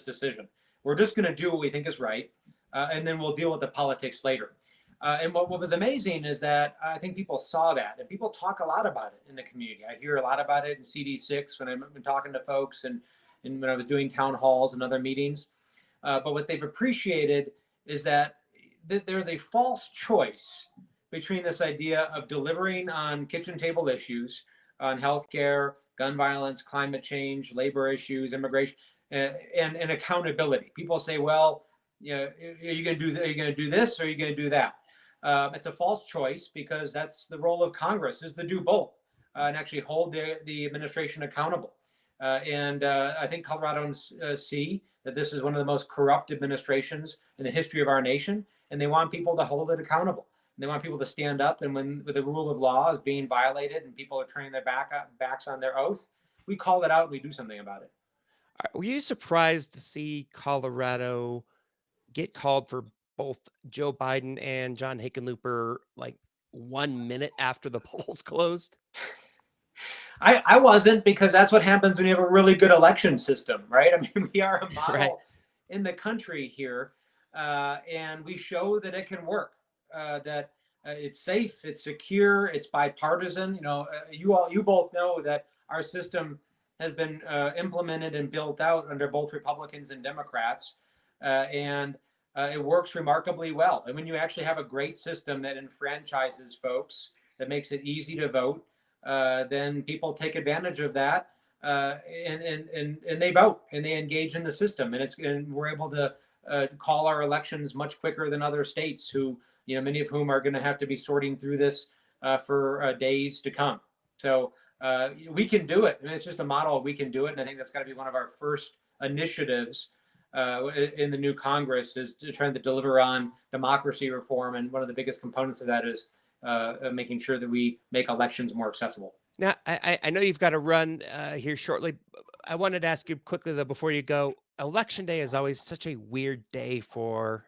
J: decision. We're just going to do what we think is right, and then we'll deal with the politics later. And what was amazing is that I think people saw that, and people talk a lot about it in the community. I hear a lot about it in CD6 when I've been talking to folks, and when I was doing town halls and other meetings. But what they've appreciated is that there's a false choice between this idea of delivering on kitchen table issues, on healthcare, gun violence, climate change, labor issues, immigration, and accountability. People say, well, are you going to do this or are you going to do that? It's a false choice, because that's the role of Congress, is to do both and actually hold the administration accountable. And I think Coloradans see that this is one of the most corrupt administrations in the history of our nation, and they want people to hold it accountable. And they want people to stand up, and when the rule of law is being violated and people are turning their backs on their oath, we call it out and we do something about it.
A: Were you surprised to see Colorado get called for both Joe Biden and John Hickenlooper like 1 minute after the polls closed?
J: I wasn't, because that's what happens when you have a really good election system, right? I mean, we are a model in the country here, and we show that it can work, that it's safe, it's secure, it's bipartisan. You both know that our system has been implemented and built out under both Republicans and Democrats, and it works remarkably well. And when you actually have a great system that enfranchises folks, that makes it easy to vote, then people take advantage of that, and they vote and they engage in the system, and we're able to call our elections much quicker than other states, who many of whom are going to have to be sorting through this for days to come. So we can do it, and it's just a model. We can do it, and I think that's got to be one of our first initiatives in the new Congress, is to try to deliver on democracy reform, and one of the biggest components of that is making sure that we make elections more accessible.
A: Now, I know you've got to run here shortly. I wanted to ask you quickly, though, before you go. Election day is always such a weird day for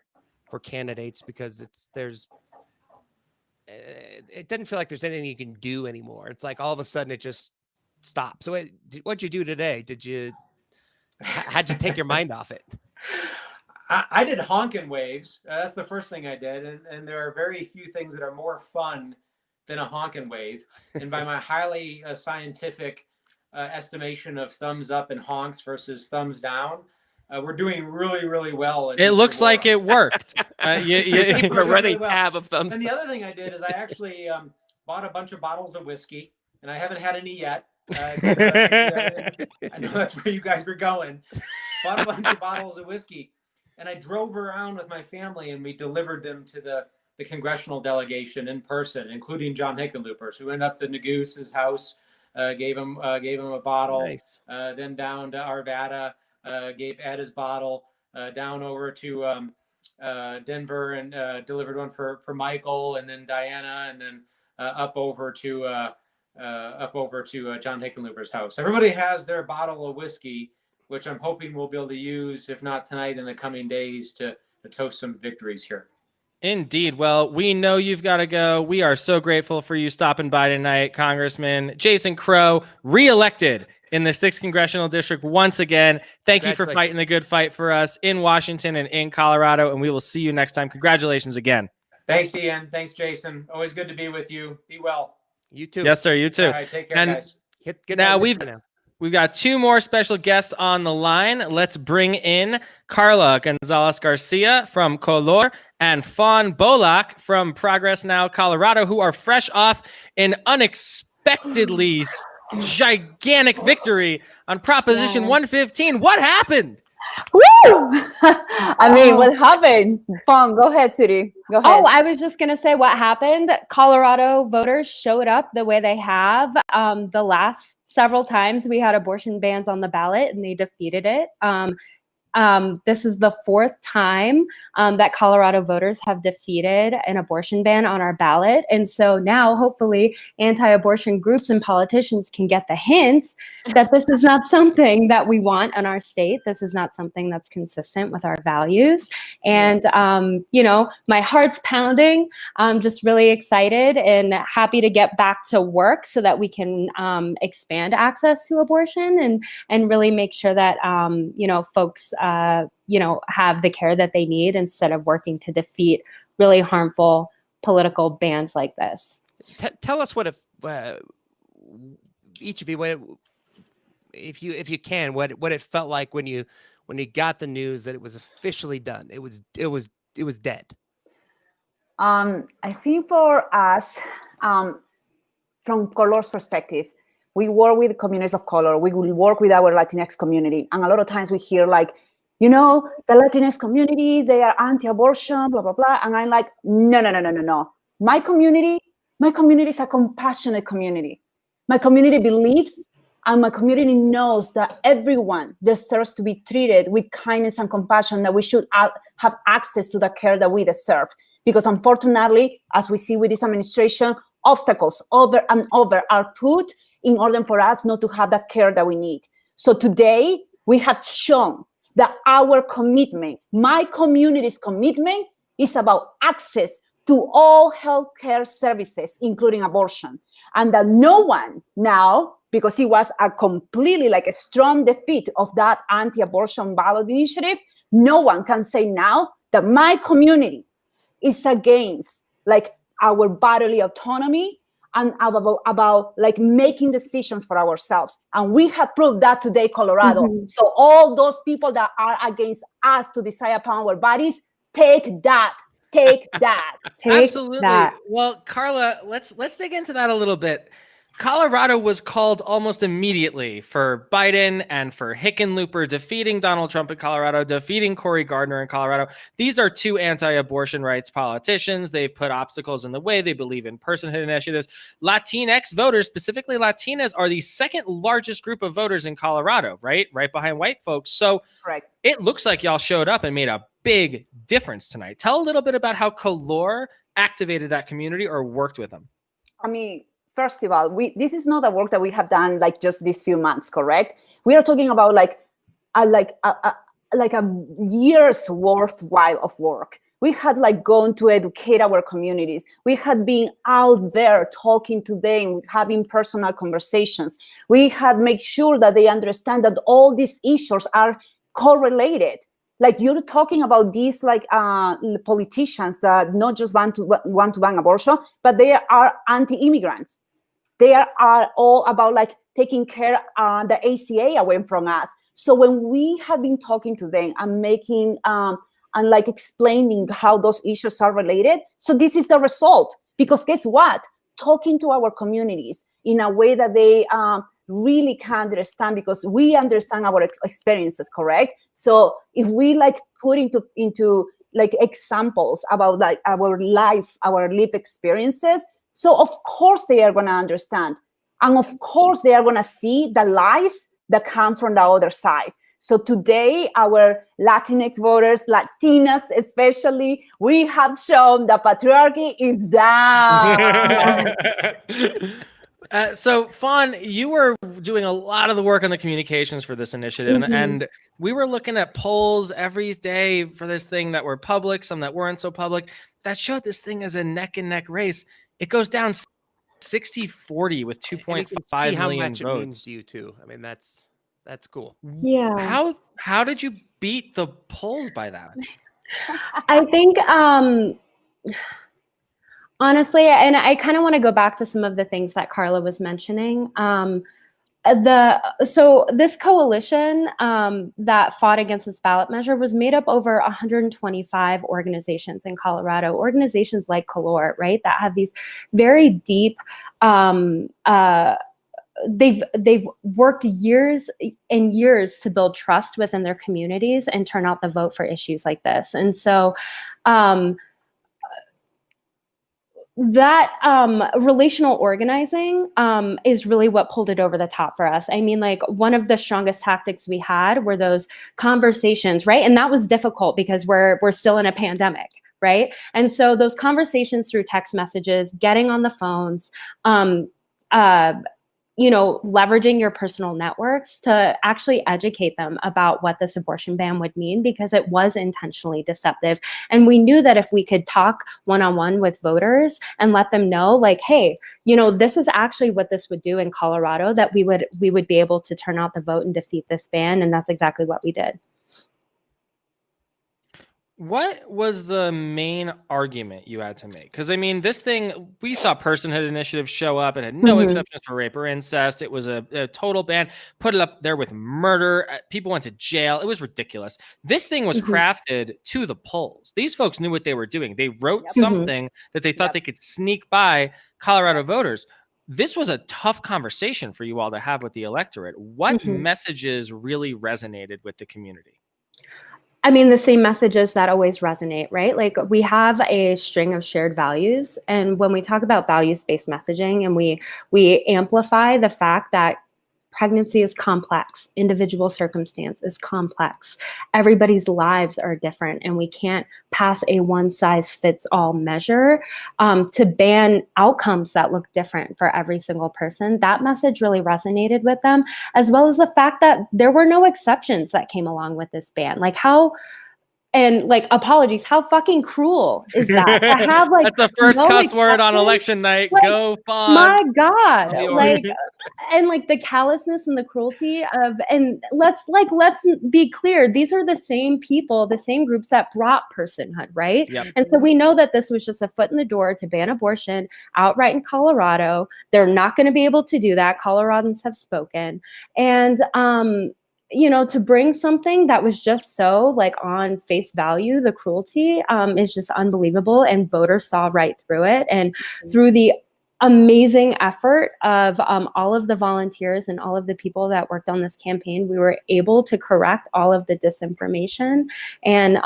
A: candidates, because it doesn't feel like there's anything you can do anymore. It's like all of a sudden it just stops. So what'd you do today? How'd you take your mind off it?
J: I did honking waves. That's the first thing I did. And there are very few things that are more fun than a honking wave. And by my highly scientific estimation of thumbs up and honks versus thumbs down, we're doing really, really well.
B: It looks like it worked.
A: You a running tab of thumbs.
J: And the other thing I did is I actually bought a bunch of bottles of whiskey, and I haven't had any yet. I know that's where you guys were going. Bought a bunch of bottles of whiskey, and I drove around with my family, and we delivered them to the congressional delegation in person, including John Hickenlooper. So we went up to Negoose's house, gave him a bottle, nice. Then down to Arvada, gave Ed his bottle, down over to Denver, and delivered one for Michael, and then Diana, and then up over to John Hickenlooper's house. Everybody has their bottle of whiskey, which I'm hoping we'll be able to use, if not tonight, in the coming days, to toast some victories here.
B: Indeed. Well, we know you've got to go. We are so grateful for you stopping by tonight, Congressman Jason Crow, reelected in the 6th Congressional District once again. Thank you for fighting the good fight for us in Washington and in Colorado, and we will see you next time. Congratulations again.
J: Thanks, Ian. Thanks, Jason. Always good to be with you. Be well.
A: You too.
B: Yes, sir. You too.
J: All right, take care,
B: and
J: guys.
B: now we've we've got two more special guests on the line. Let's bring in Carla Gonzalez Garcia from Color and Fawn Bolak from Progress Now, Colorado, who are fresh off an unexpectedly gigantic victory on Proposition 115. What happened?
K: Woo! I mean, what happened? Fong, go ahead, Sudi. Go ahead.
I: Oh, I was just going to say what happened. Colorado voters showed up the way they have the last several times we had abortion bans on the ballot, and they defeated it. This is the fourth time that Colorado voters have defeated an abortion ban on our ballot. And so now, hopefully, anti-abortion groups and politicians can get the hint that this is not something that we want in our state. This is not something that's consistent with our values. And, my heart's pounding. I'm just really excited and happy to get back to work so that we can expand access to abortion and really make sure that, folks have the care that they need instead of working to defeat really harmful political bans like this.
A: Tell us what each of you, if you can, what it felt like when you got the news that it was officially done. It was dead.
K: I think for us, from Color's perspective, we work with communities of color. We will work with our Latinx community. And a lot of times we hear like, the Latinx communities, they are anti-abortion, blah, blah, blah. And I'm like, no. My community is a compassionate community. My community believes and my community knows that everyone deserves to be treated with kindness and compassion, that we should have access to the care that we deserve. Because unfortunately, as we see with this administration, obstacles over and over are put in order for us not to have the care that we need. So today, we have shown that our commitment, my community's commitment, is about access to all healthcare services, including abortion. And that no one now, because it was a completely like a strong defeat of that anti-abortion ballot initiative, no one can say now that my community is against like our bodily autonomy and about like making decisions for ourselves. And we have proved that today, Colorado. Mm-hmm. So all those people that are against us to decide upon our bodies, take that.
B: Absolutely. That. Well, Carla, let's dig into that a little bit. Colorado was called almost immediately for Biden and for Hickenlooper defeating Donald Trump in Colorado, defeating Cory Gardner in Colorado. These are two anti-abortion rights politicians. They've put obstacles in the way. They believe in personhood initiatives. Latinx voters, specifically Latinas, are the second largest group of voters in Colorado, right? Right behind white folks. So
K: correct.
B: It looks like y'all showed up and made a big difference tonight. Tell a little bit about how Color activated that community or worked with them.
K: I mean, first of all, this is not a work that we have done like just these few months, correct? We are talking about like a year's worthwhile of work. We had like gone to educate our communities. We had been out there talking to them, having personal conversations. We had made sure that they understand that all these issues are correlated. Like you're talking about these like politicians that not just want to ban abortion, but they are anti-immigrants. They are all about like taking care of the ACA away from us. So when we have been talking to them and making and like explaining how those issues are related, so this is the result. Because guess what? Talking to our communities in a way that they really can understand, because we understand our experiences, correct? So if we like put into like examples about like our life, our lived experiences, so of course they are going to understand. And of course they are going to see the lies that come from the other side. So today, our Latinx voters, Latinas especially, we have shown that patriarchy is down.
B: So, Fawn, you were doing a lot of the work on the communications for this initiative,
K: Mm-hmm.
B: and we were looking at polls every day for this thing that were public, some that weren't so public, that showed this thing as a neck-and-neck race. It goes down 60-40 with 2.5
A: how
B: million
A: much
B: votes.
A: It means to you too. I mean, that's cool.
I: Yeah.
B: How did you beat the polls by that much?
I: I think honestly, and I kind of want to go back to some of the things that Carla was mentioning. So this coalition that fought against this ballot measure was made up over 125 organizations in Colorado, organizations like Color, right, that have these very deep they've worked years and years to build trust within their communities and turn out the vote for issues like this. And so that relational organizing is really what pulled it over the top for us. I mean, like, one of the strongest tactics we had were those conversations, right? And that was difficult because we're still in a pandemic, right? And so those conversations through text messages, getting on the phones, leveraging your personal networks to actually educate them about what this abortion ban would mean, because it was intentionally deceptive. And we knew that if we could talk one-on-one with voters and let them know, like, hey, this is actually what this would do in Colorado, that we would be able to turn out the vote and defeat this ban. And that's exactly what we did.
B: What was the main argument you had to make? Because, I mean, this thing, we saw Personhood Initiative show up and had no exceptions for rape or incest. It was a total ban. Put it up there with murder. People went to jail. It was ridiculous. This thing was crafted to the polls. These folks knew what they were doing. They wrote something that they thought they could sneak by Colorado voters. This was a tough conversation for you all to have with the electorate. What messages really resonated with the community?
I: I mean, the same messages that always resonate, right? Like, we have a string of shared values. And when we talk about values-based messaging, and we amplify the fact that pregnancy is complex, individual circumstance is complex, everybody's lives are different, and we can't pass a one-size-fits-all measure to ban outcomes that look different for every single person. That message really resonated with them, as well as the fact that there were no exceptions that came along with this ban. Like, apologies, how fucking cruel is that? To have, like,
B: that's the first
I: no
B: cuss word on
I: exceptions?
B: election night.
I: Like,
B: Go Fawn.
I: my God, like the callousness and the cruelty of, and let's be clear, these are the same people, the same groups that brought personhood, right?
B: Yep.
I: And so we know that this was just a foot in the door to ban abortion outright in Colorado. They're not going to be able to do that. Coloradans have spoken. And to bring something that was just so, like, on face value, the cruelty is just unbelievable. And voters saw right through it. And through the amazing effort of all of the volunteers and all of the people that worked on this campaign, we were able to correct all of the disinformation and,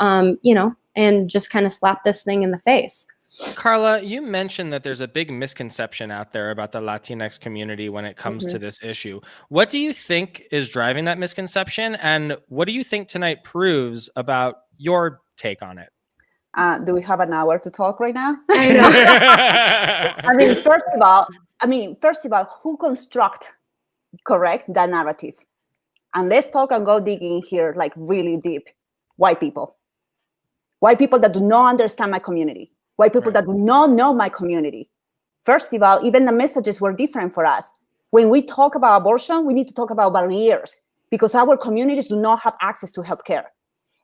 I: and just kind of slap this thing in the face.
B: Carla, you mentioned that there's a big misconception out there about the Latinx community when it comes to this issue. What do you think is driving that misconception? And what do you think tonight proves about your take on it?
K: Do we have an hour to talk right now?
I: I know.
K: I mean, first of all, who construct that narrative? And let's talk and go digging here, like, really deep. White people. White people that do not understand my community. White people that do not know my community. First of all, even the messages were different for us. When we talk about abortion, we need to talk about barriers, because our communities do not have access to healthcare.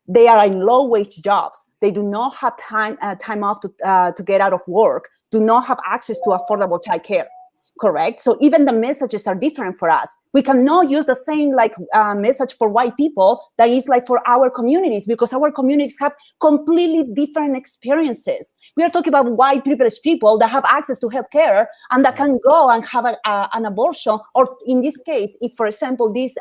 K: They are in low-wage jobs. They do not have time off to get out of work, do not have access to affordable childcare. Correct? So even the messages are different for us. We cannot use the same message for white people that is like for our communities, because our communities have completely different experiences. We are talking about white privileged people that have access to healthcare and that can go and have an abortion, or in this case, if, for example, this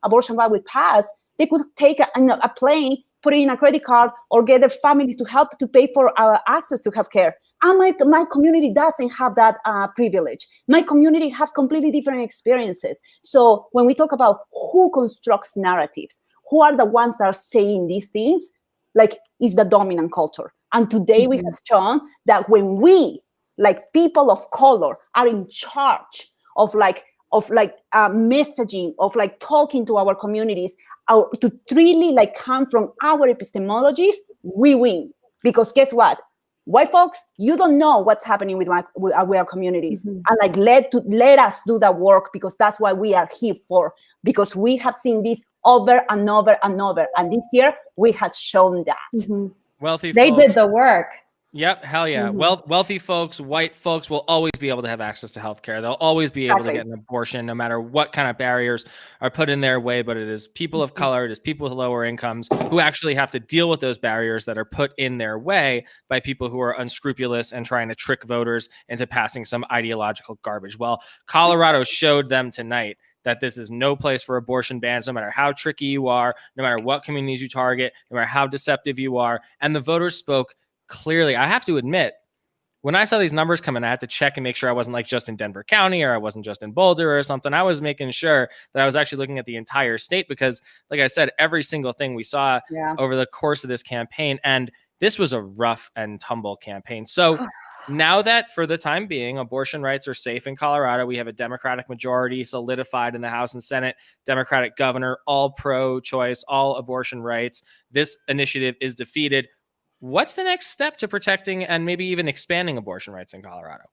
K: abortion ban would pass, they could take a plane, put it in a credit card, or get their families to help to pay for access to healthcare. And my community doesn't have that privilege. My community has completely different experiences. So when we talk about who constructs narratives, who are the ones that are saying these things, like, is the dominant culture. And today we have shown that when we, like people of color, are in charge of messaging, of like talking to our communities, to really come from our epistemologies, we win. Because guess what? White folks, you don't know what's happening with our communities. And let us do that work, because that's what we are here for. Because we have seen this over and over and over. And this year we had shown that.
B: Wealthy
I: They
B: folks.
I: did the work.
B: Yep, hell yeah.
K: Mhm.
B: Wealthy folks, white folks will always be able to have access to healthcare. They'll always be able to
K: Exactly.
B: get an abortion, no matter what kind of barriers are put in their way. But it is people of color, it is people with lower incomes who actually have to deal with those barriers that are put in their way by people who are unscrupulous and trying to trick voters into passing some ideological garbage. Well, Colorado showed them tonight that this is no place for abortion bans, no matter how tricky you are, no matter what communities you target, no matter how deceptive you are. And the voters spoke clearly. I have to admit, when I saw these numbers come in, I had to check and make sure I wasn't like just in Denver County or I wasn't just in Boulder or something. I was making sure that I was actually looking at the entire state because, like I said, every single thing we saw over the course of this campaign, and this was a rough and tumble campaign. So now that for the time being, abortion rights are safe in Colorado, we have a Democratic majority solidified in the House and Senate, Democratic governor, all pro-choice, all abortion rights. This initiative is defeated. What's the next step to protecting and maybe even expanding abortion rights in Colorado?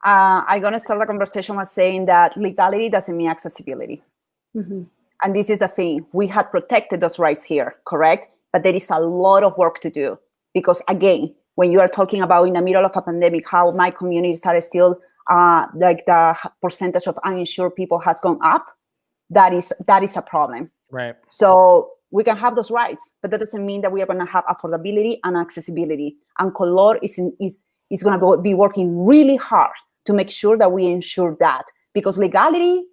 K: I'm going to start the conversation by saying that legality doesn't mean accessibility. And this is the thing. We had protected those rights here, correct? But there is a lot of work to do. Because again, when you are talking about in the middle of a pandemic, how my communities are still, like the percentage of uninsured people has gone up, that is a problem.
B: Right.
K: So we can have those rights, but that doesn't mean that we are going to have affordability and accessibility. And Color is going to be working really hard to make sure that we ensure that, because legality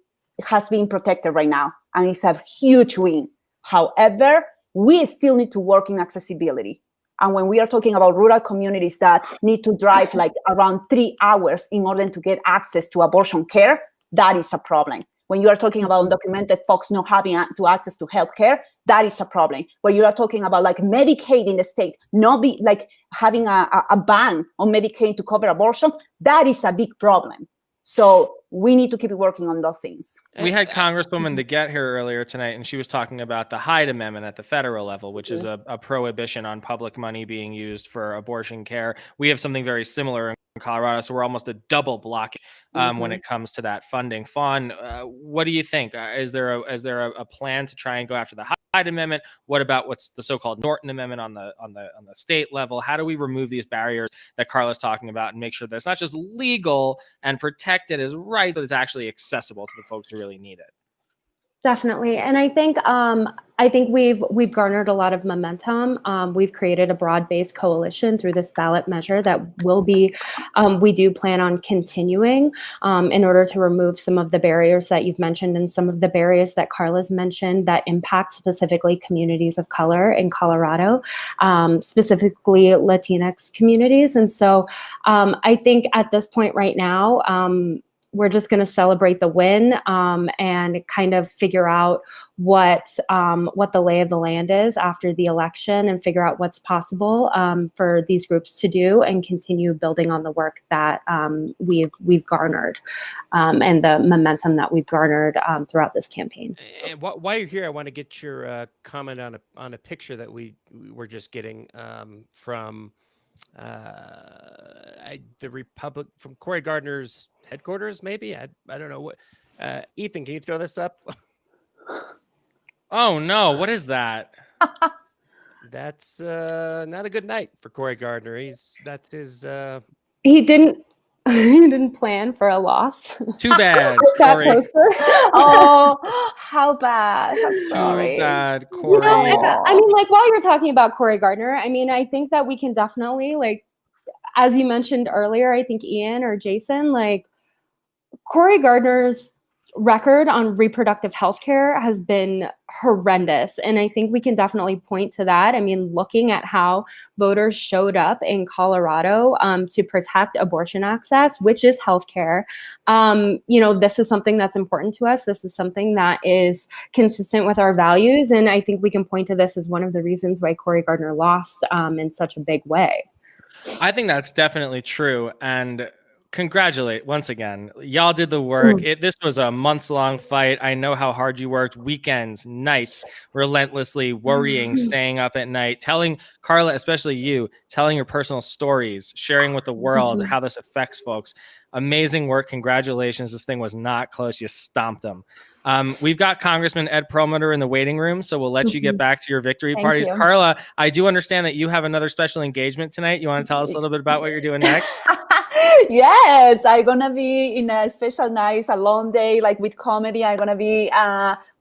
K: has been protected right now, and it's a huge win. However, we still need to work in accessibility. And when we are talking about rural communities that need to drive like around 3 hours in order to get access to abortion care, that is a problem. When you are talking about undocumented folks not having to access to healthcare, that is a problem. When you are talking about like Medicaid in the state, not be like having a ban on Medicaid to cover abortions, that is a big problem. So we need to keep working on those things.
B: We had Congresswoman to get here earlier tonight, and she was talking about the Hyde Amendment at the federal level, which is a prohibition on public money being used for abortion care. We have something very similar in Colorado, so we're almost a double block when it comes to that funding. Fawn, what do you think? Is there a plan to try and go after the Hyde Amendment? What about what's the so-called Norton Amendment on the state level? How do we remove these barriers that Carla's talking about and make sure that it's not just legal and protected as rights, but it's actually accessible to the folks who really need it?
L: Definitely. And I think we've garnered a lot of momentum. We've created a broad-based coalition through this ballot measure that will be, we do plan on continuing in order to remove some of the barriers that you've mentioned and some of the barriers that Carla's mentioned that impact specifically communities of color in Colorado, specifically Latinx communities. And so I think at this point right now, we're just going to celebrate the win and kind of figure out what the lay of the land is after the election and figure out what's possible for these groups to do and continue building on the work that we've garnered and the momentum that we've garnered throughout this campaign.
A: And while you're here, I want to get your comment on a picture that we were just getting from the Republic, from Cory Gardner's headquarters, maybe. I don't know what. Ethan, can you throw this up?
B: Oh no, what is that?
A: That's not a good night for Cory Gardner. That's his
L: He didn't plan for a loss.
B: Too bad, Cory.
K: Oh, how bad. I'm sorry.
B: Too bad, Cory.
L: I mean, like, while you're talking about Cory Gardner, I mean, I think that we can definitely, like, as you mentioned earlier, I think Ian or Jason, like, Cory Gardner's record on reproductive health care has been horrendous. And I think we can definitely point to that. I mean, looking at how voters showed up in Colorado to protect abortion access, which is healthcare. This is something that's important to us. This is something that is consistent with our values. And I think we can point to this as one of the reasons why Cory Gardner lost in such a big way.
B: I think that's definitely true. And congratulate once again. Y'all did the work. This was a months-long fight. I know how hard you worked, weekends, nights, relentlessly worrying, staying up at night, telling Carla, especially you, telling your personal stories, sharing with the world how this affects folks. Amazing work. Congratulations. This thing was not close. You stomped them. We've got Congressman Ed Perlmutter in the waiting room, so we'll let you get back to your victory
K: Thank
B: parties.
K: you.
B: Carla, I do understand that you have another special engagement tonight. You want to tell us a little bit about what you're doing next?
K: Yes, I'm gonna be in a special night, a long day, like with comedy. I'm gonna be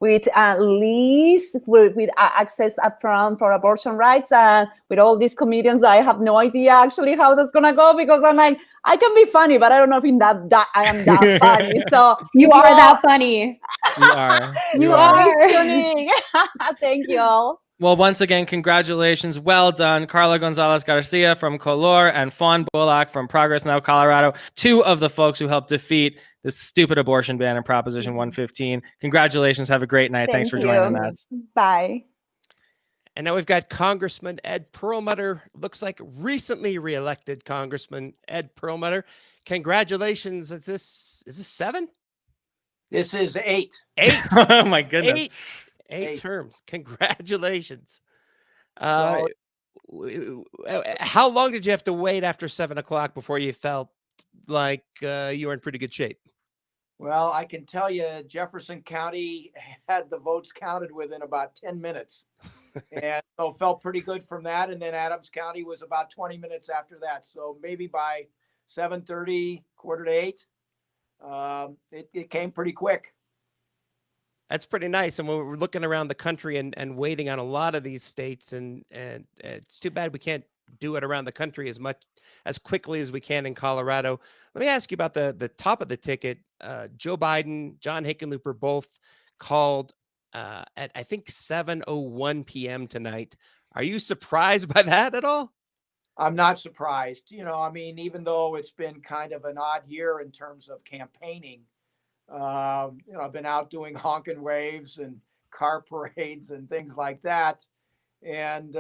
K: with Liz, with access up front for abortion rights, and with all these comedians. I have no idea actually how that's gonna go, because I'm like, I can be funny, but I don't know if that I am that funny. So
L: You are that funny.
B: You are.
K: you are tuning. Thank you all.
B: Well, once again, congratulations. Well done. Carla Gonzalez Garcia from Color and Fawn Bullock from Progress Now, Colorado. Two of the folks who helped defeat this stupid abortion ban in Proposition 115. Congratulations. Have a great night. Thanks for joining us.
K: Bye.
A: And now we've got Congressman Ed Perlmutter. Looks like recently reelected Congressman Ed Perlmutter. Congratulations. Is this 7?
J: This is 8.
A: 8.
B: Oh my goodness.
A: 8 terms. Congratulations.
J: So,
A: how long did you have to wait after 7 o'clock before you felt like you were in pretty good shape?
J: well, I can tell you Jefferson County had the votes counted within about 10 minutes. And so felt pretty good from that. And then Adams County was about 20 minutes after that. So maybe by 7:30, quarter to 8, it came pretty quick.
A: That's pretty nice. And we're looking around the country and waiting on a lot of these states, and it's too bad we can't do it around the country as quickly as we can in Colorado. Let me ask you about the top of the ticket. Joe Biden, John Hickenlooper both called at I think 7:01 p.m. tonight. Are you surprised by that at all?
J: I'm not surprised. I mean, even though it's been kind of an odd year in terms of campaigning, I've been out doing honking waves and car parades and things like that. And,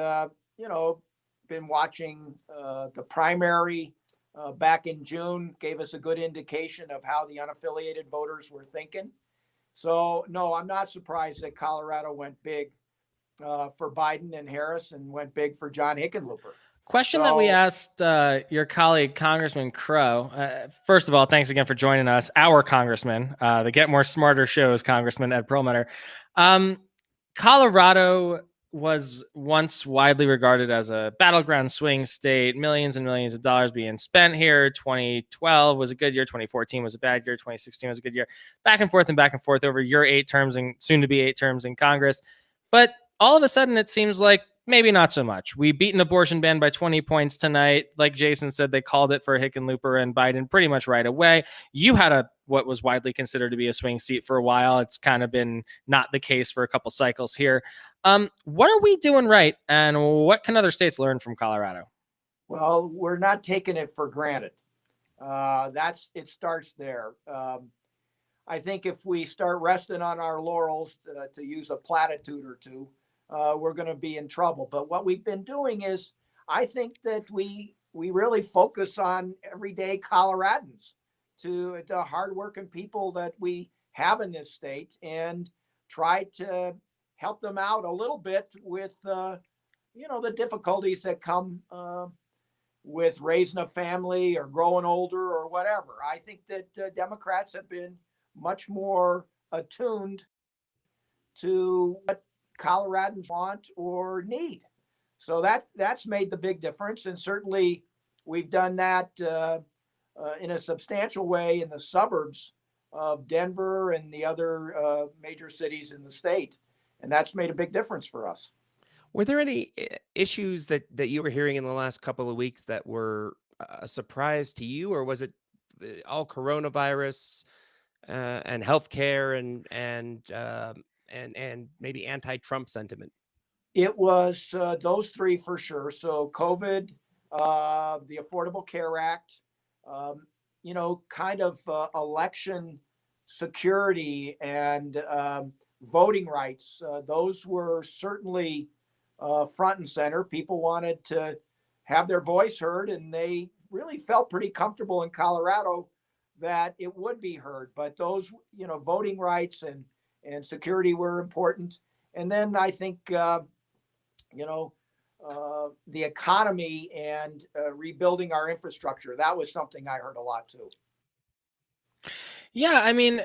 J: been watching the primary back in June, gave us a good indication of how the unaffiliated voters were thinking. So, no, I'm not surprised that Colorado went big for Biden and Harris and went big for John Hickenlooper.
B: Question that we asked your colleague, Congressman Crow. First of all, thanks again for joining us. Our congressman, the Get More Smarter show's Congressman Ed Perlmutter. Colorado was once widely regarded as a battleground swing state, millions and millions of dollars being spent here. 2012 was a good year. 2014 was a bad year. 2016 was a good year. Back and forth over your 8 terms and soon to be 8 terms in Congress. But all of a sudden, it seems like maybe not so much. We beat an abortion ban by 20 points tonight. Like Jason said, they called it for Hickenlooper and Biden pretty much right away. You had what was widely considered to be a swing seat for a while. It's kind of been not the case for a couple cycles here. What are we doing right, and what can other states learn from Colorado?
J: Well, we're not taking it for granted. It starts there. I think if we start resting on our laurels, to use a platitude or two, we're going to be in trouble. But what we've been doing is, I think that we really focus on everyday Coloradans, to the hardworking people that we have in this state, and try to help them out a little bit with, the difficulties that come with raising a family or growing older or whatever. I think that Democrats have been much more attuned to what Coloradans want or need. So that's made the big difference. And certainly we've done that in a substantial way in the suburbs of Denver and the other major cities in the state. And that's made a big difference for us.
A: Were there any issues that you were hearing in the last couple of weeks that were a surprise to you, or was it all coronavirus and healthcare and maybe anti-Trump sentiment?
J: It was those three for sure. So COVID, the Affordable Care Act, kind of election security and voting rights. Those were certainly front and center. People wanted to have their voice heard, and they
M: really felt pretty comfortable in Colorado that it would be heard. But those, voting rights and security were important. And then I think, the economy and rebuilding our infrastructure, that was something I heard a lot too.
B: Yeah, I mean,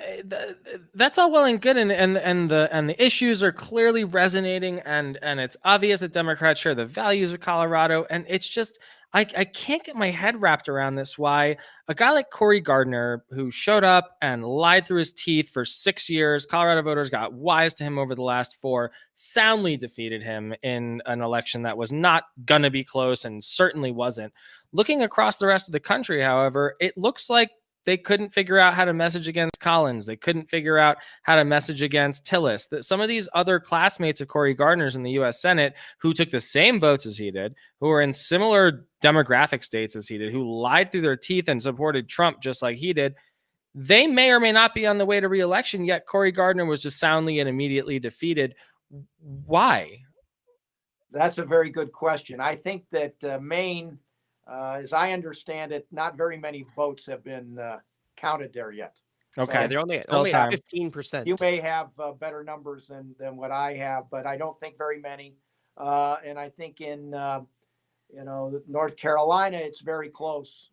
B: that's all well and good, and the issues are clearly resonating, and it's obvious that Democrats share the values of Colorado, and it's just I can't get my head wrapped around this. Why a guy like Cory Gardner, who showed up and lied through his teeth for 6 years, Colorado voters got wise to him over the last 4, soundly defeated him in an election that was not gonna be close and certainly wasn't. Looking across the rest of the country, however, it looks like they couldn't figure out how to message against Collins. They couldn't figure out how to message against Tillis. That some of these other classmates of Cory Gardner's in the U.S. Senate who took the same votes as he did, who are in similar demographic states as he did, who lied through their teeth and supported Trump just like he did, they may or may not be on the way to re-election, yet Cory Gardner was just soundly and immediately defeated. Why?
M: That's a very good question. I think that Maine, as I understand it, not very many votes have been counted there yet.
B: Okay,
A: So they're only at 15%.
M: You may have better numbers than what I have, but I don't think very many. And I think in North Carolina, it's very close.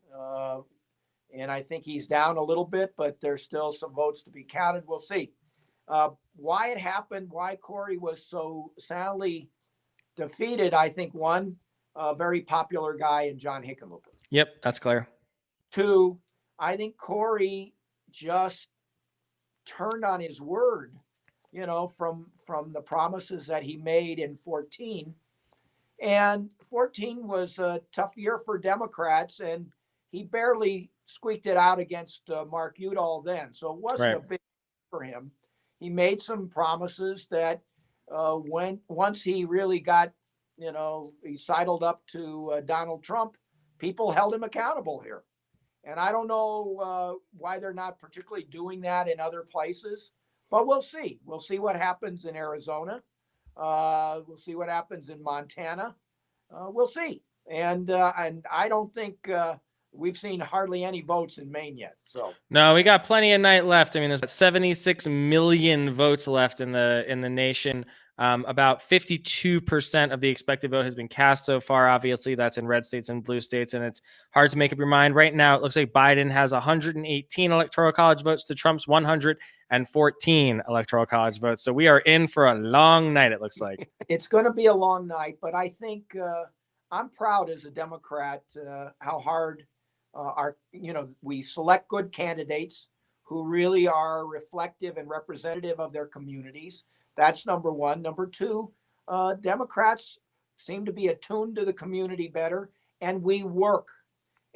M: And I think he's down a little bit, but there's still some votes to be counted. We'll see. Why it happened, why Cory was so soundly defeated, I think one, a very popular guy in John Hickenlooper.
B: Yep, that's clear.
M: 2, I think Cory just turned on his word, from the promises that he made in 2014. And 2014 was a tough year for Democrats, and he barely squeaked it out against Mark Udall then. So it wasn't a big for him. He made some promises that once he really got, he sidled up to Donald Trump, people held him accountable here. And I don't know why they're not particularly doing that in other places, but we'll see. We'll see what happens in Arizona. We'll see what happens in Montana. We'll see. And I don't think we've seen hardly any votes in Maine yet. So
B: no, we got plenty of night left. I mean, there's 76 million votes left in the nation. About 52% of the expected vote has been cast so far. Obviously, that's in red states and blue states, and it's hard to make up your mind. Right now, it looks like Biden has 118 electoral college votes to Trump's 114 electoral college votes. So we are in for a long night, it looks like.
M: It's going to be a long night, but I think I'm proud as a Democrat how hard we select good candidates who really are reflective and representative of their communities. That's number one. Number 2, Democrats seem to be attuned to the community better, and we work.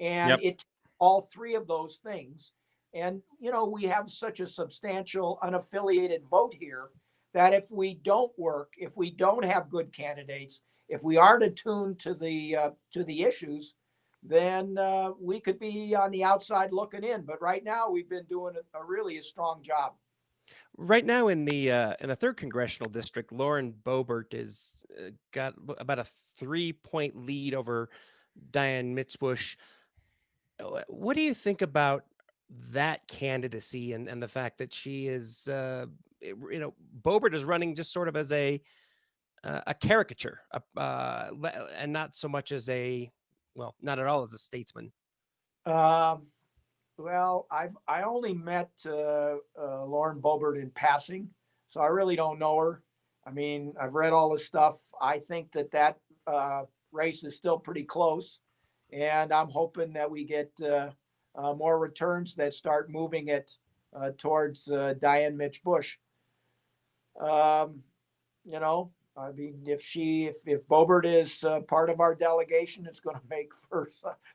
M: And it's all 3 of those things. And, we have such a substantial unaffiliated vote here that if we don't work, if we don't have good candidates, if we aren't attuned to the issues, then we could be on the outside looking in. But right now, we've been doing a really strong job.
A: Right now in the 3rd congressional district, Lauren Boebert is got about a 3-point lead over Diane Mitzbush. What do you think about that candidacy and the fact that she is, Boebert is running just sort of as a caricature, and not so much as not at all as a statesman?
M: Well, I only met Lauren Boebert in passing, so I really don't know her. I mean, I've read all the stuff. I think that race is still pretty close, and I'm hoping that we get more returns that start moving it towards Diane Mitch Bush. I mean, if Boebert is part of our delegation, it's going to make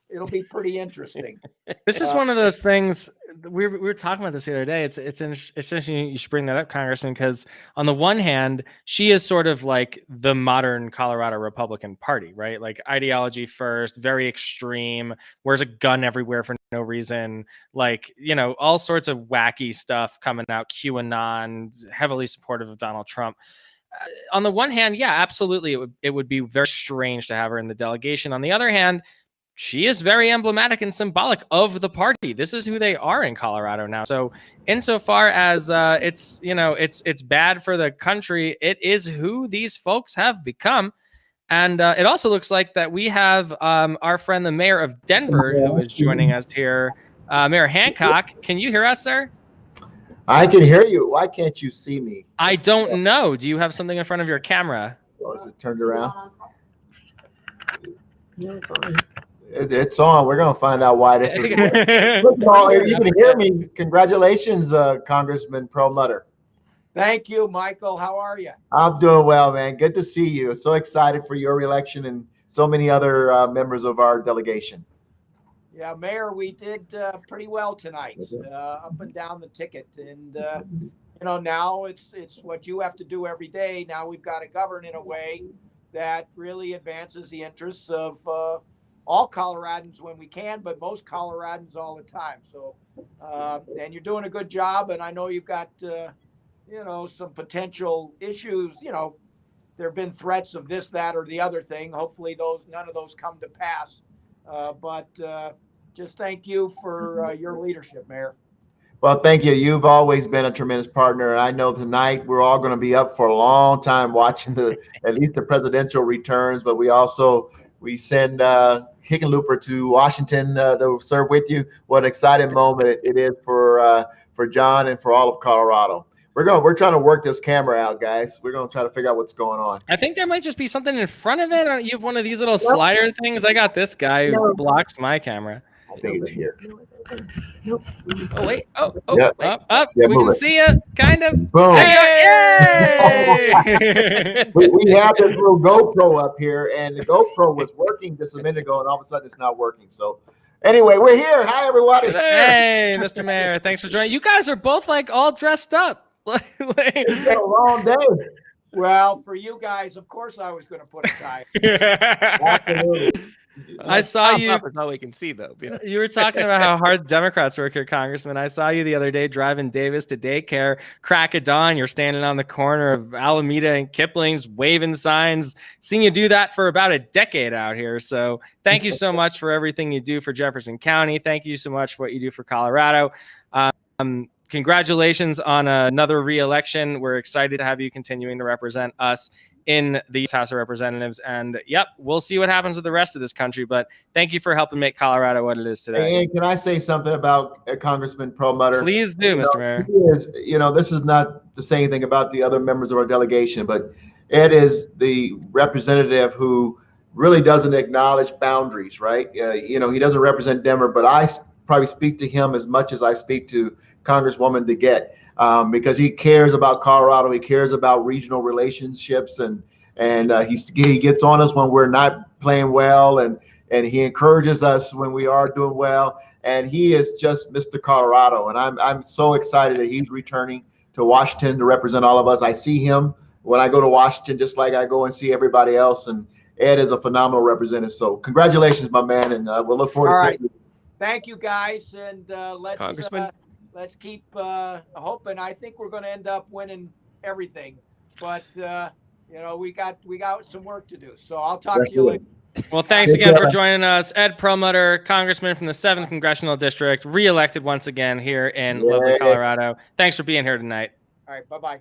M: it'll be pretty interesting.
B: This is one of those things we were talking about this the other day. It's interesting you should bring that up, Congressman, because on the one hand, she is sort of like the modern Colorado Republican Party, right? Like ideology first, very extreme, wears a gun everywhere for no reason, like, all sorts of wacky stuff coming out, QAnon, heavily supportive of Donald Trump. On the one hand, yeah, absolutely, it would be very strange to have her in the delegation. On the other hand, she is very emblematic and symbolic of the party. This is who they are in Colorado now. So insofar as it's, you know, it's bad for the country, it is who these folks have become. And it also looks like that we have our friend, the mayor of Denver, who is joining us here. Mayor Hancock, can you hear us, sir?
N: I can hear you. Why can't you see me?
B: I don't know. Do you have something in front of your camera?
N: Oh, is it turned around? It's on. We're going to find out why this is. First of all, if you can hear me, congratulations, Congressman Perlmutter.
M: Thank you, Michael. How are you?
N: I'm doing well, man. Good to see you. So excited for your election and so many other members of our delegation.
M: Yeah, Mayor, we did pretty well tonight, up and down the ticket. And, you know, now it's what you have to do every day. Now we've got to govern in a way that really advances the interests of all Coloradans when we can, but most Coloradans all the time. So, and you're doing a good job. And I know you've got, you know, some potential issues. You know, there have been threats of this, that, or the other thing. Hopefully none of those come to pass. But just thank you for your leadership, Mayor.
N: Well, thank you. You've always been a tremendous partner. I know tonight we're all going to be up for a long time watching at least the presidential returns, but we send Hickenlooper to Washington to serve with you. What an exciting moment it is for John and for all of Colorado. We're trying to work this camera out, guys. We're going to try to figure out what's going on.
B: I think there might just be something in front of it. You have one of these little slider things. I got this guy who blocks my camera.
N: I think it's here.
B: Nope. Oh, wait. Oh,
N: Yep.
B: Up.
N: Yeah,
B: we can see you, kind of.
N: Boom.
B: Hey!
N: we have this little GoPro up here, and the GoPro was working just a minute ago, and all of a sudden it's not working. So anyway, we're here. Hi, everybody.
B: Hey, Mr. Mayor. Thanks for joining. You guys are both like all dressed up.
N: It's been a long day.
M: Well, for you guys, of course I was going to put a tie.
N: Absolutely.
B: I saw you.
A: That's all we can see, though.
B: You were talking about how hard Democrats work here, Congressman. I saw you the other day driving Davis to daycare. Crack of dawn, you're standing on the corner of Alameda and Kipling's, waving signs. Seen you do that for about a decade out here. So thank you so much for everything you do for Jefferson County. Thank you so much for what you do for Colorado. Congratulations on another re-election. We're excited to have you continuing to represent us in the House of Representatives. And yep, we'll see what happens with the rest of this country. But thank you for helping make Colorado what it is today.
N: And can I say something about Congressman Perlmutter?
B: Please do, Mr. Mayor.
N: This is not to say anything about the other members of our delegation, but Ed is the representative who really doesn't acknowledge boundaries, right? He doesn't represent Denver, but I probably speak to him as much as I speak to Congresswoman DeGette, because he cares about Colorado. He cares about regional relationships, and he gets on us when we're not playing well, and he encourages us when we are doing well. And he is just Mr. Colorado, and I'm so excited that he's returning to Washington to represent all of us. I see him when I go to Washington, just like I go and see everybody else. And Ed is a phenomenal representative. So congratulations, my man, and we'll look forward to seeing you.
M: Thank you, guys, and
A: Congressman.
M: Let's keep hoping. I think we're going to end up winning everything, but we got some work to do. So I'll talk to you later.
B: Well, thanks again for joining us, Ed Perlmutter, Congressman from the 7th Congressional District, reelected once again here in lovely Colorado. Thanks for being here tonight.
M: All right, bye-bye.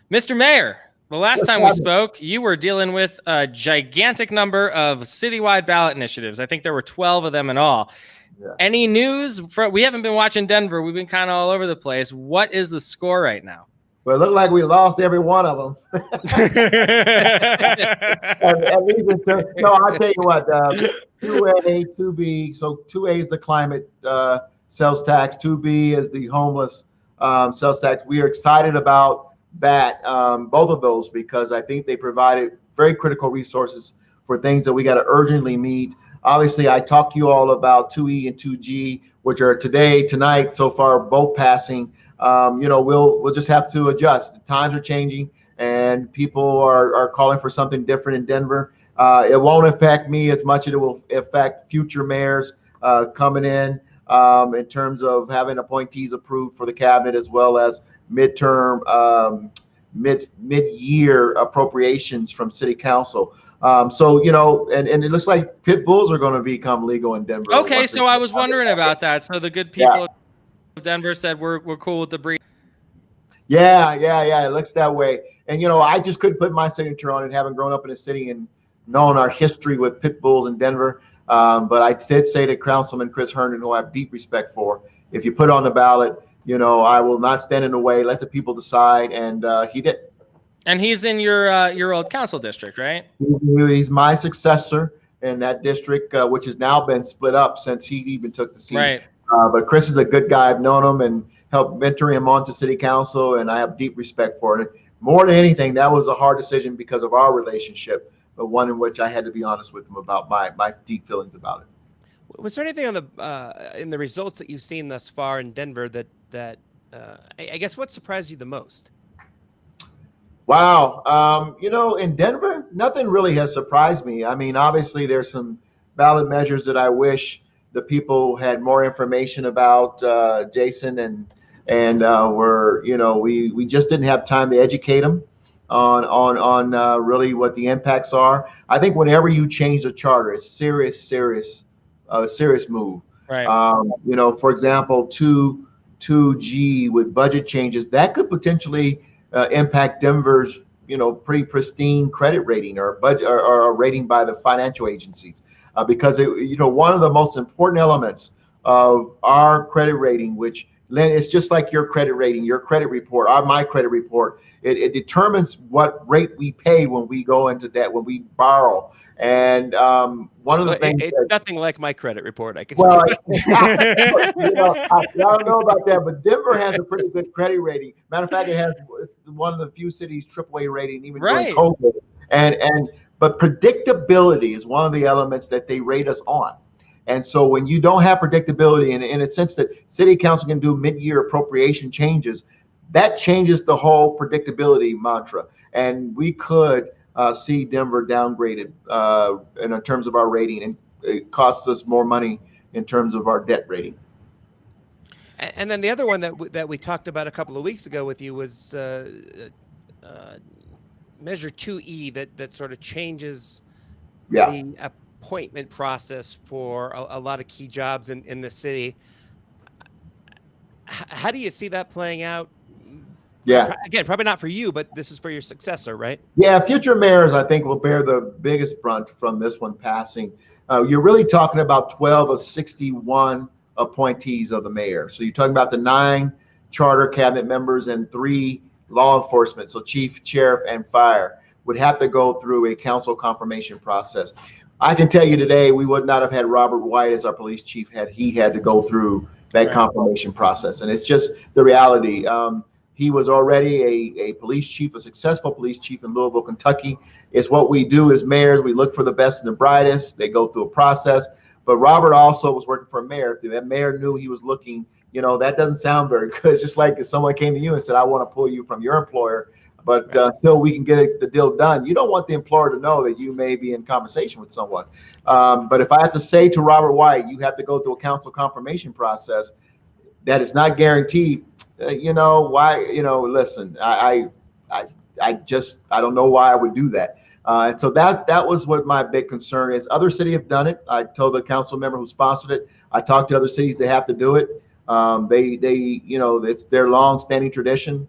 B: Mr. Mayor, the last time we spoke, you were dealing with a gigantic number of citywide ballot initiatives. I think there were 12 of them in all. Yeah. Any news? We haven't been watching Denver. We've been kind of all over the place. What is the score right now?
N: Well, it looked like we lost every one of them. At least no, I'll tell you what, 2A, 2B. So 2A is the climate sales tax. 2B is the homeless sales tax. We are excited about that, both of those, because I think they provided very critical resources for things that we got to urgently meet. Obviously, I talked to you all about 2E and 2G, which are tonight, so far, both passing. We'll just have to adjust. The times are changing, and people are calling for something different in Denver. It won't affect me as much as it will affect future mayors coming in terms of having appointees approved for the cabinet, as well as mid-year appropriations from city council. So, you know, and it looks like pit bulls are going to become legal in Denver.
B: Okay, so I was wondering about that. So the good people of Denver said we're cool with the breed.
N: Yeah. It looks that way. And, you know, I just couldn't put my signature on it, having grown up in a city and known our history with pit bulls in Denver. But I did say to Councilman Chris Herndon, who I have deep respect for, if you put it on the ballot, you know, I will not stand in the way. Let the people decide. And he did.
B: And he's in your old council district, right?
N: He's my successor in that district, which has now been split up since he even took the seat.
B: Right.
N: But Chris is a good guy. I've known him and helped mentor him onto city council, and I have deep respect for it. More than anything, that was a hard decision because of our relationship, but one in which I had to be honest with him about my deep feelings about it.
A: Was there anything on the in the results that you've seen thus far in Denver that I guess what surprised you the most?
N: Wow. You know, in Denver, nothing really has surprised me. I mean, obviously, there's some ballot measures that I wish the people had more information about, Jason, and were, you know, we just didn't have time to educate them on really what the impacts are. I think whenever you change the charter, it's serious move.
B: Right.
N: You know, for example, 2G with budget changes that could potentially impact Denver's, you know, pretty pristine credit rating or budget or a rating by the financial agencies, because you know, one of the most important elements of our credit rating, which it's just like your credit rating, your credit report, my credit report, it determines what rate we pay when we go into debt, when we borrow. And one of the things
A: it's nothing like my credit report. I can
N: well,
A: tell you.
N: you know, I don't know about that, but Denver has a pretty good credit rating. Matter of fact, it's one of the few cities AAA rating even during COVID. But predictability is one of the elements that they rate us on. And so when you don't have predictability, and in a sense that city council can do mid-year appropriation changes, that changes the whole predictability mantra. And we could see Denver downgraded in terms of our rating, and it costs us more money in terms of our debt rating.
A: And then the other one that we talked about a couple of weeks ago with you was Measure 2E that sort of changes the appointment process for a lot of key jobs in the city. How do you see that playing out?
N: Yeah.
A: Again, probably not for you, but this is for your successor, right?
N: Yeah, future mayors, I think, will bear the biggest brunt from this one passing. You're really talking about 12 of 61 appointees of the mayor. So you're talking about the 9 charter cabinet members and 3 law enforcement. So chief, sheriff, and fire would have to go through a council confirmation process. I can tell you today, we would not have had Robert White as our police chief had he had to go through that confirmation process. And it's just the reality. He was already a police chief, a successful police chief in Louisville, Kentucky. It's what we do as mayors. We look for the best and the brightest. They go through a process. But Robert also was working for a mayor. If that mayor knew he was looking, you know, that doesn't sound very good. It's just like if someone came to you and said, I want to pull you from your employer, but until we can get the deal done, you don't want the employer to know that you may be in conversation with someone. But if I have to say to Robert White, you have to go through a council confirmation process, that is not guaranteed. You know why? You know, listen, I don't know why I would do that. And so that was what my big concern is. Other cities have done it. I told the council member who sponsored it. I talked to other cities that have to do it. They you know, it's their long-standing tradition.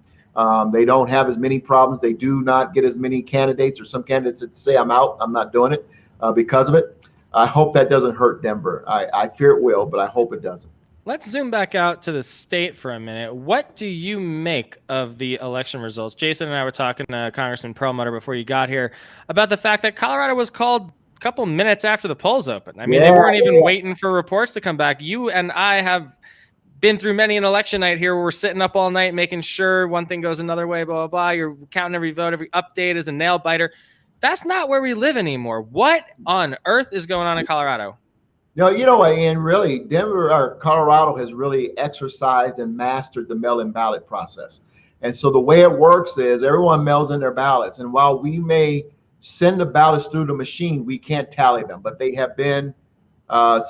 N: They don't have as many problems. They do not get as many candidates, or some candidates that say I'm out, I'm not doing it because of it. I hope that doesn't hurt Denver. I fear it will, but I hope it doesn't.
B: Let's zoom back out to the state for a minute. What do you make of the election results? Jason and I were talking to Congressman Perlmutter before you got here about the fact that Colorado was called a couple minutes after the polls opened. I mean, they weren't even waiting for reports to come back. You and I have been through many an election night here where we're sitting up all night making sure one thing goes another way, blah, blah, blah. You're counting every vote, every update is a nail biter. That's not where we live anymore. What on earth is going on in Colorado?
N: No, you know what, Ian, really, Denver or Colorado has really exercised and mastered the mail-in ballot process. And so the way it works is everyone mails in their ballots. And while we may send the ballots through the machine, we can't tally them, but they have been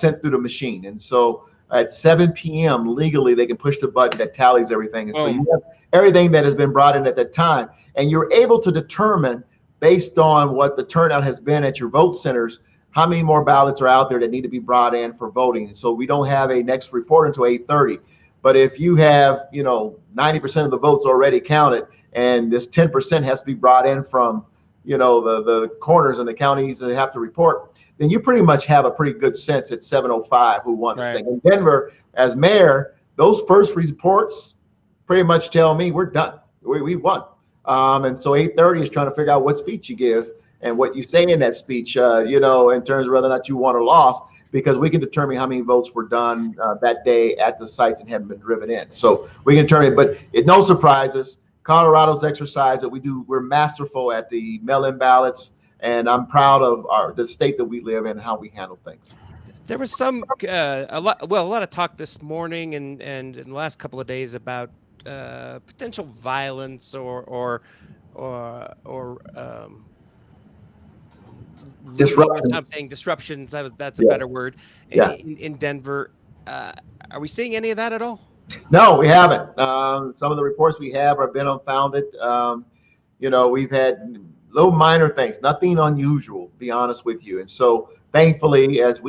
N: sent through the machine. And so at 7 p.m. legally, they can push the button that tallies everything. And so you have everything that has been brought in at that time. And you're able to determine based on what the turnout has been at your vote centers, how many more ballots are out there that need to be brought in for voting. And so we don't have a next report until 8:30. But if you have, 90% of the votes already counted, and this 10% has to be brought in from, the corners and the counties that have to report, then you pretty much have a pretty good sense at 7:05 who won this thing. In Denver, as mayor, those first reports pretty much tell me we're done. We won. And so 8:30 is trying to figure out what speech you give and what you say in that speech, in terms of whether or not you won or lost, because we can determine how many votes were done that day at the sites and haven't been driven in. So we can determine, but it no surprises. Colorado's exercise that we do, we're masterful at the mail-in ballots, and I'm proud of the state that we live in and how we handle things.
A: There was a lot of talk this morning and in the last couple of days about potential violence or disruptions. That's a better word. In Denver. Are we seeing any of that at all?
N: No, we haven't. Some of the reports we have been unfounded. We've had little minor things, nothing unusual, to be honest with you. And so thankfully, as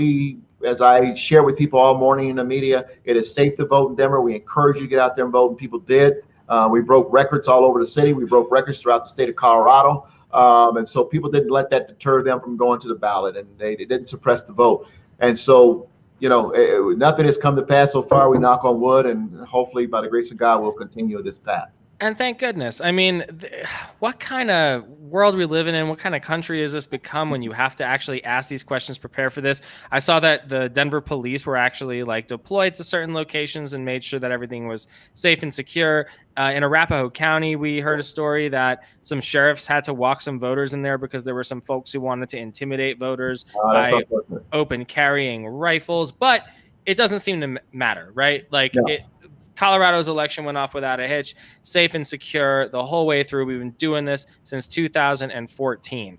N: I share with people all morning in the media, it is safe to vote in Denver. We encourage you to get out there and vote, and people did. We broke records all over the city. We broke records throughout the state of Colorado. And so people didn't let that deter them from going to the ballot, and they didn't suppress the vote. And so, nothing has come to pass so far. We knock on wood, and hopefully by the grace of God, we'll continue this path.
B: And thank goodness. I mean, what kind of world we live in? What kind of country has this become when you have to actually ask these questions, prepare for this? I saw that the Denver police were actually deployed to certain locations and made sure that everything was safe and secure. In Arapahoe County, we heard a story that some sheriffs had to walk some voters in there because there were some folks who wanted to intimidate voters by open carrying rifles. But it doesn't seem to matter, right? Colorado's election went off without a hitch, safe and secure the whole way through. We've been doing this since 2014.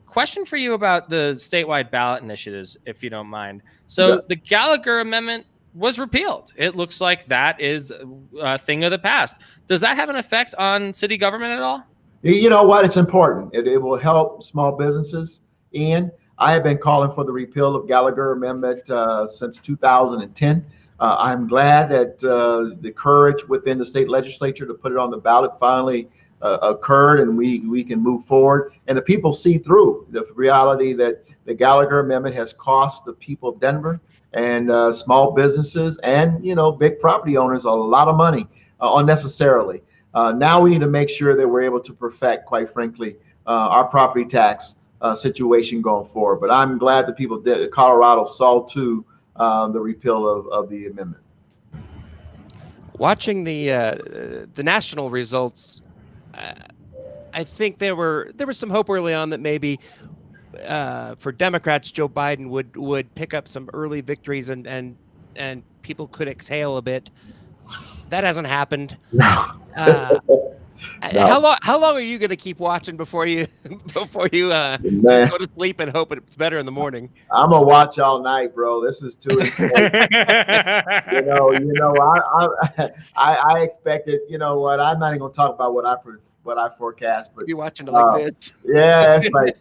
B: Question for you about the statewide ballot initiatives, if you don't mind. So the Gallagher Amendment was repealed. It looks like that is a thing of the past. Does that have an effect on city government at all?
N: You know what? It's important. It will help small businesses. Ian, I have been calling for the repeal of Gallagher Amendment since 2010. I'm glad that the courage within the state legislature to put it on the ballot finally occurred, and we can move forward. And the people see through the reality that the Gallagher Amendment has cost the people of Denver and small businesses and big property owners a lot of money unnecessarily. Now we need to make sure that we're able to perfect, quite frankly, our property tax situation going forward. But I'm glad that people did. Colorado saw to the repeal of the amendment.
A: Watching the national results, I think there was some hope early on that maybe for Democrats, Joe Biden would pick up some early victories and people could exhale a bit. That hasn't happened.
N: No.
A: No. How long are you going to keep watching before you just go to sleep and hope it's better in the morning?
N: I'm gonna watch all night, bro. This is too insane. I expected. You know what? I'm not even gonna talk about what I forecast, but
A: you watching it like this?
N: Yeah, it's like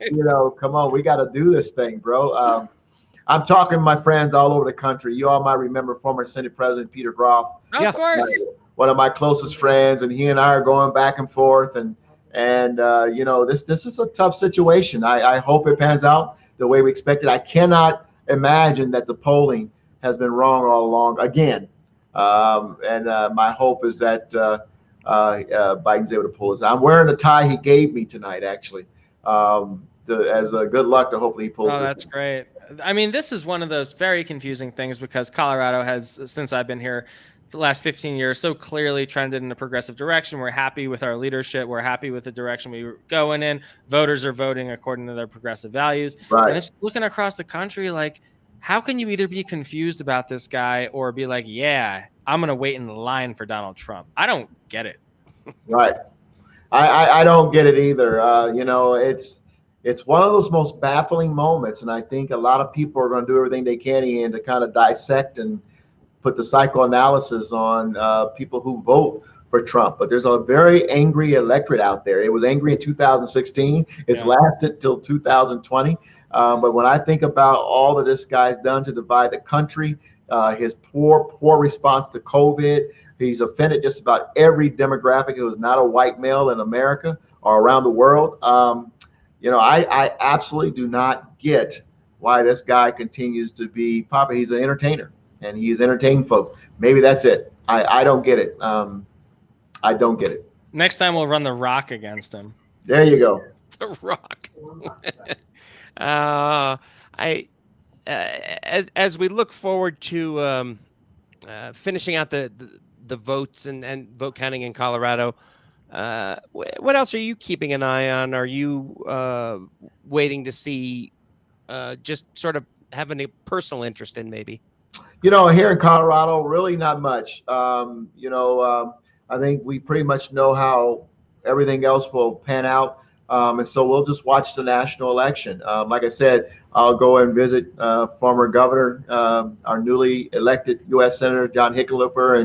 N: come on, we got to do this thing, bro. I'm talking to my friends all over the country. You all might remember former Senate President Peter Groff.
B: Of course.
N: One of my closest friends, and he and I are going back and forth, and this is a tough situation. I hope it pans out the way we expected. I cannot imagine that the polling has been wrong all along again, and my hope is that Biden's able to pull this out. I'm wearing the tie he gave me tonight, actually, as a good luck to hopefully he pulls it.
B: Oh, that's great. I mean, this is one of those very confusing things because Colorado has, since I've been here, the last 15 years so clearly trended in a progressive direction. We're happy with our leadership. We're happy with the direction we're going in. Voters are voting according to their progressive values.
N: Right.
B: And it's looking across the country like, how can you either be confused about this guy or be like, yeah, I'm going to wait in line for Donald Trump? I don't get it.
N: Right. I don't get it either. It's one of those most baffling moments. And I think a lot of people are going to do everything they can in to kind of dissect and put the psychoanalysis on people who vote for Trump. But there's a very angry electorate out there. It was angry in 2016. It's lasted till 2020. But when I think about all that this guy's done to divide the country, his poor response to COVID, he's offended just about every demographic who is not a white male in America or around the world. I absolutely do not get why this guy continues to be popular. He's an entertainer, and he's entertaining folks. Maybe that's it. I don't get it. I don't get it.
B: Next time we'll run The Rock against him.
N: There you go.
A: The Rock. As we look forward to finishing out the votes and vote counting in Colorado, what else are you keeping an eye on? Are you waiting to see, just sort of having a personal interest in maybe?
N: Here in Colorado, really not much. I think we pretty much know how everything else will pan out. And so we'll just watch the national election. Like I said, I'll go and visit former governor, our newly elected U.S. Senator John Hickenlooper,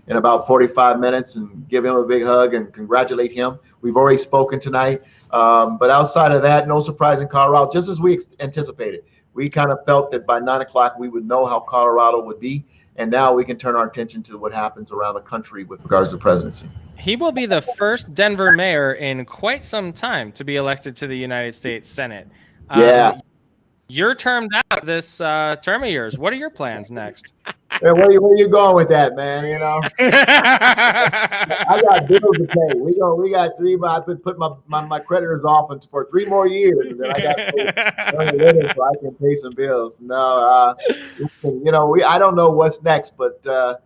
N: in about 45 minutes and give him a big hug and congratulate him. We've already spoken tonight. But outside of that, no surprise in Colorado, just as we anticipated. We kind of felt that by 9 o'clock, we would know how Colorado would be. And now we can turn our attention to what happens around the country with regards to the presidency.
B: He will be the first Denver mayor in quite some time to be elected to the United States Senate.
N: Yeah.
B: You're termed out this term of yours. What are your plans next?
N: Hey, where you going with that, man? I got bills to pay. We got three. I put my creditors off for 3 more years, and then I got to so I can pay some bills. No, I don't know what's next, but the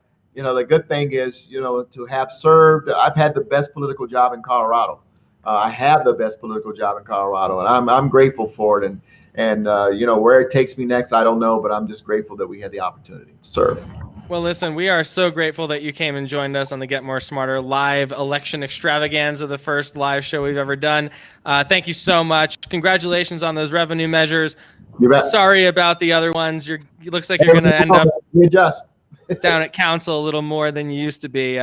N: good thing is, to have served. I've had the best political job in Colorado. I have the best political job in Colorado, and I'm grateful for it. And where it takes me next, I don't know, but I'm just grateful that we had the opportunity to serve.
B: Well, listen, we are so grateful that you came and joined us on the Get More Smarter live election extravaganza, the first live show we've ever done. Thank you so much. Congratulations on those revenue measures.
N: You bet.
B: Sorry about the other ones. It looks like you're going to end up
N: adjust.
B: down at council a little more than you used to be.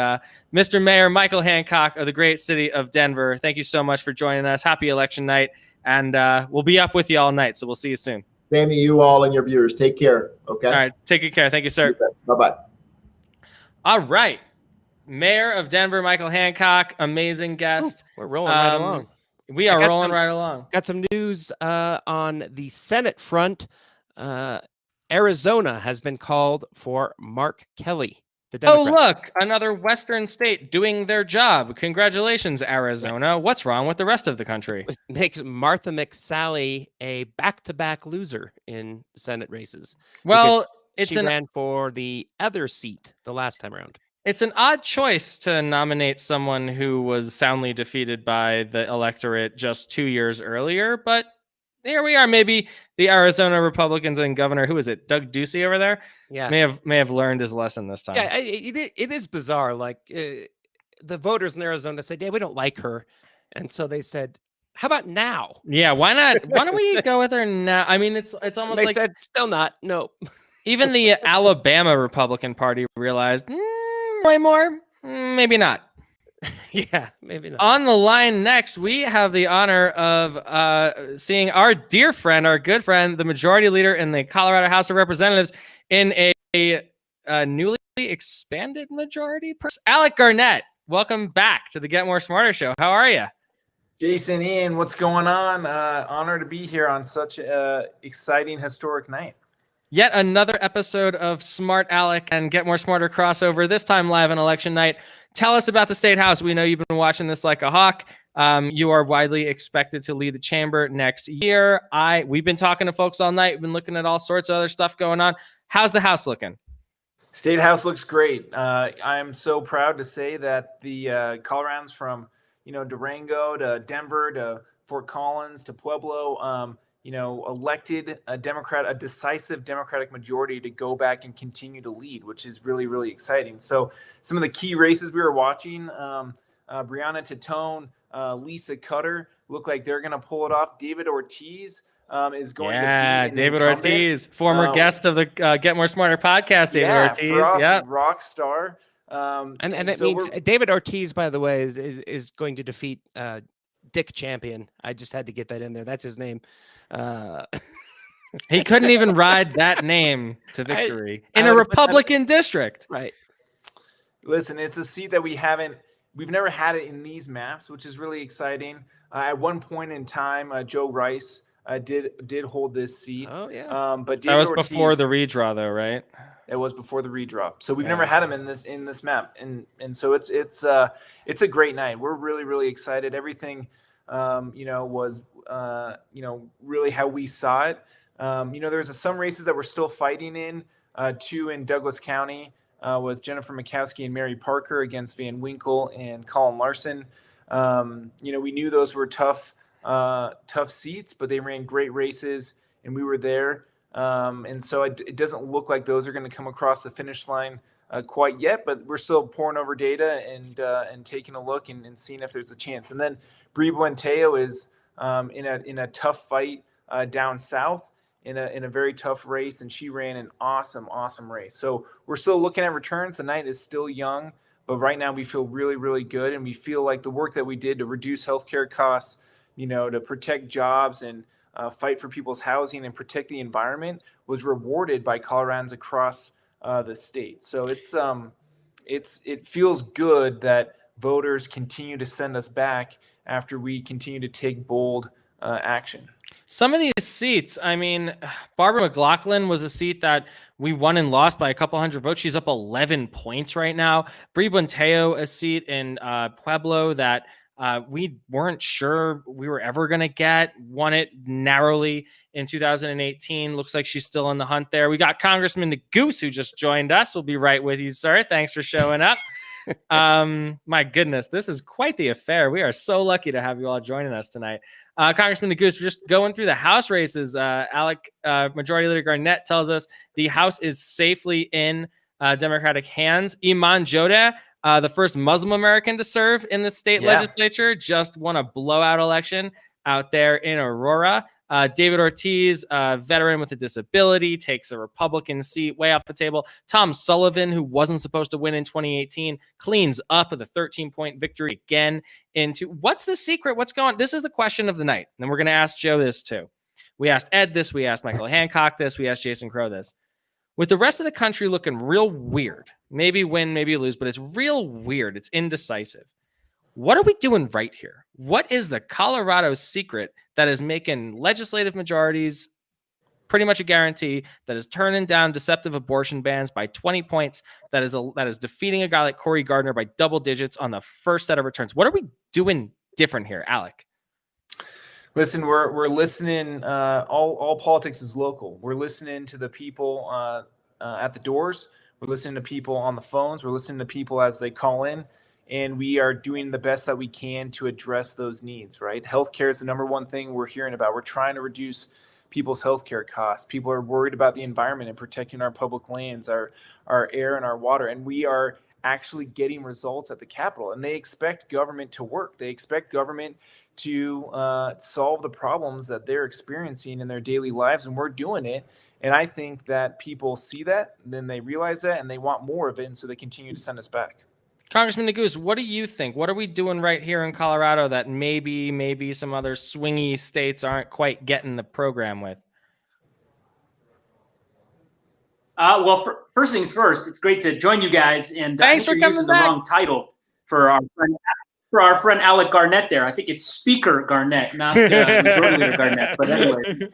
B: Mr. Mayor Michael Hancock of the great city of Denver, thank you so much for joining us. Happy election night. And we'll be up with you all night, so we'll see you soon.
N: Same to you all and your viewers. Take care, okay?
B: All right, take good care. Thank you, sir.
N: Bye-bye.
B: All right. Mayor of Denver, Michael Hancock, amazing guest.
A: We're rolling right along.
B: We are rolling right along.
A: Got some news on the Senate front. Arizona has been called for Mark Kelly.
B: Oh, look, another Western state doing their job. Congratulations, Arizona. What's wrong with the rest of the country?
A: It makes Martha McSally a back-to-back loser in Senate races.
B: Well,
A: she ran for the other seat the last time around.
B: It's an odd choice to nominate someone who was soundly defeated by the electorate just 2 years earlier, but here we are. Maybe the Arizona Republicans and Governor, who is it, Doug Ducey over there?
A: Yeah,
B: may have learned his lesson this time.
A: Yeah, it is bizarre. Like the voters in Arizona said, "Yeah, we don't like her," and so they said, "How about now?"
B: Yeah, why not? Why don't we go with her now? I mean, it's almost
A: they
B: like
A: said, "Still not." No.
B: Even the Alabama Republican Party realized, Roy Moore, maybe not.
A: Yeah, maybe not.
B: On the line next, we have the honor of seeing our dear friend, our good friend, the majority leader in the Colorado House of Representatives in a newly expanded majority. Alec Garnett, welcome back to the Get More Smarter show. How are you?
O: Jason, Ian, what's going on? Honor to be here on such an exciting, historic night.
B: Yet another episode of Smart Alec and Get More Smarter crossover, this time live on election night. Tell us about the State House. We know you've been watching this like a hawk. You are widely expected to lead the chamber next year. We've been talking to folks all night. We've been looking at all sorts of other stuff going on. How's the House looking?
O: State House looks great. I am so proud to say that the Coloradans from Durango to Denver to Fort Collins to Pueblo, elected a decisive Democratic majority to go back and continue to lead, which is really, really exciting. So some of the key races we were watching, Breonna Tattone, Lisa Cutter, look like they're going to pull it off. David Ortiz is going to be
B: David Ortiz, former guest of the Get More Smarter podcast. David Ortiz,
O: rock star.
A: And that
O: so
A: means
O: we're-
A: David Ortiz, by the way, is going to defeat Dick Champion. I just had to get that in there. That's his name.
B: He couldn't even ride that name to victory in a Republican district.
A: Right.
O: Listen, it's a seat that we've never had it in these maps, which is really exciting. At one point in time, Joe Rice did hold this seat.
A: Oh yeah.
O: But
B: That was
O: David
B: before
O: Ortiz,
B: the redraw, though, right?
O: It was before the redraw. So we've
B: Yeah.
O: never had him in this map, and so it's a great night. We're really excited. Everything, was really how we saw it. There's some races that we're still fighting in. Two in Douglas County with Jennifer Mikowski and Mary Parker against Van Winkle and Colin Larson. We knew those were tough seats, but they ran great races, and we were there. And so it doesn't look like those are going to come across the finish line quite yet, but we're still pouring over data and taking a look and seeing if there's a chance. And then Brie Buenteo is in a tough fight down south in a very tough race, and she ran an awesome race. So we're still looking at returns. The night is still young, but right now we feel really good, and we feel like the work that we did to reduce healthcare costs, to protect jobs and fight for people's housing and protect the environment was rewarded by Coloradans across the state. So it feels good that voters continue to send us back after we continue to take bold action.
B: Some of these seats, I mean, Barbara McLaughlin was a seat that we won and lost by a couple hundred votes. She's up 11 points right now. Brie Buenteo, a seat in Pueblo that we weren't sure we were ever going to get, won it narrowly in 2018. Looks like she's still in the hunt there. We got Congressman Goose, who just joined us. We'll be right with you, sir. Thanks for showing up. My goodness, this is quite the affair. We are so lucky to have you all joining us tonight. Congressman Goose, we're just going through the House races. Alec, Majority Leader Garnett tells us the House is safely in Democratic hands. Iman Joda, the first Muslim American to serve in the state legislature, just won a blowout election out there in Aurora. David Ortiz, veteran with a disability, takes a Republican seat way off the table. Tom Sullivan, who wasn't supposed to win in 2018, cleans up with a 13-point victory again. Into what's the secret? What's going on? This is the question of the night. And we're going to ask Joe this too. We asked Ed this. We asked Michael Hancock this. We asked Jason Crow this. With the rest of the country looking real weird, maybe win, maybe lose, but it's real weird. It's indecisive. What are we doing right here? What is the Colorado secret that is making legislative majorities pretty much a guarantee, that is turning down deceptive abortion bans by 20 points, that is defeating a guy like Cory Gardner by double digits on the first set of returns? What are we doing different here, Alec?
O: Listen, we're listening. All politics is local. We're listening to the people at the doors. We're listening to people on the phones. We're listening to people as they call in. And we are doing the best that we can to address those needs, right? Healthcare is the number one thing we're hearing about. We're trying to reduce people's healthcare costs. People are worried about the environment and protecting our public lands, our air and our water. And we are actually getting results at the Capitol. And they expect government to work. They expect government to solve the problems that they're experiencing in their daily lives. And we're doing it. And I think that people see that, and then they realize that, and they want more of it. And so they continue to send us back.
B: Congressman Goose, what do you think? What are we doing right here in Colorado that maybe some other swingy states aren't quite getting the program with?
P: Well, first things first, it's great to join you guys. And
B: thanks for coming
P: using
B: back.
P: The wrong title for our friend Alec Garnett there. I think it's Speaker Garnett, not Majority Leader Garnett. But anyway,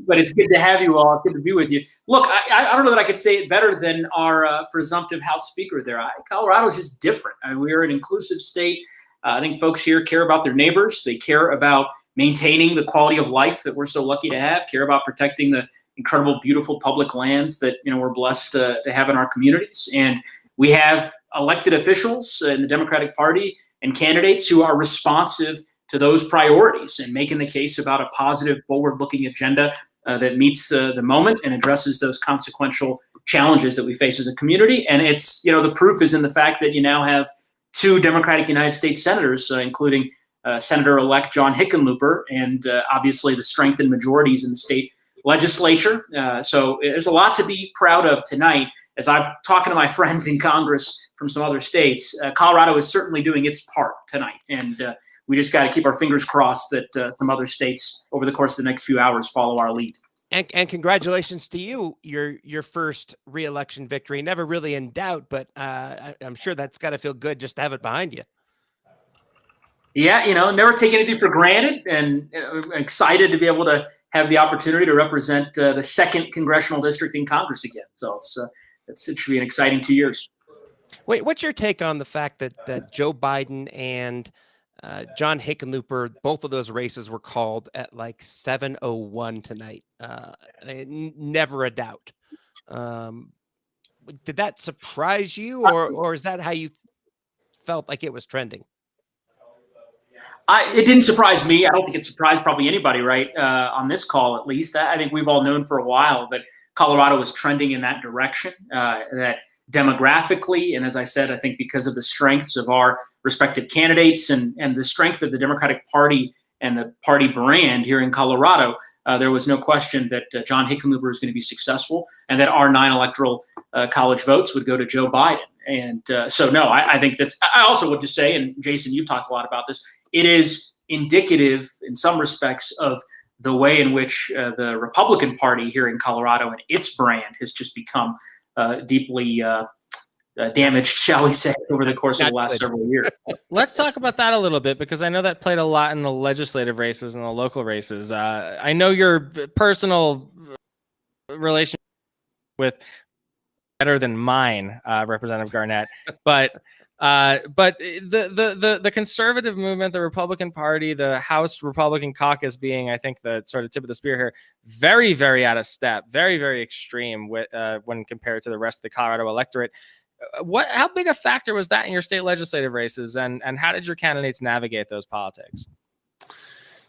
P: but it's good to have you all. It's good to be with you. Look, I don't know that I could say it better than our presumptive House Speaker there. Colorado's just different. We're an inclusive state. I think folks here care about their neighbors. They care about maintaining the quality of life that we're so lucky to have, care about protecting the incredible, beautiful public lands that we're blessed to have in our communities. And we have elected officials in the Democratic Party and candidates who are responsive to those priorities and making the case about a positive, forward-looking agenda that meets the moment and addresses those consequential challenges that we face as a community. And it's, the proof is in the fact that you now have two Democratic United States senators, including Senator-elect John Hickenlooper, and obviously the strength in majorities in the state legislature. So there's a lot to be proud of tonight. As I've talking to my friends in Congress from some other states, Colorado is certainly doing its part tonight. And we just got to keep our fingers crossed that some other states over the course of the next few hours follow our lead.
A: And congratulations to you, your first re-election victory. Never really in doubt, but I'm sure that's got to feel good just to have it behind you.
P: Yeah, never take anything for granted, and excited to be able to have the opportunity to represent the 2nd congressional district in Congress again. So it should be an exciting 2 years.
A: Wait, what's your take on the fact that Joe Biden and John Hickenlooper, both of those races were called at like 7:01 tonight? Never a doubt. Did that surprise you, or is that how you felt like it was trending?
P: It didn't surprise me. I don't think it surprised probably anybody, right? On this call, at least. I think we've all known for a while that Colorado was trending in that direction, that demographically, and as I said, I think because of the strengths of our respective candidates and the strength of the Democratic Party and the party brand here in Colorado, there was no question that John Hickenlooper was going to be successful and that our 9 electoral college votes would go to Joe Biden. And so, no, I think I also would just say, and Jason, you've talked a lot about this, it is indicative in some respects of the way in which the Republican Party here in Colorado and its brand has just become deeply damaged, shall we say, over the course of the last several years.
B: Let's talk about that a little bit, because I know that played a lot in the legislative races and the local races. I know your personal relationship with better than mine, Representative Garnett, but the conservative movement, the Republican Party, the House Republican caucus being, I think, the sort of tip of the spear here, very, very out of step, very, very extreme when compared to the rest of the Colorado electorate. How big a factor was that in your state legislative races, and how did your candidates navigate those politics?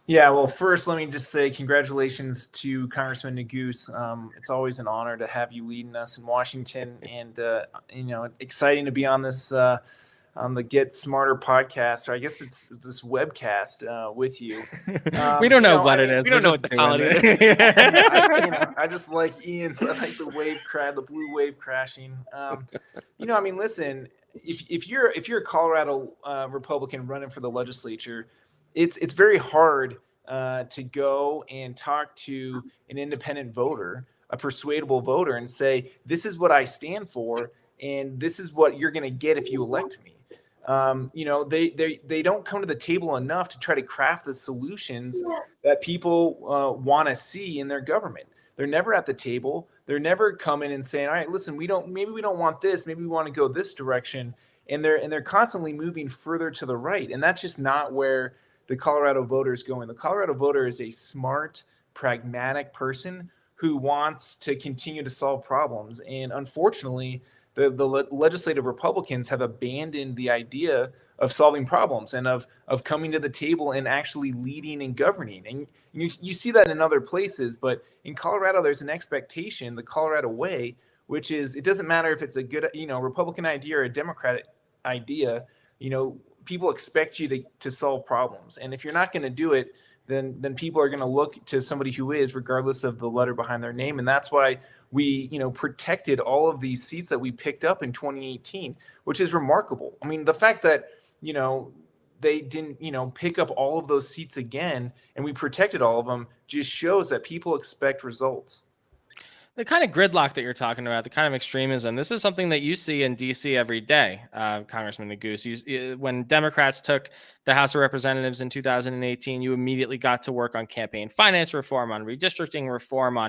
O: Yeah, well, first, let me just say congratulations to Congressman Neguse. It's always an honor to have you leading us in Washington, and exciting to be on this on the Get Smarter podcast, or I guess it's this webcast with you.
B: We don't know what it is.
A: We don't know what the quality is.
O: I just like Ian's. I like the the blue wave crashing. Listen, if you're a Colorado Republican running for the legislature, it's very hard to go and talk to an independent voter, a persuadable voter, and say, this is what I stand for, and this is what you're going to get if you elect me. They don't come to the table enough to try to craft the solutions that people want to see in their government. They're never at the table. They're never coming and saying, all right, listen, maybe we don't want this. Maybe we want to go this direction. And they're constantly moving further to the right. And that's just not where the Colorado voter is going. The Colorado voter is a smart, pragmatic person who wants to continue to solve problems. And unfortunately, the legislative Republicans have abandoned the idea of solving problems and of coming to the table and actually leading and governing. And you see that in other places, but in Colorado, there's an expectation, the Colorado way, which is, it doesn't matter if it's a good, Republican idea or a Democratic idea, people expect you to solve problems. And if you're not going to do it, then people are going to look to somebody who is, regardless of the letter behind their name. And that's why we, protected all of these seats that we picked up in 2018, which is remarkable. I mean, the fact that, they didn't, pick up all of those seats again, and we protected all of them, just shows that people expect results.
B: The kind of gridlock that you're talking about, the kind of extremism, this is something that you see in D.C. every day, Congressman Neguse. When Democrats took the House of Representatives in 2018, you immediately got to work on campaign finance reform, on redistricting reform,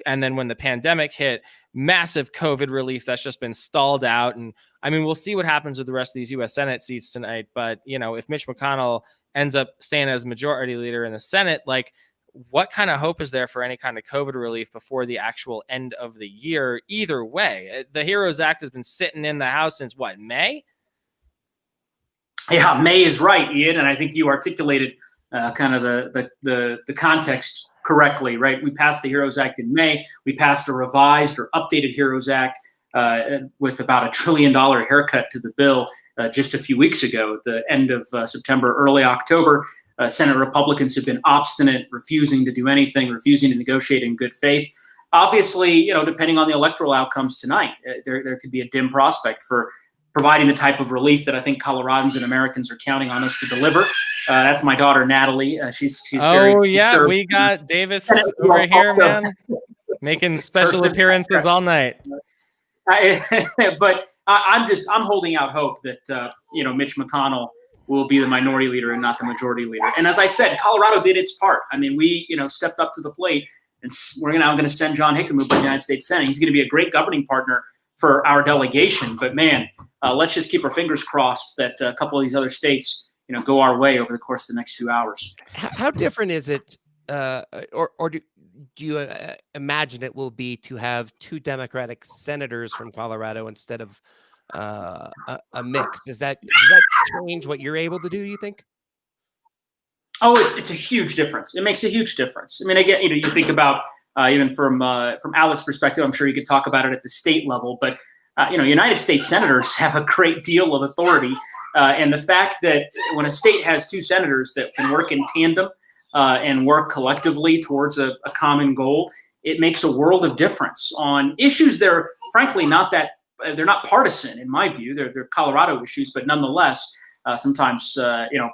B: and then when the pandemic hit, massive COVID relief that's just been stalled out. And I mean, we'll see what happens with the rest of these U.S. Senate seats tonight. But, if Mitch McConnell ends up staying as majority leader in the Senate, what kind of hope is there for any kind of COVID relief before the actual end of the year? Either way, the HEROES Act has been sitting in the House since what, May?
P: Yeah, May is right, Ian, and I think you articulated kind of the context correctly, right? We passed the HEROES Act in May. We passed a revised or updated HEROES Act with about $1 trillion haircut to the bill just a few weeks ago, at the end of September, early October. Senate Republicans have been obstinate, refusing to do anything, refusing to negotiate in good faith. Obviously, depending on the electoral outcomes tonight, there could be a dim prospect for providing the type of relief that I think Coloradans and Americans are counting on us to deliver. That's my daughter, Natalie. She's very disturbed.
B: We got Davis over here, man, making special appearances all night.
P: But I'm holding out hope that Mitch McConnell will be the minority leader and not the majority leader. And as I said, Colorado did its part. I mean, we stepped up to the plate, and we're now going to send John Hickenlooper to the United States Senate. He's going to be a great governing partner for our delegation. But man, let's just keep our fingers crossed that a couple of these other states go our way over the course of the next 2 hours.
A: How different is it, or do you imagine it will be to have 2 Democratic senators from Colorado instead of a mix? Does that change what you're able to do, you think?
P: Oh, it's a huge difference. It makes a huge difference. I mean, again, you think about even from Alec's perspective, I'm sure you could talk about it at the state level, but United States senators have a great deal of authority. And the fact that when a state has 2 senators that can work in tandem and work collectively towards a common goal, it makes a world of difference on issues that are frankly they're not partisan in my view. They're Colorado issues, but nonetheless, sometimes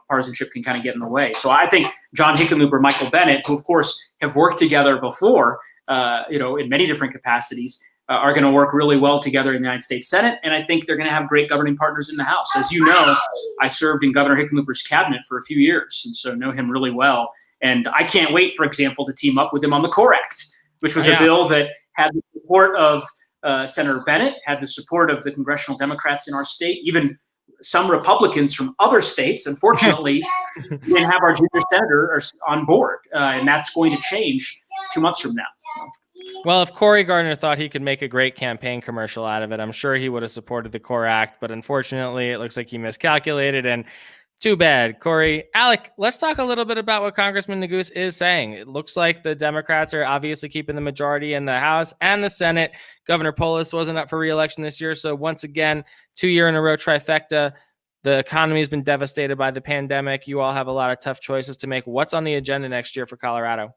P: partisanship can kind of get in the way. So I think John Hickenlooper, Michael Bennet, who of course have worked together before, in many different capacities, are going to work really well together in the United States Senate. And I think they're going to have great governing partners in the House. As you know, I served in Governor Hickenlooper's cabinet for a few years, and so know him really well. And I can't wait, for example, to team up with him on the CORE Act, which was a bill that had the support of Senator Bennett, had the support of the congressional Democrats in our state, even some Republicans from other states. Unfortunately, we didn't have our junior senator on board, and that's going to change 2 months from now.
B: Well, if Cory Gardner thought he could make a great campaign commercial out of it, I'm sure he would have supported the CORE Act. But unfortunately, it looks like he miscalculated, and too bad. Cory, Alec, let's talk a little bit about what Congressman Neguse is saying. It looks like the Democrats are obviously keeping the majority in the House and the Senate. Governor Polis wasn't up for re-election this year, so once again, 2-year-in-a-row trifecta. The economy has been devastated by the pandemic. You all have a lot of tough choices to make. What's on the agenda next year for Colorado?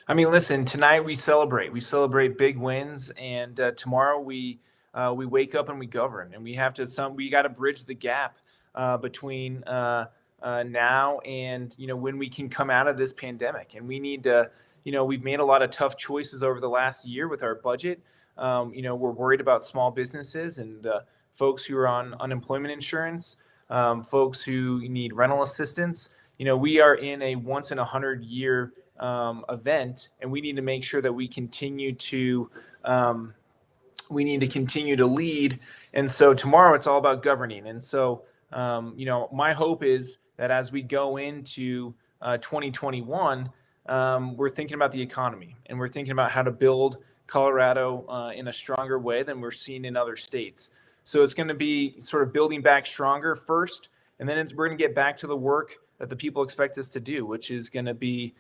O: I mean, listen, tonight we celebrate. We celebrate big wins, and tomorrow we wake up and we govern, and we got to bridge the gap between now and when we can come out of this pandemic. And we need to, we've made a lot of tough choices over the last year with our budget. We're worried about small businesses and folks who are on unemployment insurance, folks who need rental assistance. We are in a once in 100-year event, and we need to make sure that we continue to lead. And so tomorrow it's all about governing. And so my hope is that as we go into 2021, we're thinking about the economy, and we're thinking about how to build Colorado in a stronger way than we're seeing in other states. So it's going to be sort of building back stronger first, and then we're going to get back to the work that the people expect us to do, which is going to be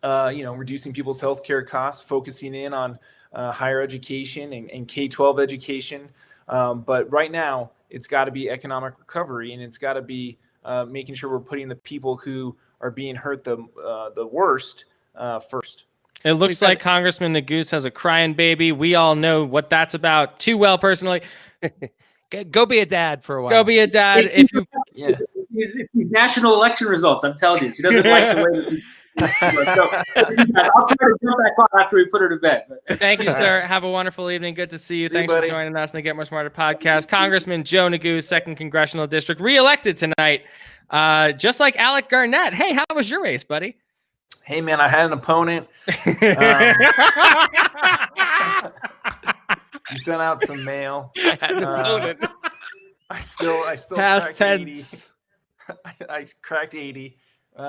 O: reducing people's healthcare costs, focusing in on higher education and K-12 education. But right now, it's got to be economic recovery, and it's got to be making sure we're putting the people who are being hurt the worst first.
B: It looks like Congressman Neguse has a crying baby. We all know what that's about too well, personally.
A: Go be a dad for a while.
B: Go be a dad.
P: It's these national election results. I'm telling you, she doesn't like the way that I'll try to jump back on after we put her to bed.
B: Thank you, sir. Have a wonderful evening. Good to see you. Thanks for joining us in the Get More Smarter podcast. Congressman Joe Neguse, 2nd Congressional District, reelected tonight, just like Alec Garnett. Hey, how was your race, buddy?
O: Hey, man, I had an opponent. He sent out some mail.
A: I had an opponent.
O: I still
B: past
O: cracked
B: tense.
O: 80. I cracked 80,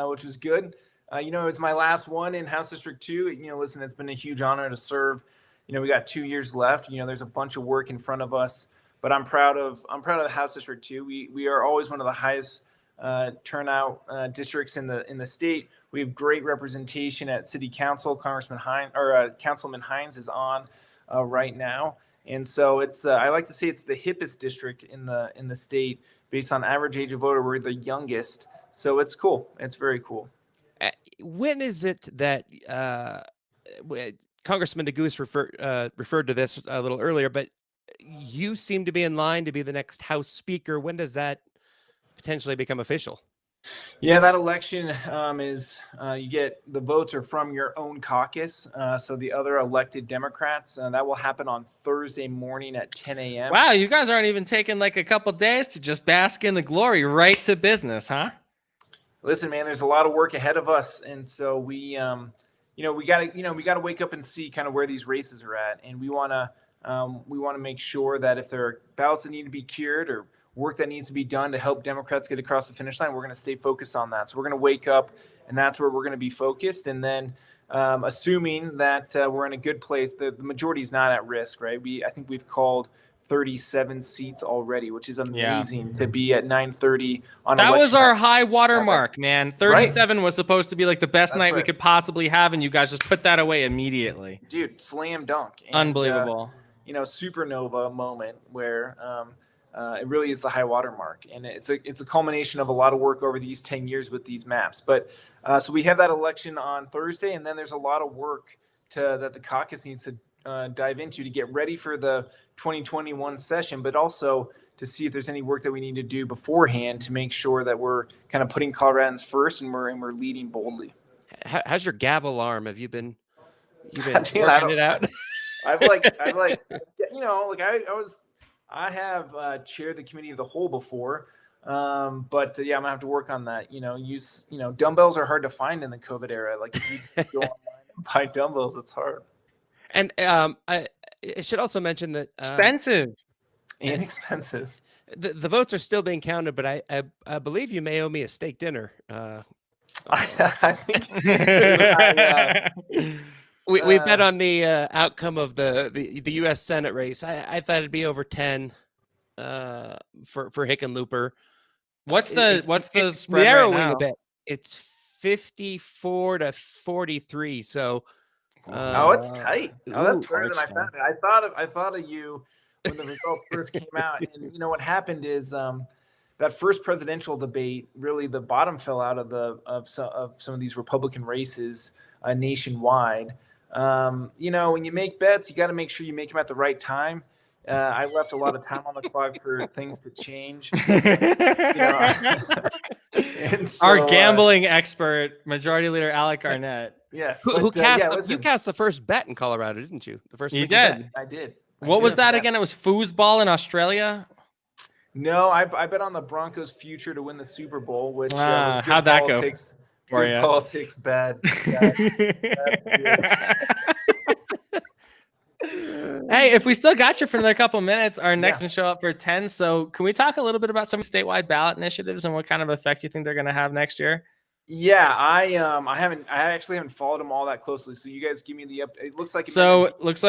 O: which was good. It was my last one in House District 2. Listen, it's been a huge honor to serve. We got 2 years left. There's a bunch of work in front of us, but I'm proud of the House District 2. We are always one of the highest turnout districts in the state. We have great representation at City Council. Councilman Hines is on right now, and so it's I like to say it's the hippest district in the state based on average age of voter. We're the youngest So it's cool. It's very cool.
A: When is it that Congressman DeGoose referred to this a little earlier, but you seem to be in line to be the next House Speaker. When does that potentially become official?
O: Yeah, that election is you get the votes are from your own caucus. So the other elected Democrats, that will happen on Thursday morning at 10 a.m.
B: Wow, you guys aren't even taking like a couple days to just bask in the glory, right to business, huh?
O: Listen, man, there's a lot of work ahead of us, and so we gotta wake up and see kind of where these races are at, and we wanna make sure that if there are ballots that need to be cured or work that needs to be done to help Democrats get across the finish line, we're going to stay focused on that. So we're going to wake up, and that's where we're going to be focused. And then assuming that we're in a good place, the majority is not at risk, right? I think we've called 37 seats already, which is amazing to be at 9:30 on
B: that was
O: election
B: our
O: night.
B: high water mark, man. 37 was supposed to be like the best
O: That's
B: night we
O: right.
B: could possibly have, and you guys just put that away immediately.
O: Dude, slam dunk. And,
B: unbelievable.
O: Supernova moment where it really is the high water mark, and it's a culmination of a lot of work over these 10 years with these maps. But so we have that election on Thursday, and then there's a lot of work that the caucus needs to dive into to get ready for the 2021 session, but also to see if there's any work that we need to do beforehand to make sure that we're kind of putting Coloradans first and we're leading boldly.
A: How's your gavel arm? Have you been
O: Dude,
A: working it out?
O: I have chaired the committee of the whole before, but I'm gonna have to work on that. Dumbbells are hard to find in the COVID era. Like if you go online and buy dumbbells, it's hard.
A: And I should also mention that
B: expensive.
O: Inexpensive.
A: The votes are still being counted, but I believe you may owe me a steak dinner.
O: I think
A: we bet on the outcome of the U.S. Senate race. I thought it'd be over 10 for Hickenlooper.
B: What's the spread
A: narrowing
B: right now?
A: a bit? It's 54-43. So
O: it's tight. That's better than I
B: touchdown.
O: found it. I thought of you when the results first came out, and what happened is that first presidential debate, really the bottom fell out of some of these Republican races nationwide. When you make bets, you got to make sure you make them at the right time. I left a lot of time on the clock for things to change. And so,
B: our gambling expert, Majority Leader Alec Arnett.
O: Yeah.
A: you cast the first bet in Colorado, didn't you? The first
B: You
A: legal bet.
B: did.
O: I did.
B: What was that again? It was foosball in Australia.
O: No, I bet on the Broncos' future to win the Super Bowl, which was good
B: how'd that go
O: politics.
B: for
O: Good
B: ya?
O: politics, bad.
B: Hey, if we still got you for another couple minutes, our next one show up for 10. So can we talk a little bit about some statewide ballot initiatives and what kind of effect you think they're going to have next year?
O: Yeah, I actually haven't followed them all that closely. So you guys give me the update. It looks like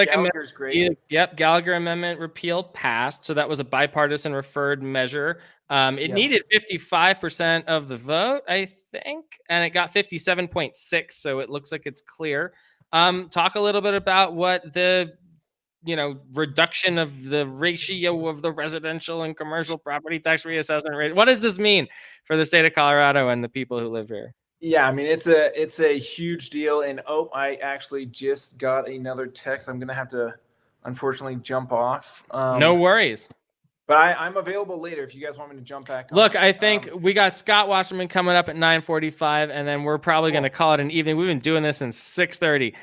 O: Gallagher's great.
B: Yep, Gallagher Amendment repeal passed. So that was a bipartisan referred measure. It needed 55% of the vote, I think, and it got 57.6. So it looks like it's clear. Talk a little bit about what the reduction of the ratio of the residential and commercial property tax reassessment rate. What does this mean for the state of Colorado and the people who live here?
O: Yeah, I mean it's a huge deal. And I actually just got another text. I'm gonna have to unfortunately jump off.
B: No worries.
O: But I'm available later if you guys want me to jump back on.
B: Look, I think we got Scott Wasserman coming up at 9:45, and then we're probably going to call it an evening. We've been doing this since 6:30.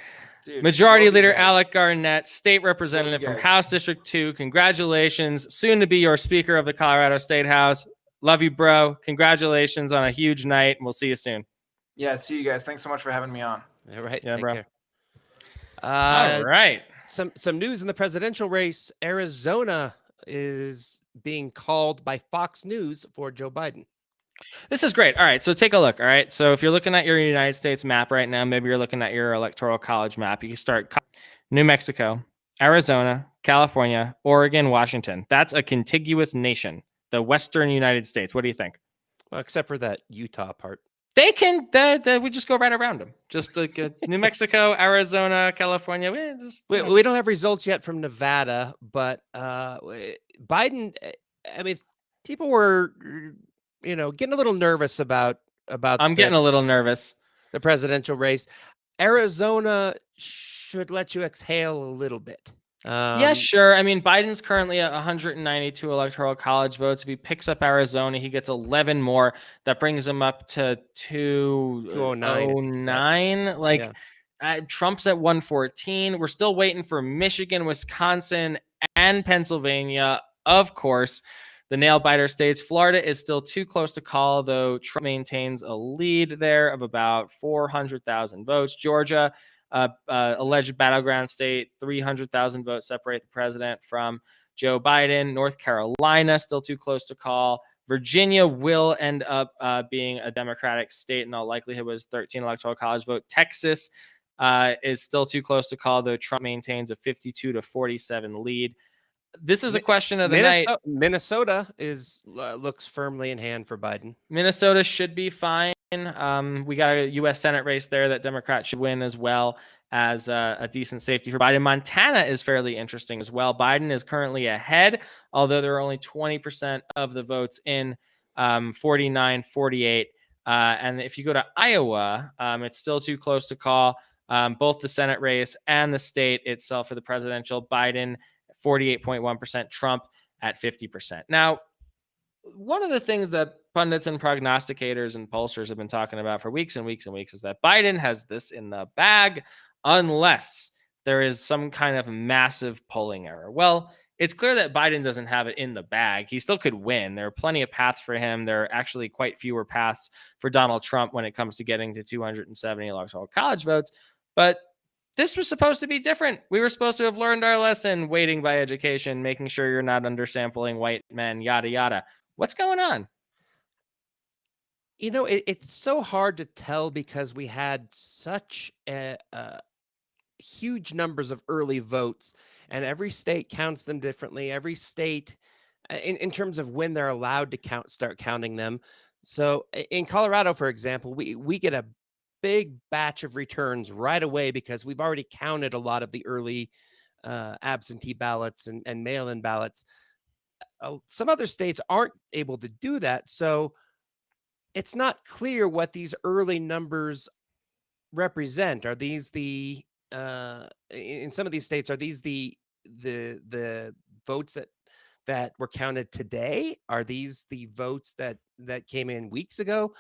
O: Dude,
B: Majority
O: love you
B: Leader
O: guys.
B: Alec Garnett, State Representative from
O: guys.
B: House District 2. Congratulations. Soon to be your Speaker of the Colorado State House. Love you, bro. Congratulations on a huge night. We'll see you soon.
O: Yeah, see you guys. Thanks so much for having me on.
A: All right.
B: Yeah,
A: Take
B: bro.
A: care.
B: All right.
A: Some news in the presidential race. Arizona is being called by Fox News for Joe Biden.
B: This is great. All right, so take a look. All right, so if you're looking at your United States map right now, maybe you're looking at your electoral college map. You can start New Mexico, Arizona, California, Oregon, Washington. That's a contiguous nation, the Western United States. What do you think?
A: Well, except for that Utah part.
B: They can. We just go right around them. Just like New Mexico, Arizona, California.
A: We don't have results yet from Nevada, but Biden. I mean, people were getting a little nervous about about
B: I'm getting a little nervous.
A: The presidential race. Arizona should let you exhale a little bit.
B: Yeah, sure. I mean, Biden's currently at 192 electoral college votes. If he picks up Arizona, he gets 11 more. That brings him up to 209. Like, Trump's at 114. We're still waiting for Michigan, Wisconsin, and Pennsylvania, of course. The nail-biter states. Florida is still too close to call, though Trump maintains a lead there of about 400,000 votes. Georgia, alleged battleground state, 300,000 votes separate the president from Joe Biden. North Carolina, still too close to call. Virginia will end up being a Democratic state in all likelihood, was 13 electoral college vote. Texas is still too close to call, though Trump maintains a 52 to 47 lead. This is the question of the night.
A: Minnesota looks firmly in hand for Biden.
B: Minnesota should be fine. We got a U.S. Senate race there that Democrats should win, as well as a decent safety for Biden. Montana is fairly interesting as well. Biden is currently ahead, although there are only 20% of the votes in, 49-48. And if you go to Iowa, it's still too close to call. Both the Senate race and the state itself for the presidential. Biden 48.1%, Trump at 50%. Now, one of the things that pundits and prognosticators and pollsters have been talking about for weeks and weeks and weeks is that Biden has this in the bag unless there is some kind of massive polling error. Well, it's clear that Biden doesn't have it in the bag. He still could win. There are plenty of paths for him. There are actually quite fewer paths for Donald Trump when it comes to getting to 270 electoral college votes. But this was supposed to be different. We were supposed to have learned our lesson, weighting by education, making sure you're not undersampling white men, yada, yada. What's going on?
A: You know, it's so hard to tell because we had such huge numbers of early votes, and every state counts them differently. Every state, in terms of when they're allowed to start counting them. So in Colorado, for example, we get a big batch of returns right away because we've already counted a lot of the early absentee ballots and mail-in ballots. Some other states aren't able to do that, so it's not clear what these early numbers represent. Are these the in some of these states, are these the votes that were counted today? Are these the votes that came in weeks ago?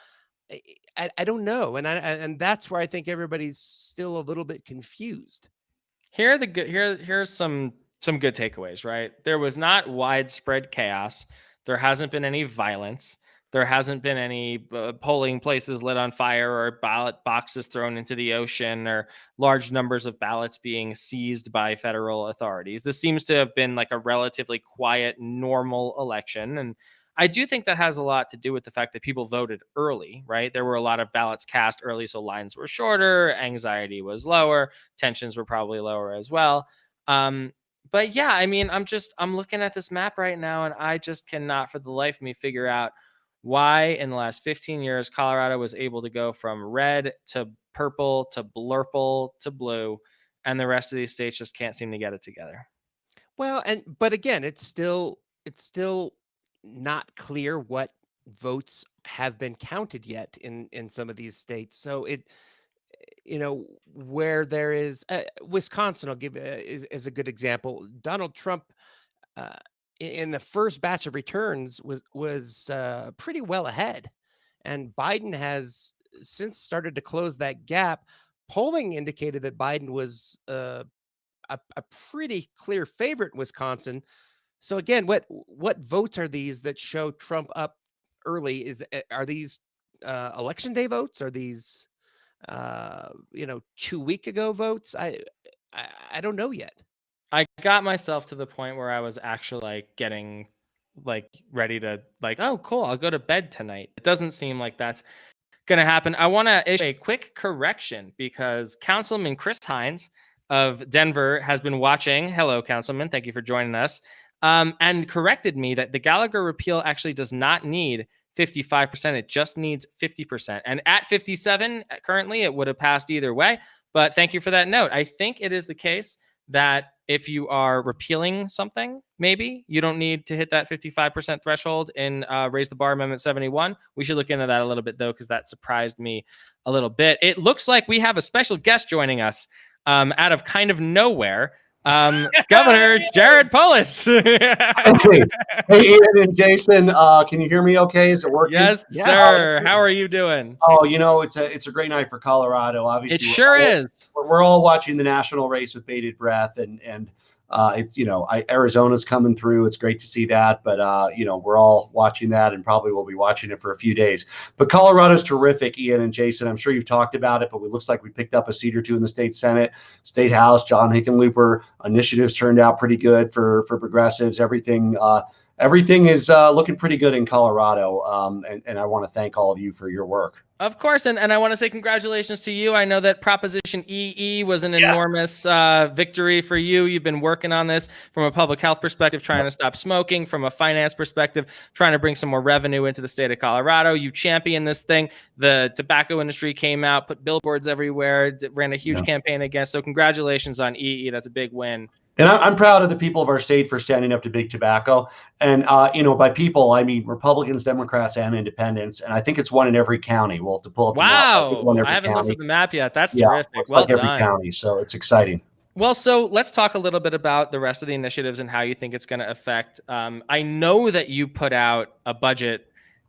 A: I don't know, and that's where I think everybody's still a little bit confused.
B: Here's some good takeaways, right? There was not widespread chaos. There hasn't been any violence. There hasn't been any polling places lit on fire or ballot boxes thrown into the ocean or large numbers of ballots being seized by federal authorities. This seems to have been like a relatively quiet, normal election. And I do think that has a lot to do with the fact that people voted early, right? There were a lot of ballots cast early, so lines were shorter, anxiety was lower, tensions were probably lower as well. But yeah, I mean, I'm looking at this map right now, and I just cannot for the life of me figure out why in the last 15 years Colorado was able to go from red to purple to blurple to blue, and the rest of these states just can't seem to get it together.
A: Well, but again, it's still not clear what votes have been counted yet in some of these states. So where there is Wisconsin, I'll give is a good example. Donald Trump in the first batch of returns was pretty well ahead, and Biden has since started to close that gap. Polling indicated that Biden was a pretty clear favorite in Wisconsin. So again, what votes are these that show Trump up early? Are these election day votes? Are these 2 week ago votes? I don't know yet.
B: I got myself to the point where I was actually getting ready to oh cool, I'll go to bed tonight. It doesn't seem like that's gonna happen. I want to issue a quick correction because Councilman Chris Hines of Denver has been watching. Hello, Councilman. Thank you for joining us. And corrected me that the Gallagher repeal actually does not need 55%. It just needs 50%. And at 57 currently, it would have passed either way. But thank you for that note. I think it is the case that if you are repealing something, maybe you don't need to hit that 55% threshold in Raise the Bar Amendment 71. We should look into that a little bit, though, because that surprised me a little bit. It looks like we have a special guest joining us out of kind of nowhere. Governor Jared Polis.
Q: Hey, Ian and Jason, can you hear me okay? Is it working?
B: Yes, sir. How are you doing?
Q: Oh, it's a great night for Colorado. Obviously,
B: it sure is.
Q: We're all watching the national race with bated breath, and it's Arizona's coming through. It's great to see that, but we're all watching that, and probably will be watching it for a few days. But Colorado's terrific, Ian and Jason. I'm sure you've talked about it, but it looks like we picked up a seat or two in the state Senate, state House. John Hickenlooper initiatives turned out pretty good for progressives. Everything is looking pretty good in Colorado, and I want to thank all of you for your work.
B: Of course, and I want to say congratulations to you. I know that Proposition EE was an enormous victory for you. You've been working on this from a public health perspective, trying to stop smoking, from a finance perspective, trying to bring some more revenue into the state of Colorado. You championed this thing. The tobacco industry came out, put billboards everywhere, ran a huge campaign against. So congratulations on EE. That's a big win.
Q: And I'm proud of the people of our state for standing up to big tobacco. And, by people, I mean Republicans, Democrats, and independents. And I think it's one in every county. We'll have to pull up the map.
B: I haven't looked at the map yet. That's terrific.
Q: It's
B: Well
Q: like every
B: done.
Q: county, so it's exciting.
B: Well, so let's talk a little bit about the rest of the initiatives and how you think it's going to affect. I know that you put out a budget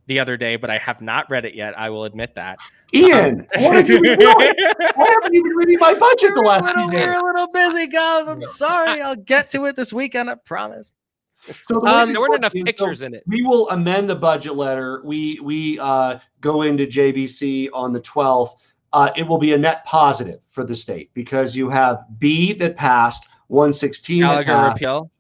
B: the other day, but I have not read it yet. I will admit that.
Q: Ian, what have you been doing? I haven't even read my budget the last few days.
B: We're a little busy, Gov. I'm sorry. I'll get to it this weekend. I promise.
Q: So
A: there weren't enough pictures in it.
Q: We will amend the budget letter. We go into JBC on the 12th. It will be a net positive for the state because you have B that passed, 116 that
B: Gallagher
Q: passed,
B: repeal.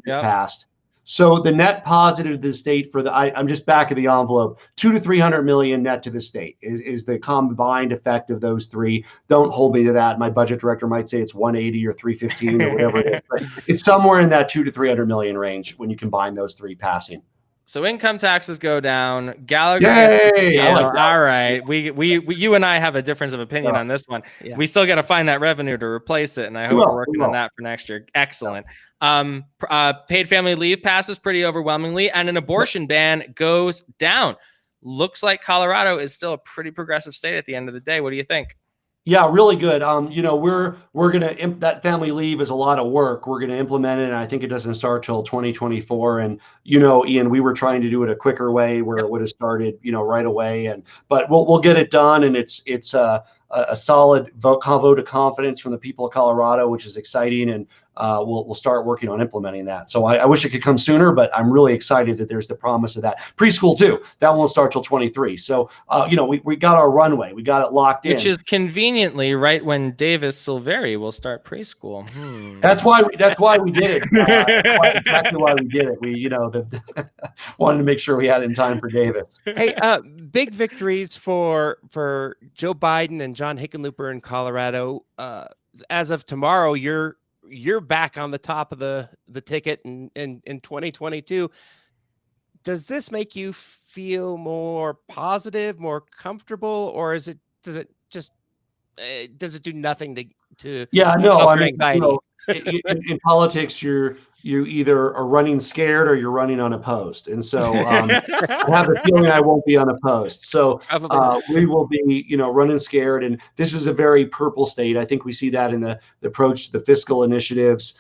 B: Yep.
Q: passed. So the net positive to the state for I'm just back of the envelope, 200 to 300 million net to the state is the combined effect of those three. Don't hold me to that. My budget director might say it's 180 or 315 or whatever it is, but it's somewhere in that 200 to 300 million range when you combine those three passing.
B: So income taxes go down. Gallagher.
Q: Yay! I like that.
B: All right. We you and I have a difference of opinion on this one.
A: Yeah.
B: We still got to find that revenue to replace it, and I hope we're working on that for next year. Excellent. Paid family leave passes pretty overwhelmingly, and an abortion ban goes down. Looks like Colorado is still a pretty progressive state at the end of the day. What do you think?
Q: Yeah, really good. We're gonna that family leave is a lot of work. We're gonna implement it, and I think it doesn't start till 2024. And Ian, we were trying to do it a quicker way where it would have started, right away. But we'll get it done, and it's a solid vote of confidence from the people of Colorado, which is exciting, and we'll start working on implementing that. So I wish it could come sooner, but I'm really excited that there's the promise of that. Preschool too, that won't start till 23. So we got our runway, we got it locked in.
B: Which is conveniently right when Davis Silveri will start preschool.
Q: That's why we did it. That's exactly why we did it. We wanted to make sure we had it in time for Davis.
A: Hey, big victories for Joe Biden and John Hickenlooper in Colorado. As of tomorrow, you're back on the top of the ticket in 2022. Does this make you feel more positive, more comfortable, or does it do nothing to help your anxiety?
Q: In politics, you either are running scared or you're running unopposed. And so I have a feeling I won't be unopposed. So we will be, running scared. And this is a very purple state. I think we see that in the approach to the fiscal initiatives.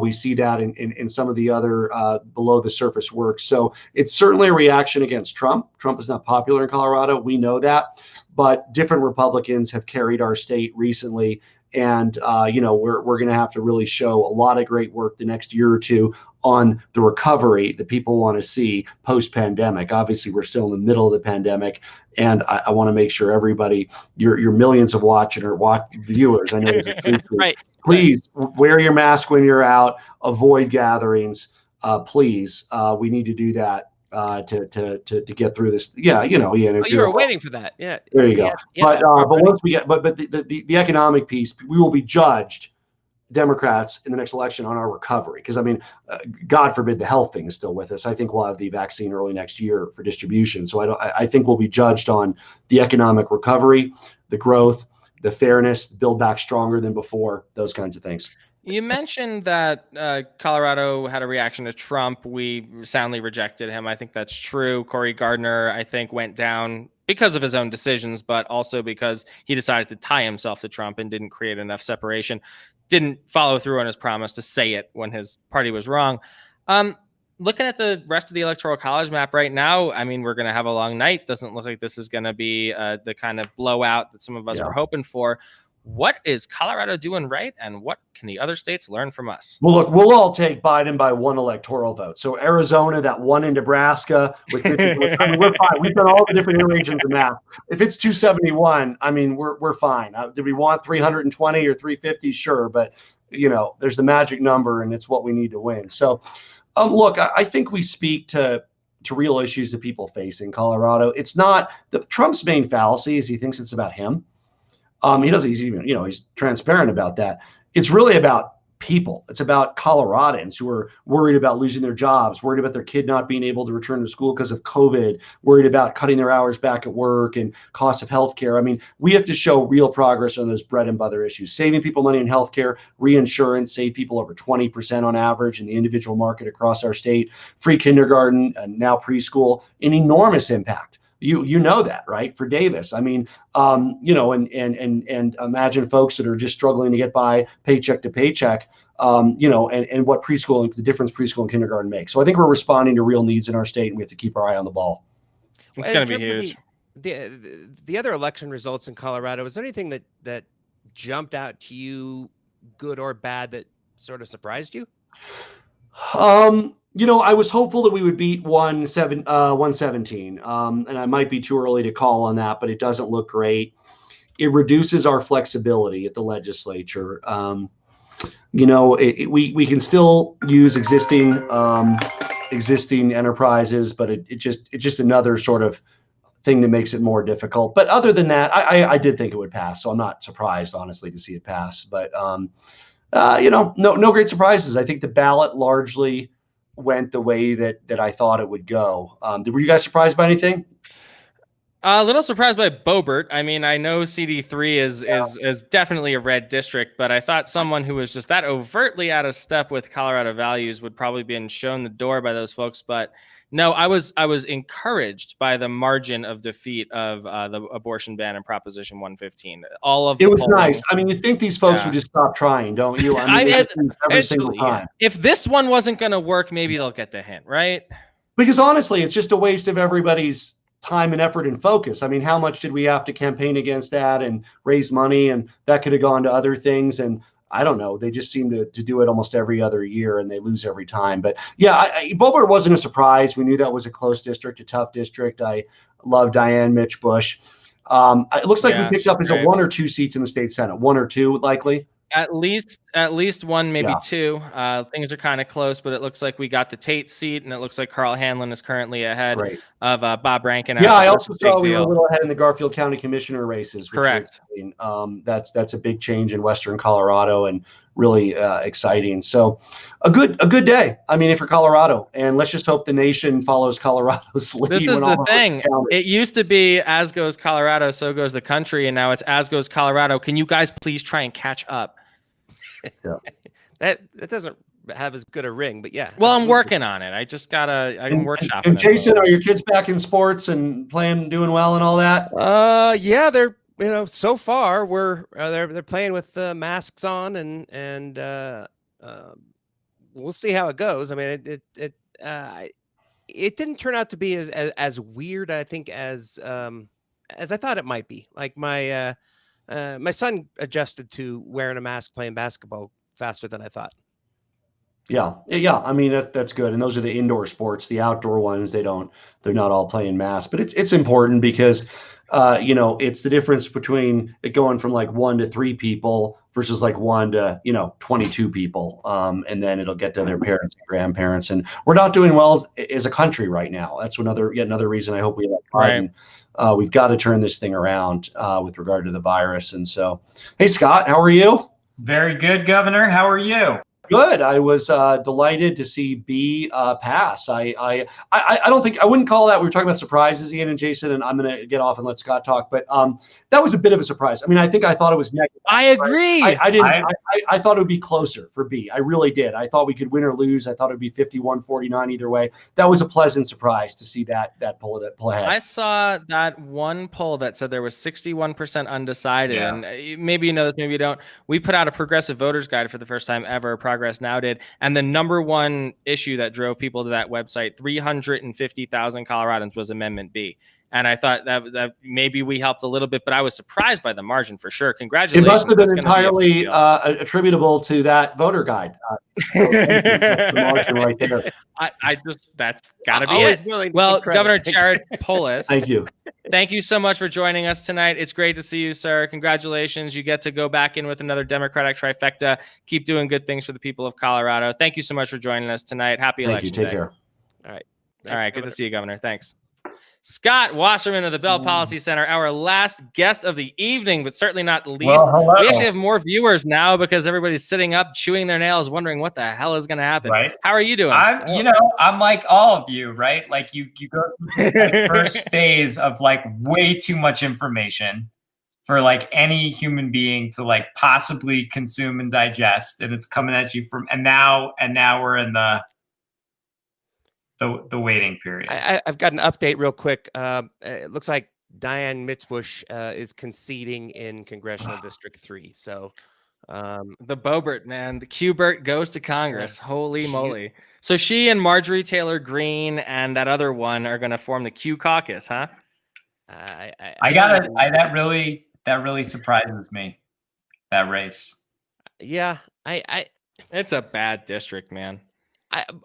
Q: We see that in some of the other below the surface work. So it's certainly a reaction against Trump. Trump is not popular in Colorado. We know that. But different Republicans have carried our state recently. And, we're going to have to really show a lot of great work the next year or two on the recovery that people want to see post-pandemic. Obviously, we're still in the middle of the pandemic, and I want to make sure everybody, your millions of viewers, I know there's a free
A: right.
Q: Please wear your mask when you're out, avoid gatherings. Please, we need to do that. To get through this, Ian.
A: You were waiting for that, yeah.
Q: There you go. But once we get, but the economic piece, we will be judged, Democrats, in the next election on our recovery. Because God forbid the health thing is still with us. I think we'll have the vaccine early next year for distribution. So I think we'll be judged on the economic recovery, the growth, the fairness, build back stronger than before, those kinds of things.
B: You mentioned that Colorado had a reaction to Trump. We soundly rejected him. I think that's true. Cory Gardner, I think, went down because of his own decisions, but also because he decided to tie himself to Trump and didn't create enough separation. Didn't follow through on his promise to say it when his party was wrong. Looking at the rest of the Electoral College map right now, I mean, we're going to have a long night. Doesn't look like this is going to be the kind of blowout that some of us were hoping for. What is Colorado doing right, and what can the other states learn from us?
Q: Well, look, we'll all take Biden by one electoral vote. So Arizona, that one in Nebraska, with 50, I mean, we're fine. We've done all the different iterations of math. If it's 271, I mean, we're fine. Do we want 320 or 350? Sure, but there's the magic number, and it's what we need to win. So, look, I think we speak to real issues that people face in Colorado. It's not Trump's main fallacy is he thinks it's about him. He doesn't. He's even, he's transparent about that. It's really about people. It's about Coloradans who are worried about losing their jobs, worried about their kid not being able to return to school because of COVID, worried about cutting their hours back at work and cost of healthcare. I mean, we have to show real progress on those bread and butter issues, saving people money in healthcare, reinsurance, save people over 20% on average in the individual market across our state, free kindergarten, and now preschool, an enormous impact. You know that, right? For Davis. I mean, and imagine folks that are just struggling to get by paycheck to paycheck, and what preschool, the difference preschool and kindergarten makes. So I think we're responding to real needs in our state, and we have to keep our eye on the ball.
B: It's going to be huge.
A: The other election results in Colorado, is there anything that jumped out to you, good or bad, that sort of surprised you?
Q: I was hopeful that we would beat 117, and I might be too early to call on that, but it doesn't look great. It reduces our flexibility at the legislature. We can still use existing enterprises, but it's just another sort of thing that makes it more difficult. But other than that, I did think it would pass, so I'm not surprised, honestly, to see it pass. But no great surprises. I think the ballot largely went the way that I thought it would go. Were you guys surprised by anything?
B: A little surprised by Boebert. I mean, I know CD3 is definitely a red district, but I thought someone who was just that overtly out of step with Colorado values would probably been shown the door by those folks. But no, I was encouraged by the margin of defeat of the abortion ban and Proposition 115. All of
Q: it was nice. I mean, you think these folks would just stop trying, don't you? I mean, every single time.
B: If this one wasn't going to work, maybe they'll get the hint, right?
Q: Because honestly, it's just a waste of everybody's time and effort and focus. I mean, how much did we have to campaign against that and raise money? And that could have gone to other things. And I don't know. They just seem to do it almost every other year, and they lose every time. But yeah, Boebert wasn't a surprise. We knew that was a close district, a tough district. I love Diane Mitch Bush. It looks like we picked up as a 1 or 2 seats in the state Senate. 1 or 2, likely.
B: At least one, maybe 2. Things are kind of close, but it looks like we got the Tate seat, and it looks like Carl Hanlon is currently ahead of Bob Rankin.
Q: Yeah, I also saw we were a little ahead in the Garfield County Commissioner races.
B: Correct.
Q: That's a big change in Western Colorado and really exciting. So a good day. I mean, for Colorado, and let's just hope the nation follows Colorado's lead.
B: This is the thing. It used to be as goes Colorado, so goes the country, and now it's as goes Colorado. Can you guys please try and catch up?
Q: Yeah.
A: that doesn't have as good a ring, but yeah.
B: Well, I'm working on it. I just I'm workshopping.
Q: And Jason, are your kids back in sports and doing well and all that?
A: Yeah, they're so far they're playing with masks on, and we'll see how it goes. I mean, it didn't turn out to be as weird, I think, as I thought it might be. Like my son adjusted to wearing a mask playing basketball faster than I thought.
Q: Yeah. I mean, that's good. And those are the indoor sports. The outdoor ones, they're not all playing masks, but it's important because, it's the difference between it going from like 1 to 3 people versus like 1 to, 22 people. And then it'll get to their parents and grandparents. And we're not doing well as a country right now. That's yet another reason I hope we elect Biden. Right. We've got to turn this thing around with regard to the virus. And so, hey, Scott, how are you?
R: Very good, Governor. How are you?
Q: Good. I was delighted to see B pass. I don't think I wouldn't call that. We were talking about surprises, Ian and Jason, and I'm going to get off and let Scott talk. But that was a bit of a surprise. I mean, I thought it was negative.
B: I agree.
Q: I didn't. I thought it would be closer for B. I really did. I thought we could win or lose. I thought it would be 51-49 either way. That was a pleasant surprise to see that pull ahead.
B: I saw that one poll that said there was 61% undecided, and maybe you know this, maybe you don't. We put out a progressive voters guide for the first time ever. Progress Now did, and the number one issue that drove people to that website, 350,000 Coloradans, was Amendment B. And I thought that maybe we helped a little bit, but I was surprised by the margin for sure. Congratulations.
Q: It must have been entirely attributable to that voter guide. So that's the margin right there.
B: I just, that's got to be it. Well, Governor Jared Polis.
Q: Thank you.
B: Thank you so much for joining us tonight. It's great to see you, sir. Congratulations. You get to go back in with another Democratic trifecta. Keep doing good things for the people of Colorado. Thank you so much for joining us tonight. Happy election day.
Q: Take care.
B: All right. All right. Good to see you, Governor. Thanks. Scott Wasserman of the Bell Policy Center, our last guest of the evening, but certainly not least.
R: Well,
B: we actually have more viewers now because everybody's sitting up, chewing their nails, wondering what the hell is going to happen.
R: Right.
B: How are you doing?
R: I'm like all of you, right? Like you go through the first phase of like way too much information for like any human being to like possibly consume and digest, and it's coming at you from and now we're in the waiting period.
A: I've got an update real quick. It looks like Diane Mitzbush is conceding in Congressional District 3. So
B: the Boebert, man, the Q-Bert goes to Congress. Holy moly. So she and Marjorie Taylor Greene and that other one are going to form the Q caucus, huh?
R: That really surprises me, that race.
A: Yeah,
B: it's a bad district, man.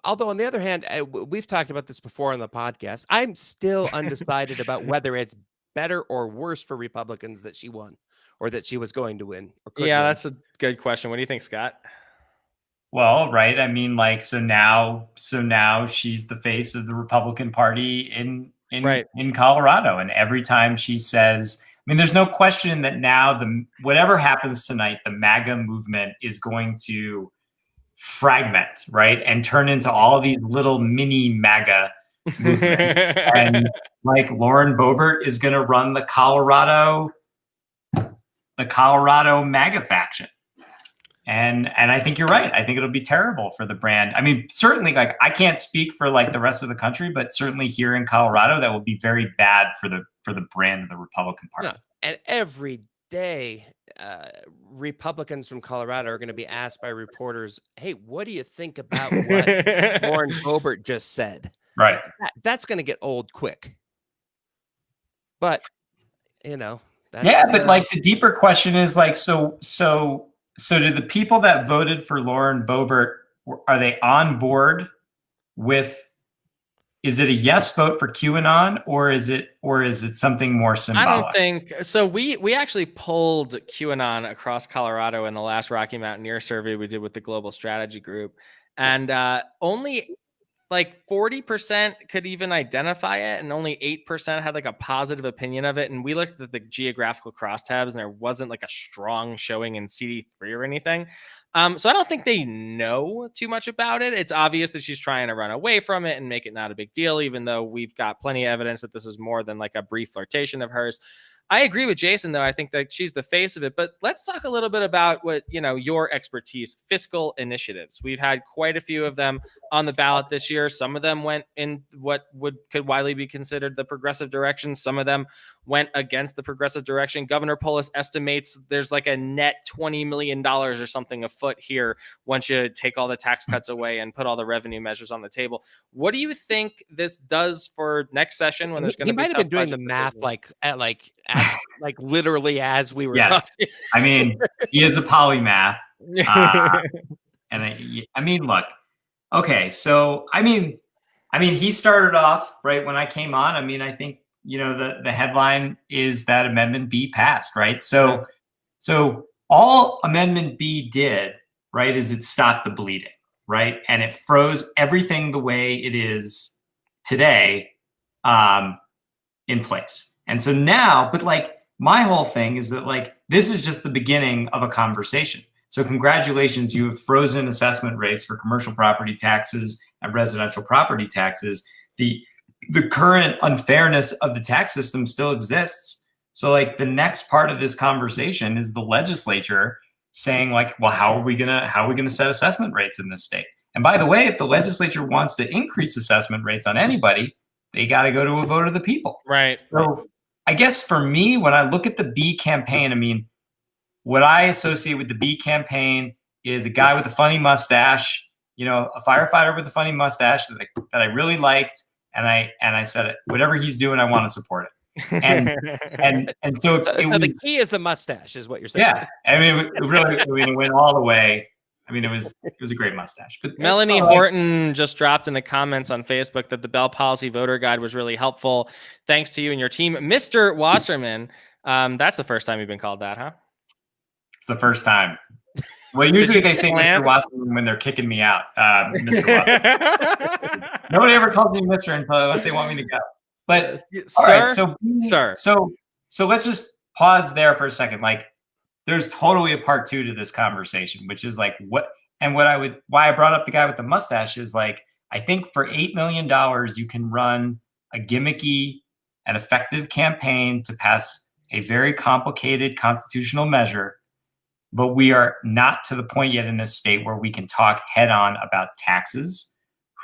A: Although on the other hand, we've talked about this before on the podcast. I'm still undecided about whether it's better or worse for Republicans that she won or that she was going to win.
B: Yeah, that's a good question. What do you think, Scott?
R: Well, right. I mean, like, so now she's the face of the Republican Party in Colorado. And every time she says, I mean, there's no question that now whatever happens tonight, the MAGA movement is going to fragment, right, and turn into all of these little mini MAGA movements. And like Lauren Boebert is going to run the Colorado MAGA faction, and I think you're right. I think it'll be terrible for the brand. I mean, certainly, like I can't speak for like the rest of the country, but certainly here in Colorado, that will be very bad for the brand of the Republican Party.
A: Yeah. And every day, Republicans from Colorado are going to be asked by reporters, "Hey, what do you think about what Lauren Boebert just said?"
R: Right.
A: That's going to get old quick. But
R: but like the deeper question is like, so do the people that voted for Lauren Boebert, are they on board with? Is it a yes vote for QAnon, or is it something more symbolic?
B: I don't think so. We actually pulled QAnon across Colorado in the last Rocky Mountaineer survey we did with the Global Strategy Group, and only like 40% could even identify it, and only 8% had like a positive opinion of it. And we looked at the geographical crosstabs, and there wasn't like a strong showing in CD3 or anything. So I don't think they know too much about it. It's obvious that she's trying to run away from it and make it not a big deal, even though we've got plenty of evidence that this is more than like a brief flirtation of hers. I agree with Jason, though. I think that she's the face of it. But let's talk a little bit about what, your expertise, fiscal initiatives. We've had quite a few of them on the ballot this year. Some of them went in what could widely be considered the progressive direction. Some of them went against the progressive direction. Governor Polis estimates there's like a net $20 million or something afoot here once you take all the tax cuts away and put all the revenue measures on the table. What do you think this does for next session when there's going to be?
A: He might have been doing the math like literally as we were.
R: Yes,
A: talking.
R: I mean, he is a polymath, and I mean, look, okay, so I mean, he started off right when I came on. I mean, I think the headline is that Amendment B passed, right? So all Amendment B did, right, is it stopped the bleeding, right, and it froze everything the way it is today, in place. And so now, but like my whole thing is that like this is just the beginning of a conversation. So congratulations, you have frozen assessment rates for commercial property taxes and residential property taxes. The current unfairness of the tax system still exists. So like the next part of this conversation is the legislature saying like, well, how are we gonna set assessment rates in this state? And by the way, if the legislature wants to increase assessment rates on anybody, they got to go to a vote of the people.
B: Right.
R: So I guess for me, when I look at the B campaign, I mean, what I associate with the B campaign is a guy with a funny mustache, you know, a firefighter with a funny mustache that I really liked. And I said, whatever he's doing, I want to support it. And so
A: the key is the mustache, is what you're saying.
R: Yeah, I mean, it really, it went all the way. I mean, it was a great mustache. But
B: Melanie Horton just dropped in the comments on Facebook that the Bell Policy Voter Guide was really helpful. Thanks to you and your team, Mr. Wasserman. That's the first time you've been called that, huh?
R: It's the first time. Well, usually they say Mr. Wasserman when they're kicking me out. Mr. Wasserman. Nobody ever calls me Mr. unless they want me to go. But all right, so let's just pause there for a second. Like, there's totally a part two to this conversation, which is like why I brought up the guy with the mustache is like, I think for $8 million, you can run a gimmicky and effective campaign to pass a very complicated constitutional measure, but we are not to the point yet in this state where we can talk head on about taxes,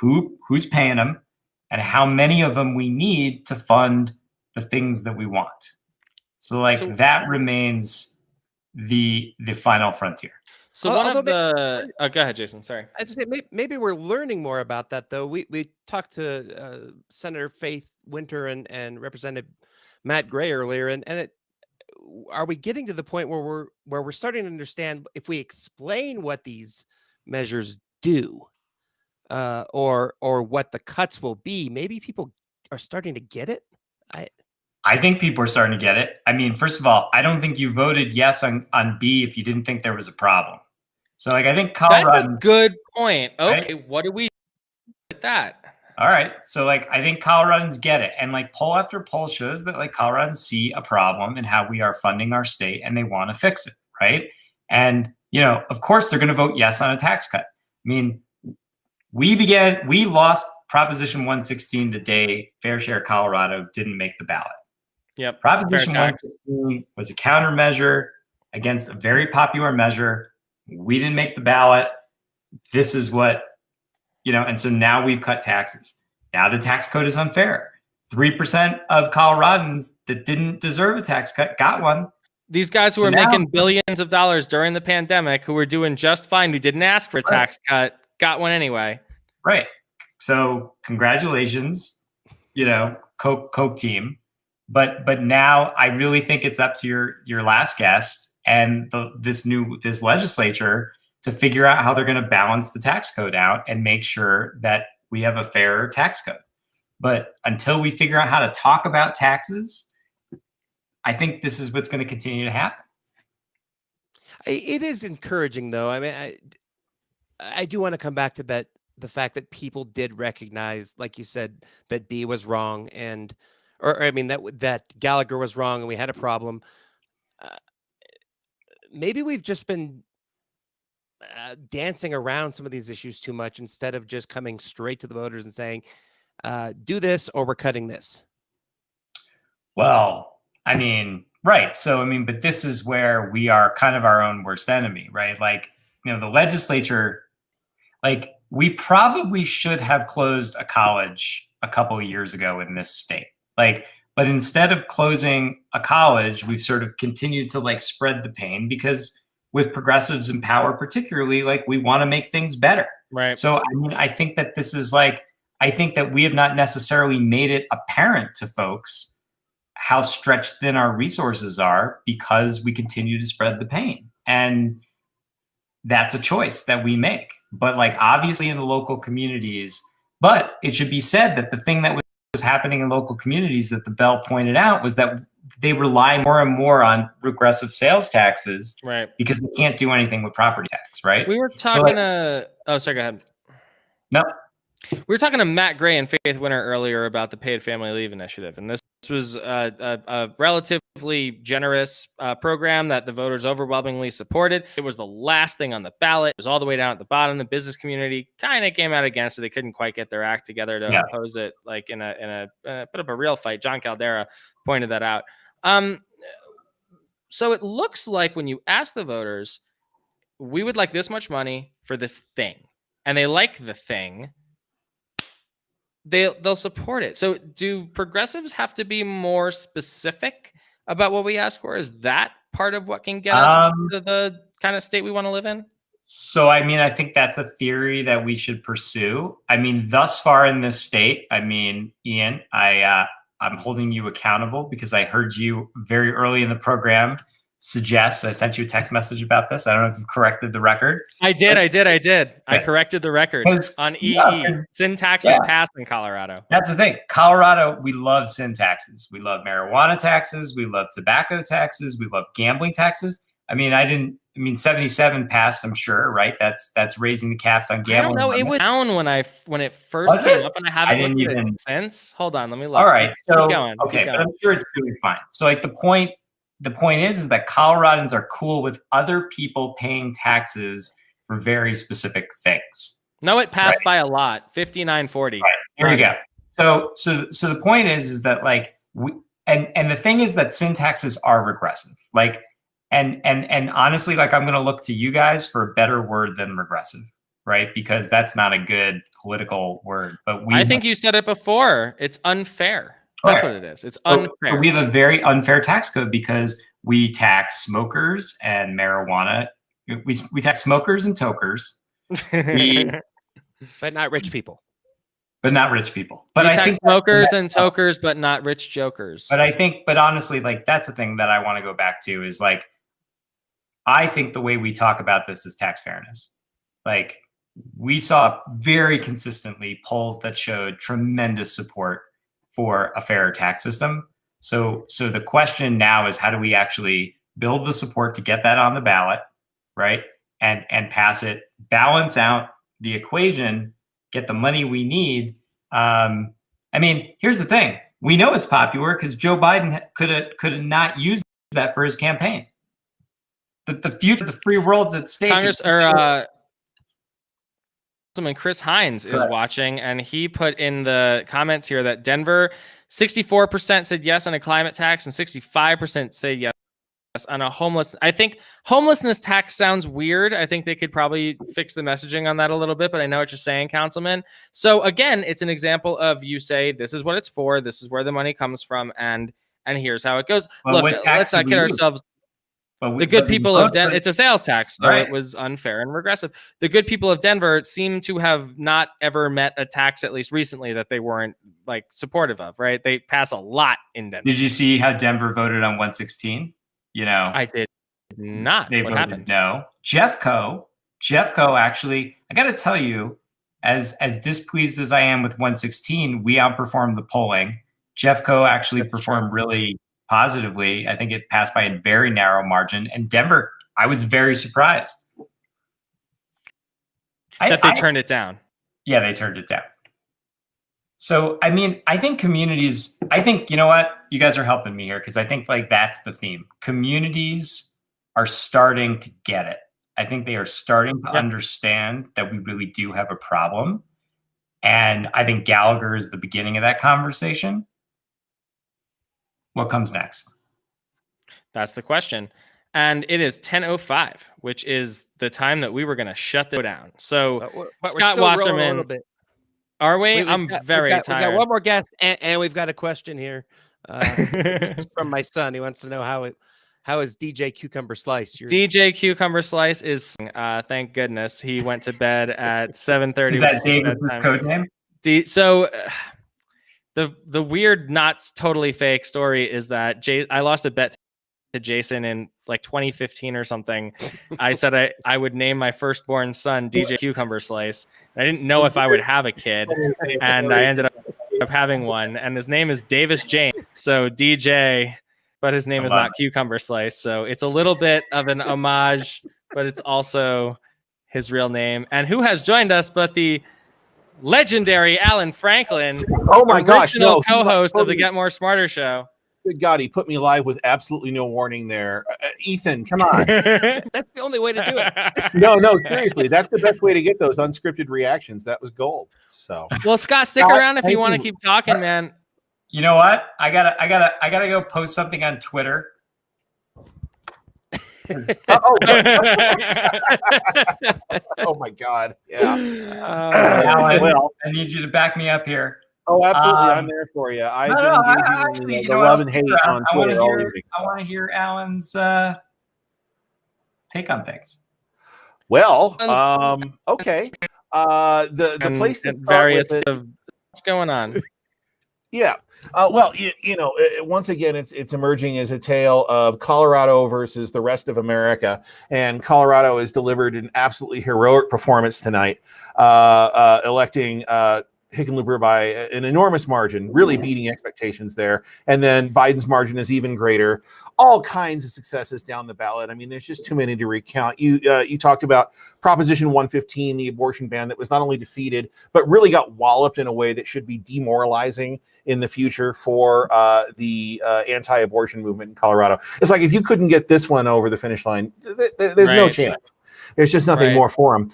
R: who's paying them, and how many of them we need to fund the things that we want. So that remains the final frontier.
B: So go ahead, Jason. Sorry.
A: I just say maybe we're learning more about that, though. We talked to Senator Faith Winter and Representative Matt Gray earlier, and are we getting to the point where we're starting to understand if we explain what these measures do, or what the cuts will be? Maybe people are starting to get it.
R: I think people are starting to get it. I mean, first of all, I don't think you voted yes on B if you didn't think there was a problem. So, like, I think Coloradans.
B: That's a good point. Okay,
R: right?
B: What do we do with that?
R: All right. So, like, I think Coloradans get it. And, like, poll after poll shows that, like, Coloradans see a problem in how we are funding our state and they want to fix it, right? And, you know, of course, they're going to vote yes on a tax cut. I mean, we lost Proposition 116 the day Fair Share Colorado didn't make the ballot.
B: Yep.
R: Proposition 116 was a countermeasure against a very popular measure. We didn't make the ballot. This is what, you know, and so now we've cut taxes. Now the tax code is unfair. 3% of Coloradans that didn't deserve a tax cut got one.
B: These guys who were making billions of dollars during the pandemic, who were doing just fine, who didn't ask for a tax cut, got one anyway.
R: Right. So congratulations, you know, Coke team. But now I really think it's up to your last guest and this legislature to figure out how they're going to balance the tax code out and make sure that we have a fair tax code. But until we figure out how to talk about taxes, I think this is what's going to continue to happen.
A: It is encouraging, though. I mean, I do want to come back to the fact that people did recognize, like you said, that B was wrong, that Gallagher was wrong, and we had a problem. Maybe we've just been dancing around some of these issues too much instead of just coming straight to the voters and saying, do this or we're cutting this.
R: Well, I mean, right. So, I mean, but this is where we are kind of our own worst enemy, right? Like, you know, the legislature, like, we probably should have closed a college a couple of years ago in this state. Like, but instead of closing a college, we've sort of continued to like spread the pain because with progressives in power, particularly, like we want to make things better.
B: Right.
R: So, I mean, I think that this is like, I think that we have not necessarily made it apparent to folks how stretched thin our resources are because we continue to spread the pain. And that's a choice that we make. But like, obviously in the local communities, but it should be said that the thing that was happening in local communities that the Bell pointed out was that they rely more and more on regressive sales taxes,
B: right?
R: Because they can't do anything with property tax, right?
B: We were talking oh, sorry, go ahead.
R: No.
B: We were talking to Matt Gray and Faith Winter earlier about the paid family leave initiative, and this was a relatively generous program that the voters overwhelmingly supported. It was the last thing on the ballot. It was all the way down at the bottom. The business community kind of came out against it. They couldn't quite get their act together to oppose it, like in a bit of a real fight. John Caldera pointed that out. So it looks like when you ask the voters, we would like this much money for this thing, and they like the thing, they'll support it. So do progressives have to be more specific about what we ask for? Is that part of what can get us to the kind of state we want to live in?
R: So, I mean, I think that's a theory that we should pursue. I mean, thus far in this state, I mean, Ian, I'm holding you accountable because I heard you very early in the program suggest, I sent you a text message about this. I don't know if you've corrected the record.
B: I did. I corrected the record on EE. Sin tax is passed in Colorado.
R: That's the thing. Colorado, we love sin taxes. We love marijuana taxes. We love tobacco taxes. We love gambling taxes. I mean, 77 passed, I'm sure, right? That's raising the caps on gambling.
B: I don't know. It was down when it first came up, and I haven't looked at it since. Hold on, let me look.
R: All right. So,
B: keep going.
R: Okay, but I'm sure it's doing fine. So, like, the point is that Coloradans are cool with other people paying taxes for very specific things.
B: No, it passed by a lot, 59-40.
R: Right. Here you go. So the point is that like and the thing is that sin taxes are regressive. Like and honestly, like I'm going to look to you guys for a better word than regressive, right? Because that's not a good political word. But
B: I think you said it before. It's unfair. That's what it is. It's unfair.
R: So we have a very unfair tax code because we tax smokers and marijuana. We tax smokers and tokers.
A: But not rich people.
R: But not rich people. But
B: we
R: I
B: tax
R: think
B: smokers and tokers, but not rich jokers.
R: But honestly, like that's the thing that I want to go back to is like, I think the way we talk about this is tax fairness. Like we saw very consistently polls that showed tremendous support for a fairer tax system. So the question now is how do we actually build the support to get that on the ballot, right? And pass it, balance out the equation, get the money we need. I mean, here's the thing. We know it's popular because Joe Biden could have not used that for his campaign. The future of the free world's at stake.
B: Chris Hines is watching, and he put in the comments here that Denver, 64% said yes on a climate tax and 65% say yes on a homeless. I think homelessness tax sounds weird. I think they could probably fix the messaging on that a little bit, but I know what you're saying, Councilman. So again, it's an example of you say, this is what it's for. This is where the money comes from. And here's how it goes.
R: Well,
B: look, let's not kid ourselves. The good people of Denver, it's a sales tax, so it was unfair and regressive. The good people of Denver seem to have not ever met a tax, at least recently, that they weren't like supportive of, right? They pass a lot in Denver.
R: Did you see how Denver voted on 116? You know,
B: I did not.
R: They
B: what
R: voted
B: happened?
R: No. Jeff Coe actually, I got to tell you, as displeased as I am with 116, we outperformed the polling. Jeff Coe actually performed really positively. I think it passed by a very narrow margin. And Denver, I was very surprised.
B: That they turned it down.
R: Yeah, they turned it down. So, I mean, I think communities, you know what? You guys are helping me here because I think like that's the theme. Communities are starting to get it. I think they are starting to understand that we really do have a problem. And I think Gallagher is the beginning of that conversation. What comes next?
B: That's the question. And it is 10:05, which is the time that we were going to shut the down. So Scott Wasserman, are we? I'm very tired.
A: We got one more guest, and we've got a question here. This is from my son. He wants to know how is DJ Cucumber Slice?
B: DJ Cucumber Slice is, thank goodness, he went to bed at 7:30.
R: Is that David's code name?
B: So the weird, not totally fake story is that I lost a bet to Jason in like 2015 or something. I said I would name my firstborn son DJ Cucumber Slice. I didn't know if I would have a kid, and I ended up having one, and his name is Davis James. So DJ, but his name is not Cucumber Slice. So it's a little bit of an homage, but it's also his real name. And who has joined us but the legendary Alan Franklin.
S: Oh my gosh,
B: original
S: no,
B: co-host of the Get More Smarter show.
S: Good God, he put me live with absolutely no warning there. Ethan, come on.
A: That's the only way to do it.
S: No, seriously, that's the best way to get those unscripted reactions. That was gold. So,
B: well, Scott, stick around if you want to keep talking, man.
R: You know what? I gotta go post something on Twitter.
S: Oh my God! Yeah.
R: Well, I need you to back me up here.
S: Oh, absolutely! I'm there for you. I've been engaging the love and hate on Twitter all evening.
R: I want to hear Alan's take on things.
S: Well, okay. The place to start with it,
B: what's going on?
S: Yeah. Well, you know, once again, it's emerging as a tale of Colorado versus the rest of America, and Colorado has delivered an absolutely heroic performance tonight, electing Hickenlooper by an enormous margin, really beating expectations there. And then Biden's margin is even greater. All kinds of successes down the ballot. I mean, there's just too many to recount. You talked about Proposition 115, the abortion ban that was not only defeated, but really got walloped in a way that should be demoralizing in the future for the anti-abortion movement in Colorado. It's like, if you couldn't get this one over the finish line, there's no chance. There's just nothing more for them.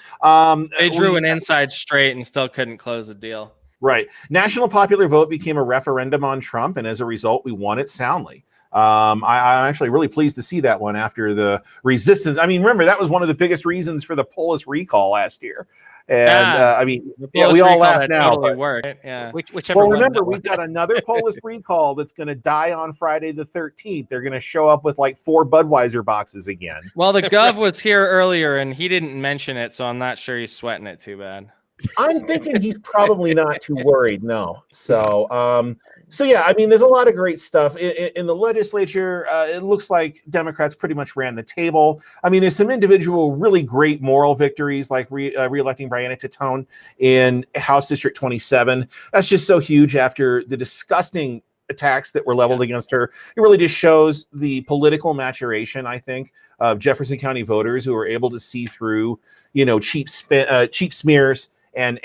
B: They drew an inside straight and still couldn't close the deal.
S: Right. National popular vote became a referendum on Trump, and as a result, we won it soundly. I'm actually really pleased to see that one after the resistance. I mean, remember, that was one of the biggest reasons for the Polis recall last year. And I mean, we all laugh now.
B: Totally worked. Yeah.
A: Whichever
S: well, remember, we've got another Polis recall that's going to die on Friday the 13th. They're going to show up with like 4 Budweiser boxes again.
B: Well, the Gov was here earlier, and he didn't mention it, so I'm not sure he's sweating it too bad.
S: I'm thinking he's probably not too worried. No. So yeah, I mean, there's a lot of great stuff in the legislature. It looks like Democrats pretty much ran the table. I mean, there's some individual really great moral victories, like re-electing Brianna Titone in House District 27. That's just so huge after the disgusting attacks that were leveled against her. It really just shows the political maturation, I think, of Jefferson County voters who are able to see through, you know, cheap smears and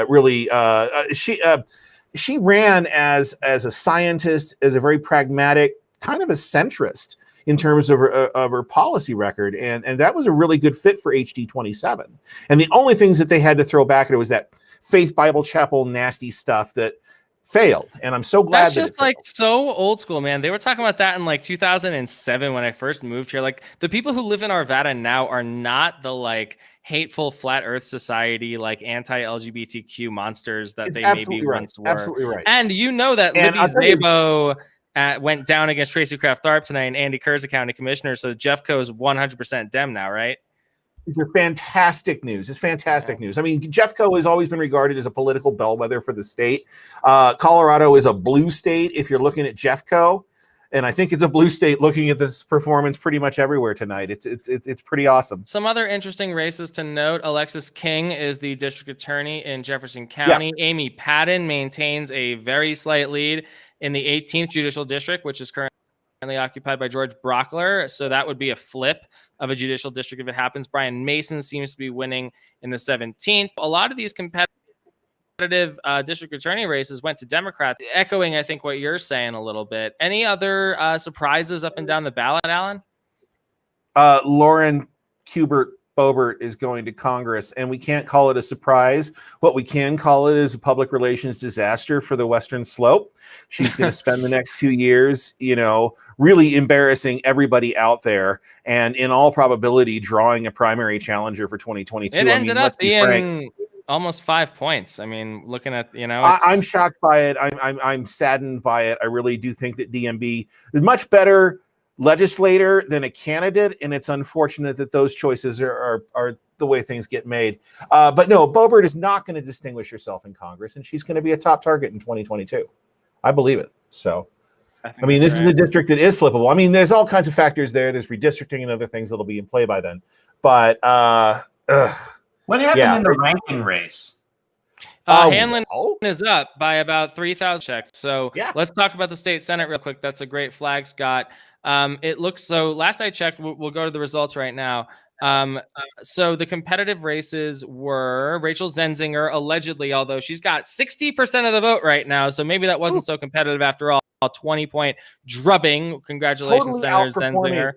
S: really she ran as a scientist, as a very pragmatic, kind of a centrist in terms of her policy record, and that was a really good fit for HD 27. And the only things that they had to throw back at it was that Faith Bible Chapel nasty stuff that failed, and I'm so glad
B: that's just like so old school, man. They were talking about that in like 2007 when I first moved here. Like, the people who live in Arvada now are not the like hateful flat earth society, like anti-LGBTQ monsters that they maybe once were.
S: Absolutely right.
B: And you know that Libby Szabo went down against Tracy Kraft Tharp tonight, and Andy Kerr's a county commissioner, so Jeffco is 100% Dem now, right?
S: These are fantastic news. It's fantastic news. I mean, Jeffco has always been regarded as a political bellwether for the state. Colorado is a blue state if you're looking at Jeffco, and I think it's a blue state looking at this performance pretty much everywhere tonight. It's pretty awesome.
B: Some other interesting races to note: Alexis King is the district attorney in Jefferson County. Yeah. Amy Patton maintains a very slight lead in the 18th judicial district, which is currently occupied by George Brockler. So that would be a flip of a judicial district if it happens. Brian Mason seems to be winning in the 17th. A lot of these competitive district attorney races went to Democrats, echoing, I think, what you're saying a little bit. Any other surprises up and down the ballot, Alan?
S: Lauren Hubert Boebert is going to Congress, and we can't call it a surprise. What we can call it is a public relations disaster for the Western Slope. She's going to spend the next 2 years, you know, really embarrassing everybody out there, and in all probability, drawing a primary challenger for 2022.
B: It ended up being almost 5 points. I mean, looking at, you know,
S: I'm shocked by it. I'm saddened by it. I really do think that DMB is much better legislator than a candidate, and it's unfortunate that those choices are the way things get made. But no, Boebert is not going to distinguish herself in Congress, and she's going to be a top target in 2022. I believe it. So, I mean, this is a district that is flippable. I mean, there's all kinds of factors there. There's redistricting and other things that'll be in play by then. But
R: what happened in the ranking race?
B: Hanlon is up by about 3,000 checks. So let's talk about the state Senate real quick. That's a great flag, Scott. It looks so. Last I checked, we'll go to the results right now. So the competitive races were Rachel Zenzinger, allegedly, although she's got 60% of the vote right now, so maybe that wasn't so competitive after all. 20-point drubbing. Congratulations,
S: Totally
B: Senator
S: outperforming
B: Zenzinger.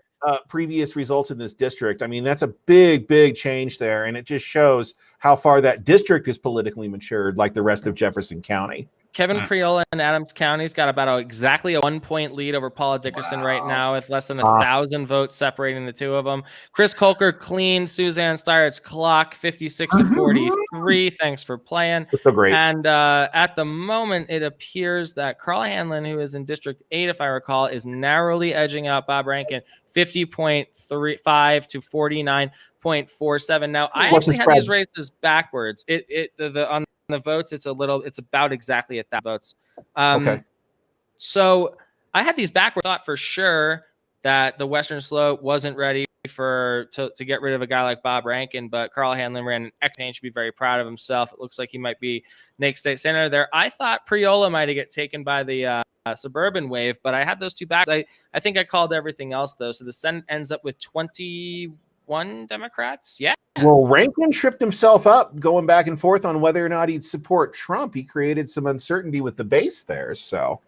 S: previous results in this district. I mean, that's a big change there, and it just shows how far that district is politically matured, like the rest of Jefferson County.
B: Kevin Priola in Adams County's got about exactly a 1-point lead over Paula Dickerson right now, with less than 1,000 votes separating the two of them. Chris Colker cleaned Suzanne Steyert's clock, 56-43. Thanks for playing.
S: That's so great.
B: And at the moment, it appears that Carl Hanlon, who is in District 8, if I recall, is narrowly edging out Bob Rankin, 50.35 to 49.47. Now, I
S: What's the
B: actually had
S: spread?
B: these races backwards. On the votes, it's about exactly at that votes.
S: Okay.
B: So I had these backwards. Thought for sure that the Western Slope wasn't ready to get rid of a guy like Bob Rankin, but Carl Hanlon ran an excellent. Should be very proud of himself. It looks like he might be next state senator there. I thought Priola might get taken by the suburban wave, but I had those two backs. I think I called everything else though. So the Senate ends up with 21 Democrats. Yeah.
S: Well, Rankin tripped himself up going back and forth on whether or not he'd support Trump. He created some uncertainty with the base there. So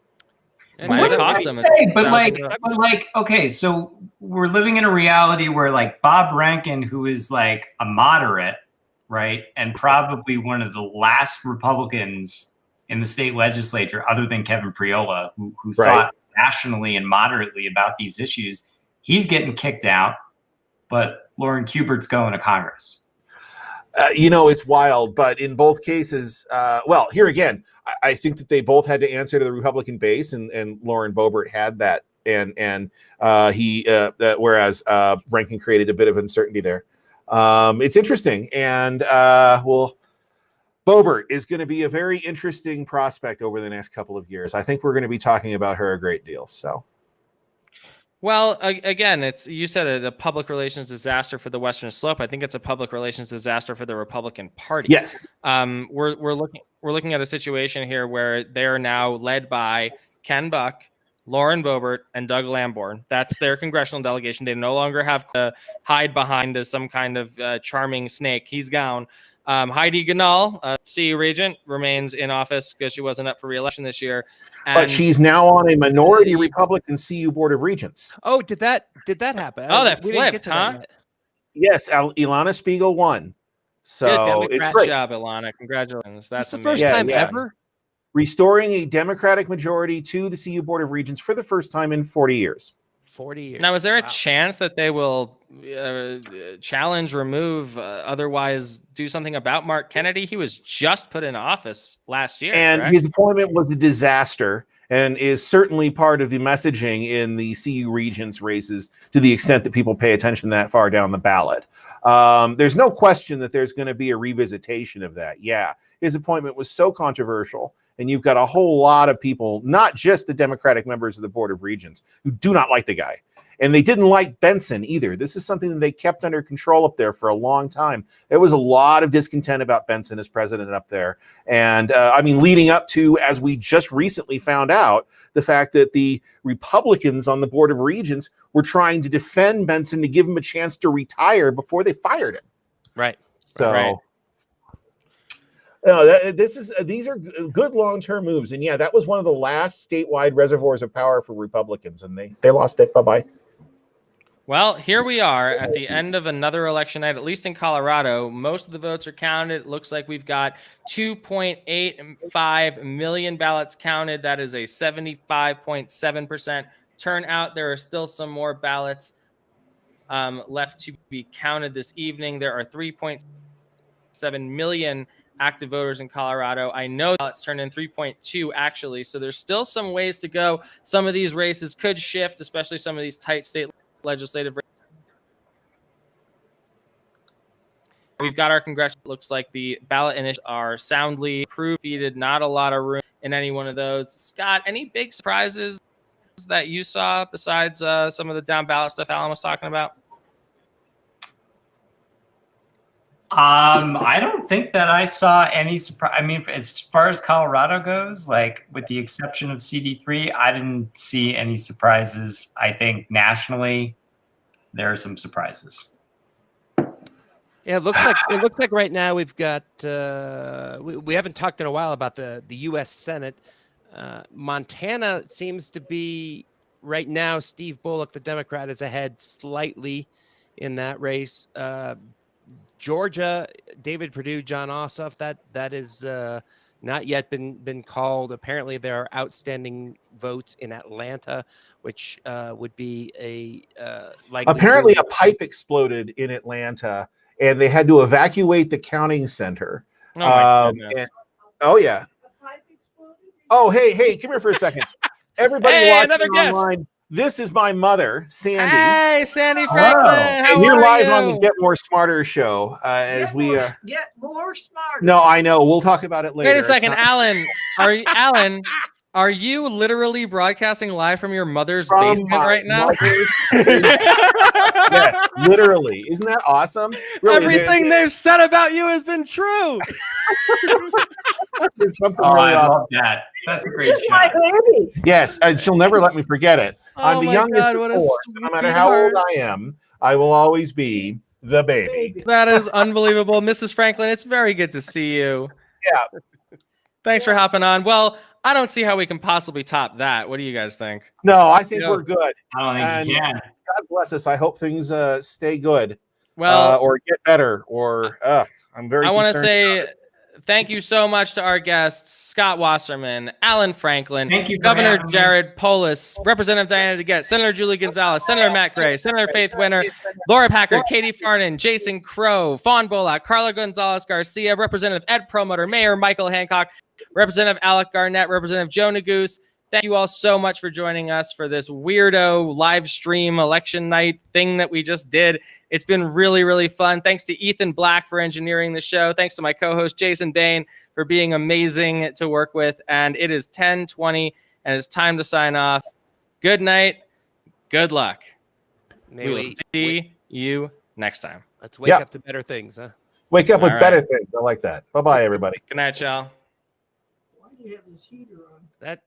B: it might have cost him.
R: But okay, so we're living in a reality where like Bob Rankin, who is like a moderate, right, and probably one of the last Republicans in the state legislature, other than Kevin Priola, who thought nationally and moderately about these issues, he's getting kicked out. But Lauren Kubert's going to Congress.
S: It's wild, but in both cases, well, here again, I think that they both had to answer to the Republican base, and Lauren Boebert had that, and whereas Rankin created a bit of uncertainty there. It's interesting, and Boebert is going to be a very interesting prospect over the next couple of years. I think we're going to be talking about her a great deal. So.
B: Well, again, you said it, a public relations disaster for the Western Slope. I think it's a public relations disaster for the Republican Party.
S: Yes.
B: We're looking at a situation here where they are now led by Ken Buck, Lauren Boebert, and Doug Lamborn. That's their congressional delegation. They no longer have to hide behind some kind of charming snake. He's gone. Heidi Ganahl, CU regent, remains in office because she wasn't up for re-election this year.
S: But she's now on a minority Republican CU Board of Regents.
A: Oh, did that happen?
B: Oh, that
A: We didn't
B: flipped,
A: get to that
B: huh?
A: yet.
S: Yes, Ilana Spiegel won. So
B: Good
S: it's
B: Democrat
S: great.
B: job, Ilana. Congratulations. That's
A: the
B: amazing.
A: first time ever.
S: Restoring a Democratic majority to the CU Board of Regents for the first time in 40 years.
A: 40 years.
B: Now, is there a chance that they will challenge, remove, otherwise do something about Mark Kennedy? He was just put in office last year.
S: And
B: correct?
S: his appointment was a disaster and is certainly part of the messaging in the CU Regents races to the extent that people pay attention that far down the ballot. There's no question that there's going to be a revisitation of that. Yeah, his appointment was so controversial. And you've got a whole lot of people, not just the Democratic members of the Board of Regents, who do not like the guy. And they didn't like Benson either. This is something that they kept under control up there for a long time. There was a lot of discontent about Benson as president up there. And leading up to, as we just recently found out, the fact that the Republicans on the Board of Regents were trying to defend Benson to give him a chance to retire before they fired him.
B: Right.
S: So.
B: Right.
S: No, these are good long-term moves, and yeah, that was one of the last statewide reservoirs of power for Republicans, and they lost it. Bye-bye.
B: Well, here we are at the end of another election night, at least in Colorado. Most of the votes are counted. It looks like we've got 2.85 million ballots counted. That is a 75.7% turnout. There are still some more ballots left to be counted this evening. There are 3.7 million active voters in Colorado. I know ballots turned in 3.2 actually, so there's still some ways to go. Some of these races could shift, especially some of these tight state legislative races. We've got our congressional. It looks like the ballot initiatives are soundly approved. Not a lot of room in any one of those. Scott, any big surprises that you saw besides some of the down ballot stuff Alan was talking about?
R: I don't think that I saw any surprise. I mean, as far as Colorado goes, like with the exception of CD3, I didn't see any surprises. I think nationally, there are some surprises.
A: Yeah, it looks like right now we've got we haven't talked in a while about the U.S. Senate. Montana seems to be right now. Steve Bullock, the Democrat, is ahead slightly in that race. Georgia, David Perdue, John Ossoff. That is not yet been called. Apparently, there are outstanding votes in Atlanta, which would be a likely.
S: Apparently, a pipe exploded in Atlanta, and they had to evacuate the counting center.
B: Oh my goodness!
S: Oh yeah. Oh hey, come here for a second. Everybody
B: Hey,
S: watching
B: another guest.
S: online. This is my mother, Sandy.
B: Hey, Sandy Franklin. How
S: And you're
B: are
S: live
B: you?
S: on the Get More Smarter show.
M: Get more smart.
S: No, I know. We'll talk about it later.
B: Wait a
S: It's
B: second,
S: not-
B: Alan. Are you literally broadcasting live from your mother's basement
S: my
B: right now?
S: Yes, literally. Isn't that awesome? Really,
B: Everything they've said about you has been true.
S: there's something
R: Oh,
S: really
R: I
S: awesome.
R: love that. That's a great
F: Just
R: show.
F: my baby.
S: Yes, and she'll never let me forget it.
B: Oh
S: I'm the
B: my
S: youngest
B: God,
S: of
B: what a
S: four, so no matter how old I am, I will always be the baby.
B: That is unbelievable, Mrs. Franklin. It's very good to see you.
S: Yeah.
B: Thanks for hopping on. Well, I don't see how we can possibly top that. What do you guys think?
S: No, I think
B: Yeah.
S: we're good.
R: I don't think
S: And
R: you can.
S: God bless us. I hope things stay good.
B: Well,
S: or get better. Or I'm very.
B: I want to
S: concerned
B: say
S: about it.
B: thank you so much to our guests, Scott Wasserman, Alan Franklin,
R: Thank you for
B: Governor
R: having me.
B: Jared Polis, Representative Diana DeGette, Senator Julie Gonzalez, Senator Matt Gray, Senator Faith Winter, Laura Packard, Katie Farnan, Jason Crow, Fawn Bullock, Carla Gonzalez Garcia, Representative Ed Promoter, Mayor Michael Hancock, Representative Alec Garnett, Representative Joe Neguse. Thank you all so much for joining us for this weirdo live stream election night thing that we just did. It's been really, really fun. Thanks to Ethan Black for engineering the show. Thanks to my co-host Jason Bain for being amazing to work with. And it is 10:20 and it's time to sign off. Good night. Good luck.
A: May
B: we will
A: we-
B: see you next time.
A: Let's wake up to better things, huh?
S: Wake up with
B: All
S: better
B: right.
S: things. I like that. Bye bye, everybody.
B: Good night, y'all.
M: Why do you have this heater on?
A: That